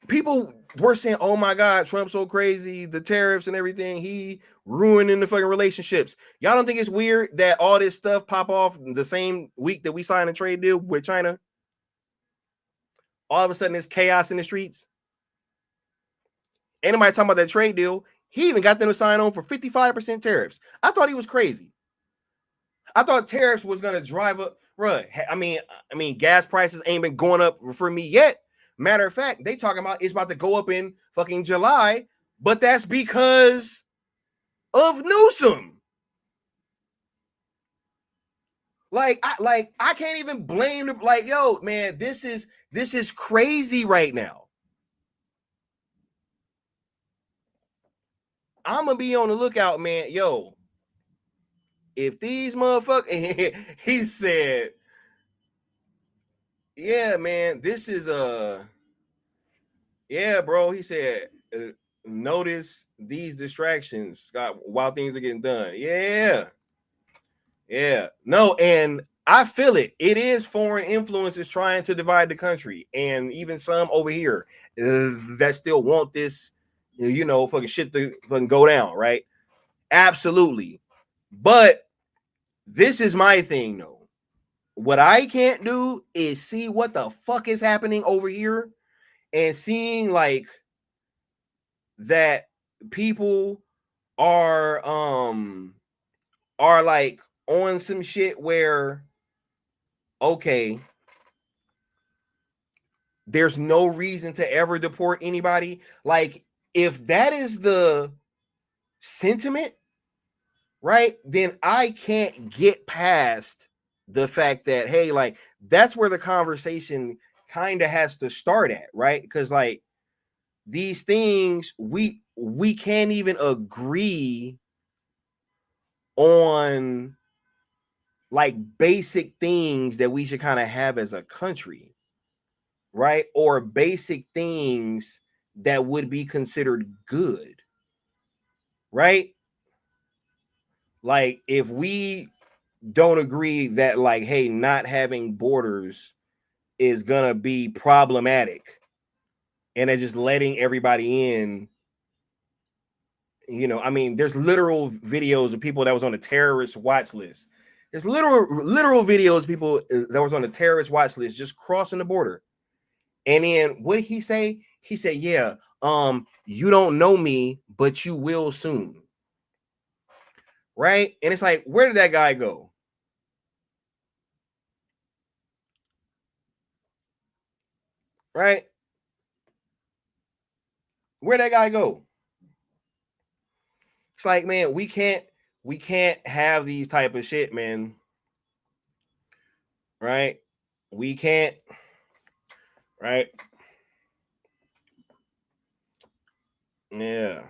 People were saying, oh my God, Trump's so crazy, the tariffs and everything, he ruining the fucking relationships. Y'all don't think it's weird that all this stuff pop off the same week that we signed a trade deal with China? All of a sudden, there's chaos in the streets. Anybody talking about that trade deal, he even got them to sign on for 55% tariffs. I thought he was crazy. I thought tariffs was going to drive up, bruh. I mean, gas prices ain't been going up for me yet. Matter of fact, they talking about it's about to go up in fucking July, but that's because of Newsom. Like I can't even blame them. Like, yo, man, this is crazy right now. I'm gonna be on the lookout, man. Yo, if these motherfuckers, he said, yeah, man, this is yeah, bro. He said, notice these distractions, Scott, while things are getting done. Yeah. No, and I feel it. It is foreign influences trying to divide the country, and even some over here that still want this, fucking shit to fucking go down, right? Absolutely. But this is my thing, though. What I can't do is see what the fuck is happening over here and seeing like that people are like on some shit where, okay, there's no reason to ever deport anybody. Like, if that is the sentiment, right, then I can't get past the fact that, hey, like, that's where the conversation kind of has to start at, right? Because like these things, we can't even agree on like basic things that we should kind of have as a country, right? Or basic things that would be considered good, right? Like, if we don't agree that, like, hey, not having borders is gonna be problematic, and they're just letting everybody in, I mean, there's literal videos of people that was on the terrorist watch list. There's literal videos of people that was on the terrorist watch list just crossing the border. And then what did he say? He said, yeah, you don't know me, but you will soon. Right? And it's like, where did that guy go? Right? Where'd that guy go? It's like, man, we can't have these type of shit, man. Right? We can't. Right? Yeah.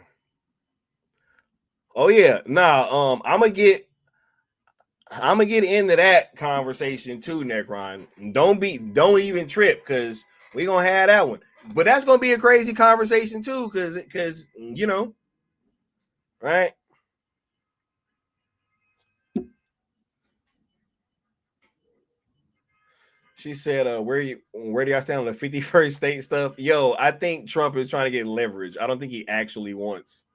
Oh yeah. Nah, I'm gonna get into that conversation too, Necron. Don't even trip, because we're gonna have that one. But that's gonna be a crazy conversation too, because right? She said, where do y'all stand on the 51st state stuff? Yo, I think Trump is trying to get leverage. I don't think he actually wants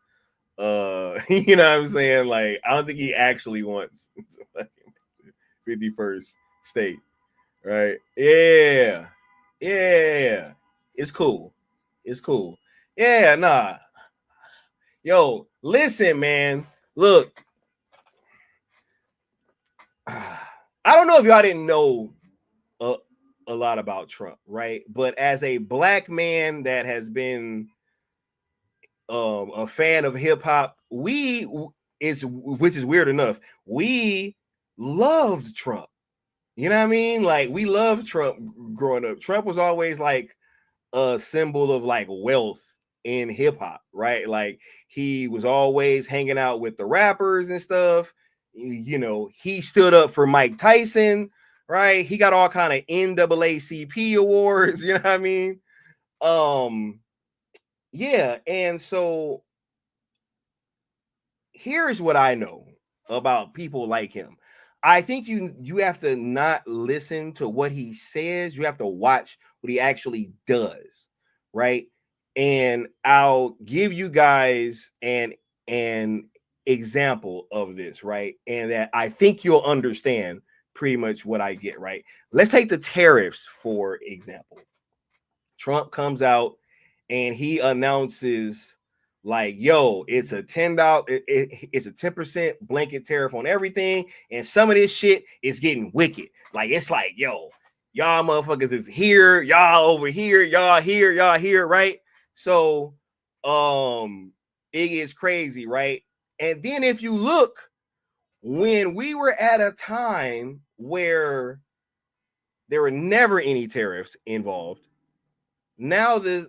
you know what I'm saying? Like, I don't think he actually wants 51st state. Right? Yeah. It's cool. Yeah, nah. Yo, listen, man. Look, I don't know if y'all didn't know a lot about Trump, right? But as a black man that has been a fan of hip hop, which is weird enough, we loved Trump. You know what I mean? Like, we loved Trump growing up. Trump was always like a symbol of like wealth in hip hop, right? Like, he was always hanging out with the rappers and stuff. You know, he stood up for Mike Tyson, right? He got all kind of NAACP awards, you know what I mean? Yeah, and so here's what I know about people like him. I think you have to not listen to what he says. You have to watch what he actually does, right? And I'll give you guys an example of this, right? And that I think you'll understand pretty much what I get, right? Let's take the tariffs, for example. Trump comes out and he announces like, yo, it's a $10, it's a 10% blanket tariff on everything, and some of this shit is getting wicked. Like, it's like, yo, y'all motherfuckers is here, y'all over here, y'all here, right? So it gets crazy, right? And then if you look, when we were at a time where there were never any tariffs involved, now the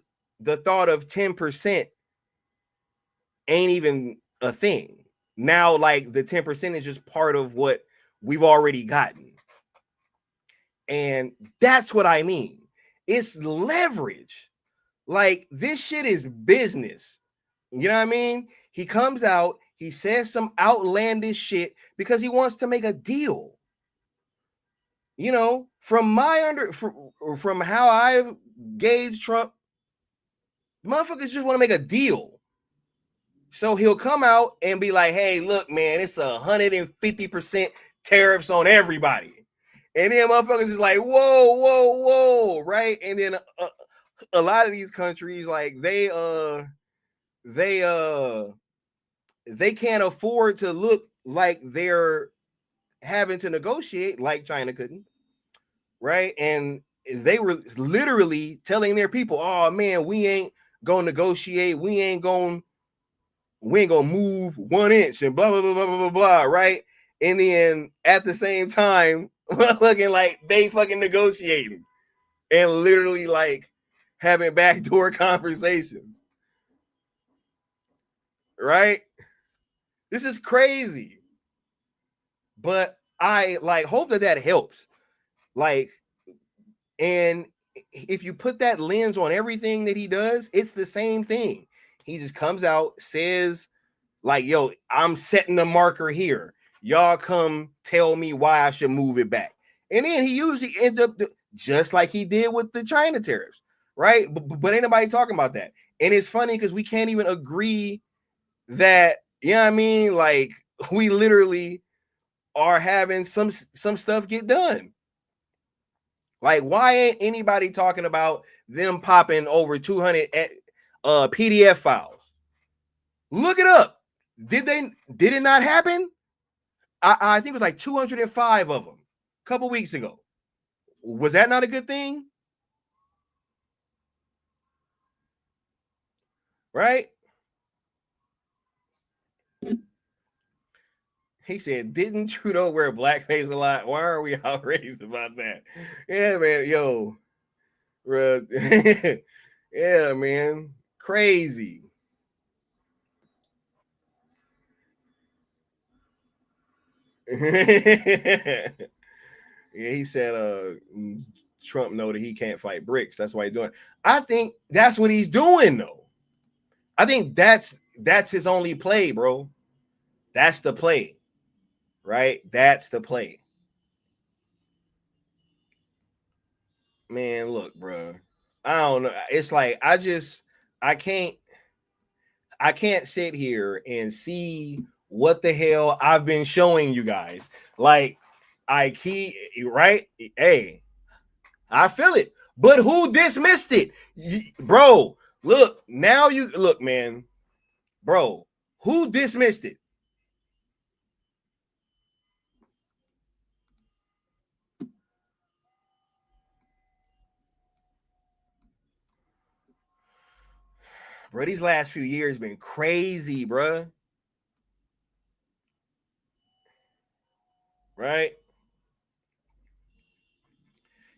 thought of 10% ain't even a thing. Now, like, the 10% is just part of what we've already gotten. And that's what I mean. It's leverage. Like, this shit is business. You know what I mean? He comes out, he says some outlandish shit because he wants to make a deal. You know, from how I've gauged Trump, motherfuckers just want to make a deal. So he'll come out and be like, hey, look, man, it's 150% tariffs on everybody. And then motherfuckers is like, whoa, right? And then a lot of these countries, like, they can't afford to look like they're having to negotiate like China couldn't, right? And they were literally telling their people, oh man, we ain't gonna negotiate, we ain't gonna move 1 inch and blah blah blah blah blah blah, right? And then at the same time, looking like they fucking negotiating and literally like having backdoor conversations, right? This is crazy. But I like hope that helps. Like, and if you put that lens on everything that he does, it's the same thing. He just comes out, says like, yo, I'm setting the marker here. Y'all come tell me why I should move it back. And then he usually ends up just like he did with the China tariffs, right? But ain't nobody talking about that. And it's funny because we can't even agree that, you know what I mean? Like, we literally are having some stuff get done. Like, why ain't anybody talking about them popping over 200 PDF files? Look it up. Did it not happen? I think it was like 205 of them a couple weeks ago. Was that not a good thing? Right? He said, didn't Trudeau wear blackface a lot? Why are we outraged about that? Yeah, man. Yo. Yeah, man. Crazy. Yeah, he said Trump know that he can't fight BRICS. That's why he's doing it. I think that's what he's doing, though. I think that's his only play, bro. That's the play. Right? That's the play. Man, look, bro. I don't know. It's like I can't sit here and see what the hell I've been showing you guys. Like, right? Hey, I feel it. But who dismissed it? Bro, look, now you look, man. Bro, who dismissed it? Bro, these last few years been crazy, bro. Right?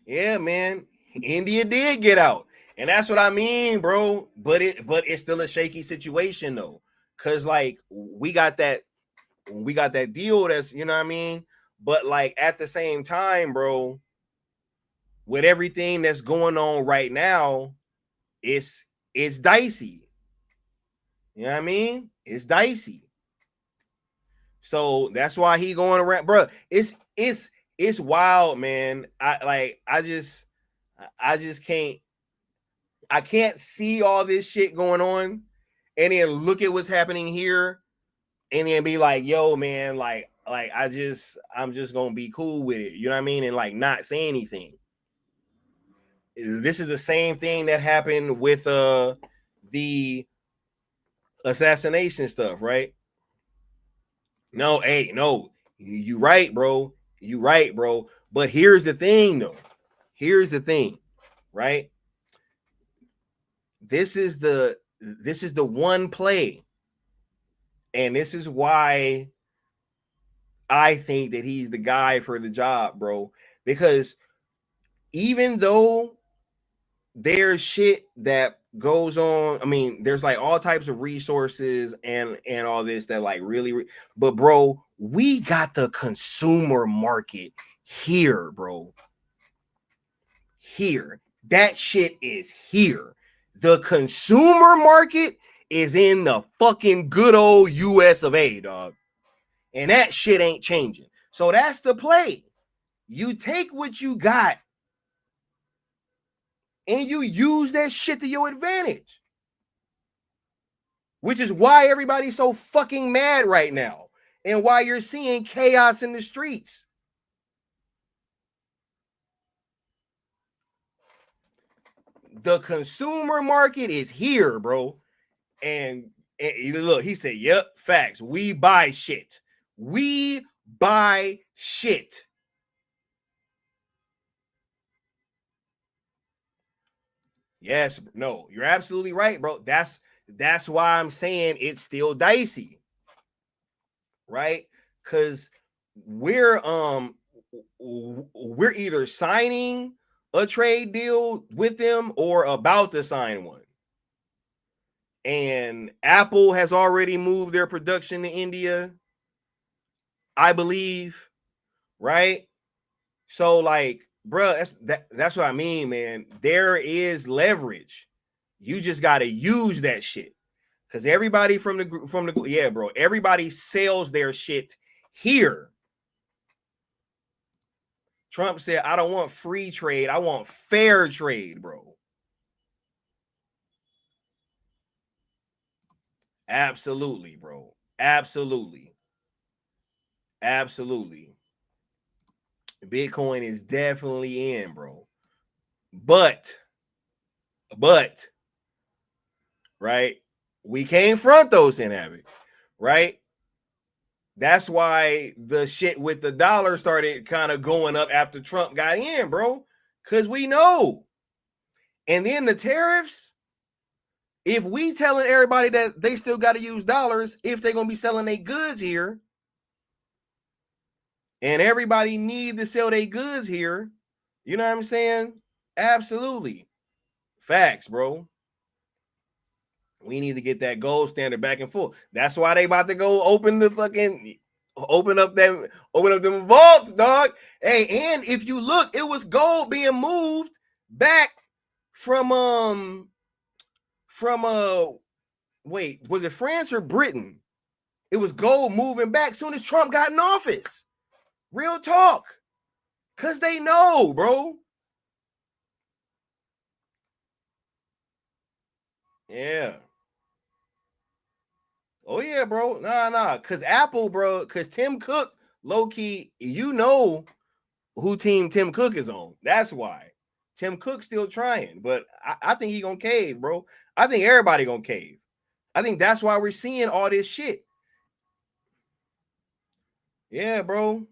Yeah, man. India did get out. And that's what I mean, bro. But it's still a shaky situation, though. Because, like, we got that we got that deal that's, you know what I mean? But like at the same time, bro, with everything that's going on right now, it's dicey. You know what I mean? It's dicey. So that's why he going around, bro. It's wild, man. I can't see all this shit going on and then look at what's happening here and then be like, yo, man, like I'm just gonna be cool with it. You know what I mean? And like not say anything. This is the same thing that happened with the assassination stuff, right? No, hey, no, you right, bro. You right, bro. But here's the thing, though. Here's the thing, right? This is the one play, and this is why I think that he's the guy for the job, bro. Because even though there's shit that goes on, I mean, there's like all types of resources and all this that like really, but bro, we got the consumer market here, bro. Here, that shit is here. The consumer market is in the fucking good old US of A, dog. And that shit ain't changing. So that's the play. You take what you got and you use that shit to your advantage. Which is why everybody's so fucking mad right now. And why you're seeing chaos in the streets. The consumer market is here, bro. And look, he said, yep, facts. We buy shit. We buy shit. Yes, no, you're absolutely right, bro. That's why I'm saying it's still dicey, right? Because we're either signing a trade deal with them or about to sign one. And Apple has already moved their production to India, I believe, right? So like, bro, that's what I mean, man. There is leverage. You just got to use that shit. Because everybody from the yeah, bro, everybody sells their shit here. Trump said, I don't want free trade. I want fair trade, bro. Absolutely, bro. Absolutely. Absolutely. Bitcoin is definitely in, bro. But, right? We can't front those in Havoc, right? That's why the shit with the dollar started kind of going up after Trump got in, bro. Because we know. And then the tariffs, if we telling everybody that they still got to use dollars if they're going to be selling their goods here, and everybody need to sell their goods here, you know what I'm saying? Absolutely. Facts, bro. We need to get that gold standard back and full. That's why they about to go open up them vaults, dog. Hey, and if you look, it was gold being moved back from wait, was it France or Britain? It was gold moving back soon as Trump got in office. Real talk. Cause they know, bro. Yeah. Oh yeah, bro. Nah. Cause Apple, bro. Cause Tim Cook, low key, you know who team Tim Cook is on. That's why. Tim Cook's still trying, but I think he gonna cave, bro. I think everybody gonna cave. I think that's why we're seeing all this shit. Yeah, bro.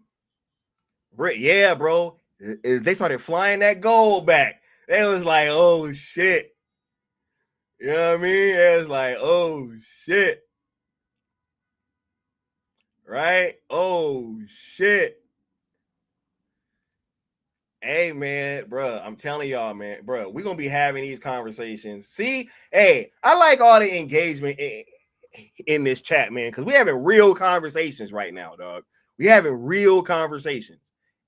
Yeah, bro. They started flying that gold back. They was like, oh shit. You know what I mean? It was like, oh shit. Right? Oh shit. Hey man, bro, I'm telling y'all, man, bro, we're gonna be having these conversations. See, hey, I like all the engagement. in this chat, man, because we're having real conversations right now, dog. We're having real conversations,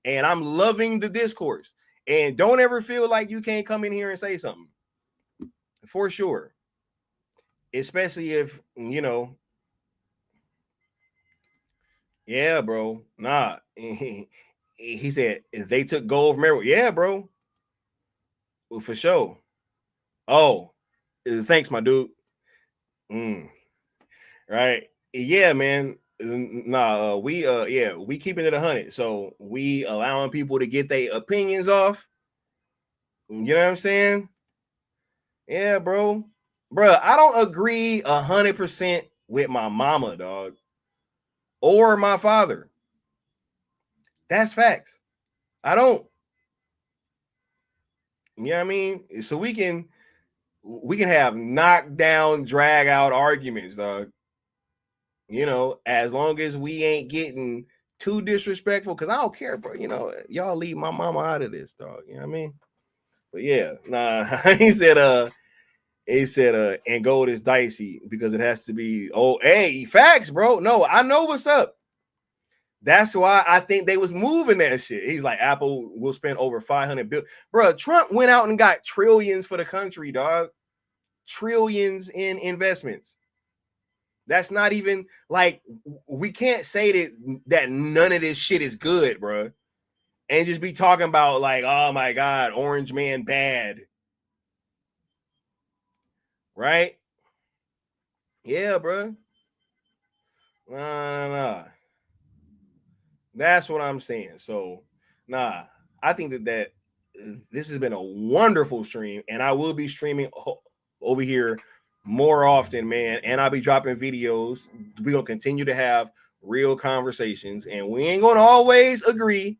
and I'm loving the discourse. And don't ever feel like you can't come in here and say something, for sure. Especially if, you know, yeah, bro. Nah. He said, if they took gold from everyone, yeah, bro. Well, for sure. Oh, thanks, my dude. Right. Yeah, man. Nah, we keeping it 100. So we allowing people to get their opinions off. You know what I'm saying? Yeah, bro. Bro, I don't agree 100% with my mama, dog, or my father. That's facts. I don't. You know what I mean? So we can have knockdown, drag out arguments, dog. You know, as long as we ain't getting too disrespectful, because I don't care, bro. You know, y'all leave my mama out of this, dog. You know what I mean? But yeah, nah, he said, and gold is dicey because it has to be, oh, hey, facts, bro. No, I know what's up. That's why I think they was moving that shit. He's like, Apple will spend over $500 billion. Bro, Trump went out and got trillions for the country, dog. Trillions in investments. That's not even like, we can't say that none of this shit is good, bro. And just be talking about like, oh my God, Orange Man bad. Right? Yeah, bro. Nah. That's what I'm saying. So, nah, I think that this has been a wonderful stream, and I will be streaming over here more often, man. And I'll be dropping videos. We're gonna continue to have real conversations, and we ain't gonna always agree,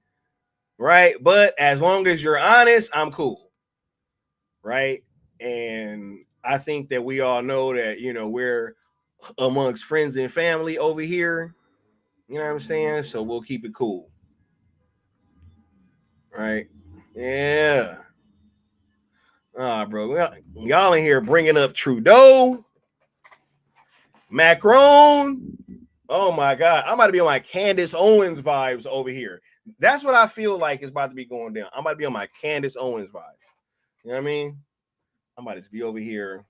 right? But as long as you're honest, I'm cool, right? And I think that we all know that, you know, we're amongst friends and family over here. You know what I'm saying? So we'll keep it cool. Right? Yeah. Bro. Y'all in here bringing up Trudeau, Macron. Oh my God. I'm about to be on my Candace Owens vibes over here. That's what I feel like is about to be going down. I'm about to be on my Candace Owens vibe. You know what I mean? I'm about to be over here.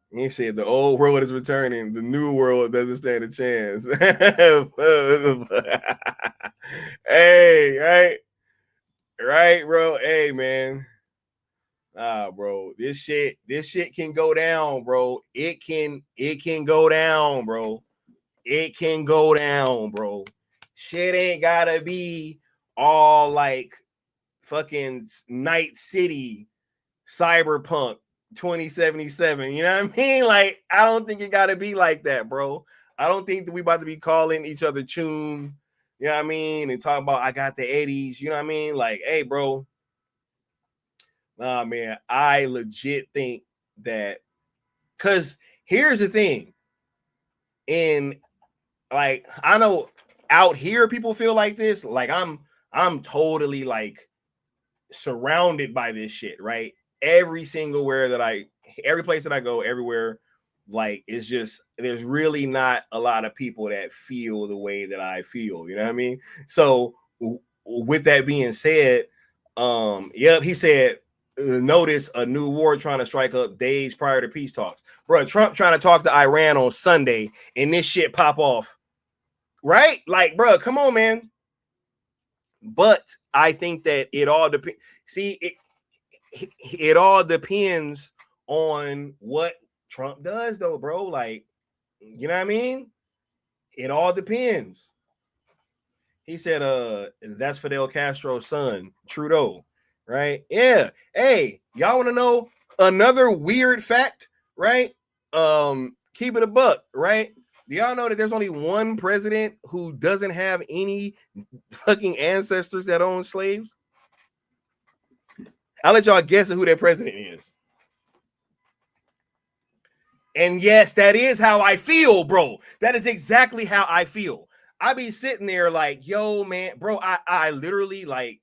He said the old world is returning, the new world doesn't stand a chance. Hey, right, bro. Hey, man. Bro, this shit can go down, bro. It can go down, bro. It can go down, bro. Shit ain't gotta be all like fucking Night City, Cyberpunk 2077. You know what I mean? Like, I don't think it gotta be like that, bro. I don't think that we about to be calling each other tune, you know what I mean, and talking about I got the 80s, you know what I mean? Like, hey, bro. Nah, man, I legit think that, because here's the thing. In like, I know out here people feel like this. Like, I'm totally like surrounded by this shit, right? Every place that I go, everywhere, like, it's just, there's really not a lot of people that feel the way that I feel, you know what I mean? So with that being said, yep, he said, notice a new war trying to strike up days prior to peace talks. Bro, Trump trying to talk to Iran on Sunday and this shit pop off, right? Like, bro, come on, man. But I think that it all depends. See, it all depends on what Trump does, though, bro. Like, you know what I mean? It all depends. He said, that's Fidel Castro's son, Trudeau, right? Yeah. Hey, y'all want to know another weird fact, right? Keep it a buck, right? Do y'all know that there's only one president who doesn't have any fucking ancestors that own slaves? I'll let y'all guess who that president is. And yes, that is how I feel, bro. That is exactly how I feel. I be sitting there like, yo, man, bro, I literally like,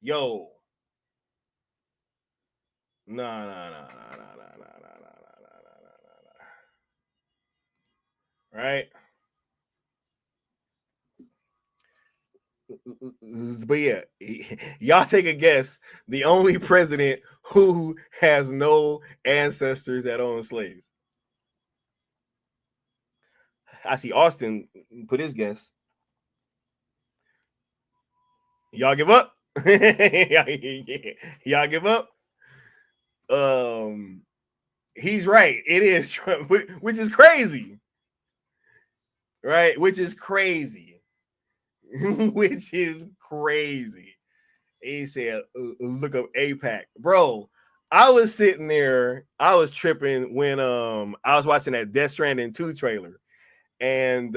yo, No. Right? But yeah, y'all take a guess. The only president who has no ancestors that own slaves. I see Austin put his guess. Y'all give up? Y'all give up? He's right. It is Trump, which is crazy. Right? Which is crazy. Which is crazy. He said, look up AIPAC. Bro, I was sitting there, I was tripping when I was watching that Death Stranding 2 trailer. And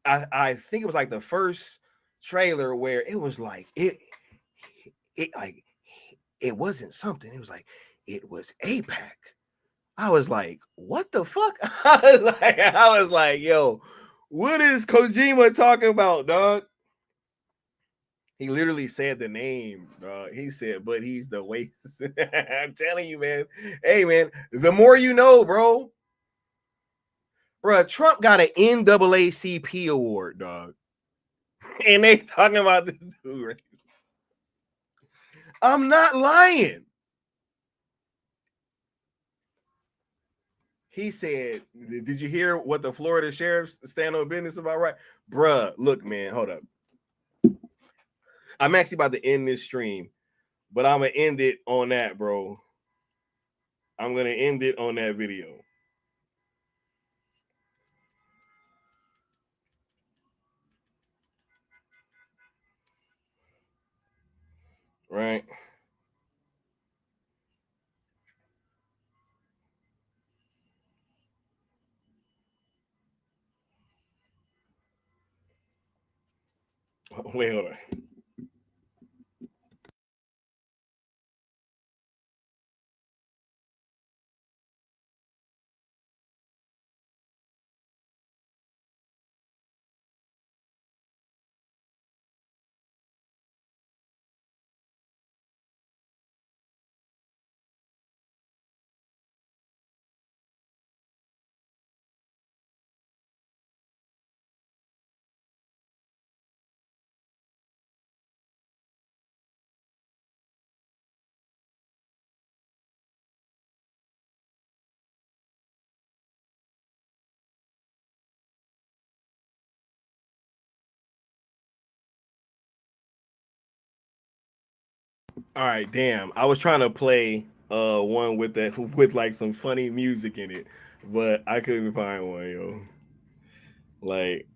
I think it was like the first trailer where it was like it wasn't something. It was like it was AIPAC. I was like, what the fuck? I was like, yo, what is Kojima talking about, dog? He literally said the name, dog. He said, but he's the way. I'm telling you, man. Hey, man, the more you know, bro. Bro, Trump got an NAACP award, dog. And they talking about this dude race. I'm not lying. He said, did you hear what the Florida sheriffs stand on business about, right? Bruh, look, man, hold up. I'm actually about to end this stream, but I'm going to end it on that, bro. I'm going to end it on that video. Right? Wait, hold on. All right, damn. I was trying to play one with that with like some funny music in it, but I couldn't find one, yo. Like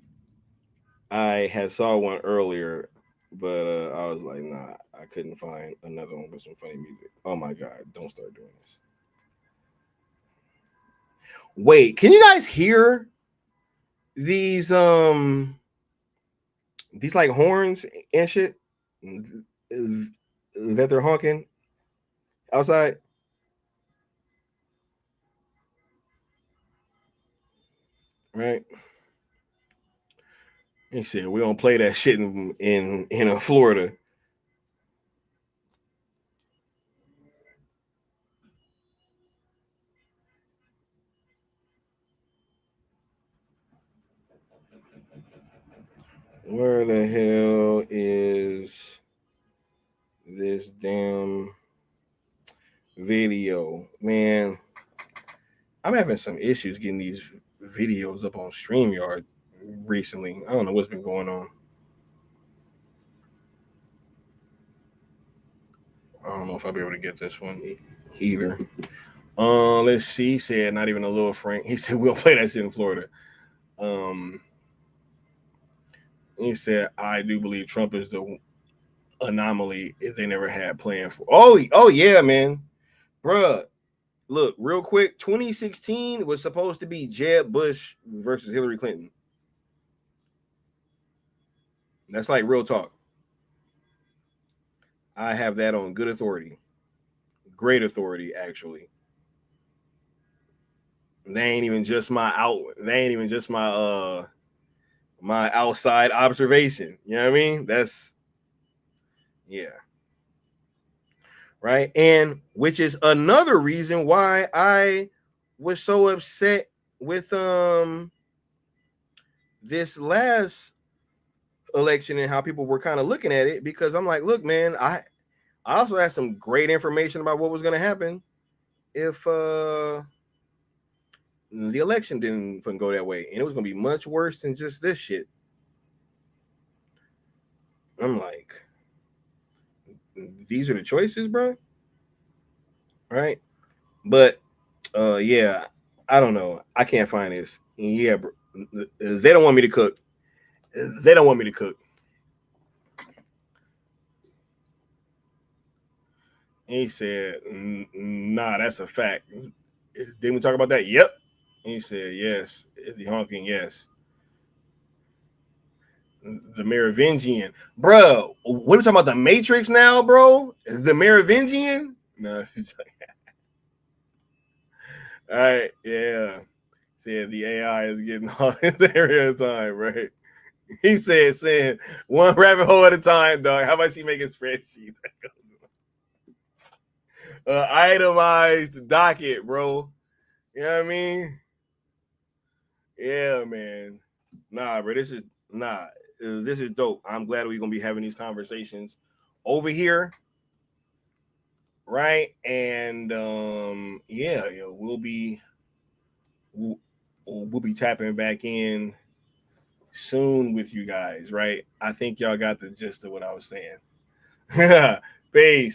I had saw one earlier, but I was like, nah, I couldn't find another one with some funny music. Oh my god, don't start doing this. Wait, can you guys hear these like horns and shit that they're honking outside? Right? He said we don't play that shit in Florida. Where the hell is this damn video? Man, I'm having some issues getting these videos up on StreamYard recently. I don't know what's been going on. I don't know if I'll be able to get this one either. Let's see. He said not even a little Frank. He said we'll play that shit in Florida. He said I do believe Trump is the anomaly they never had planned for. Oh yeah, man, bruh. Look, real quick. 2016 was supposed to be Jeb Bush versus Hillary Clinton. That's like real talk. I have that on good authority. Great authority, actually. They ain't even just my my outside observation. You know what I mean? That's yeah. right? And which is another reason why I was so upset with this last election and how people were kind of looking at it, because I'm like, look, man, I also had some great information about what was going to happen if the election didn't go that way, and it was going to be much worse than just this shit. I'm like, these are the choices, bro. Right? But yeah, I don't know. I can't find this. Yeah, bro. They don't want me to cook. They don't want me to cook. He said, nah, that's a fact. Didn't we talk about that? Yep. He said, yes. The honking, yes. The Merovingian. Bro, what are we talking about? The Matrix now, bro? The Merovingian? No. All right, yeah. Said the AI is getting all this area of time, right? He said, saying one rabbit hole at a time, dog. How about she make a spreadsheet that goes itemized docket, bro? You know what I mean? Yeah, man. Nah, bro. This is dope. I'm glad we're gonna be having these conversations over here, right? And yeah, we'll be tapping back in soon with you guys, right? I think y'all got the gist of what I was saying. Peace.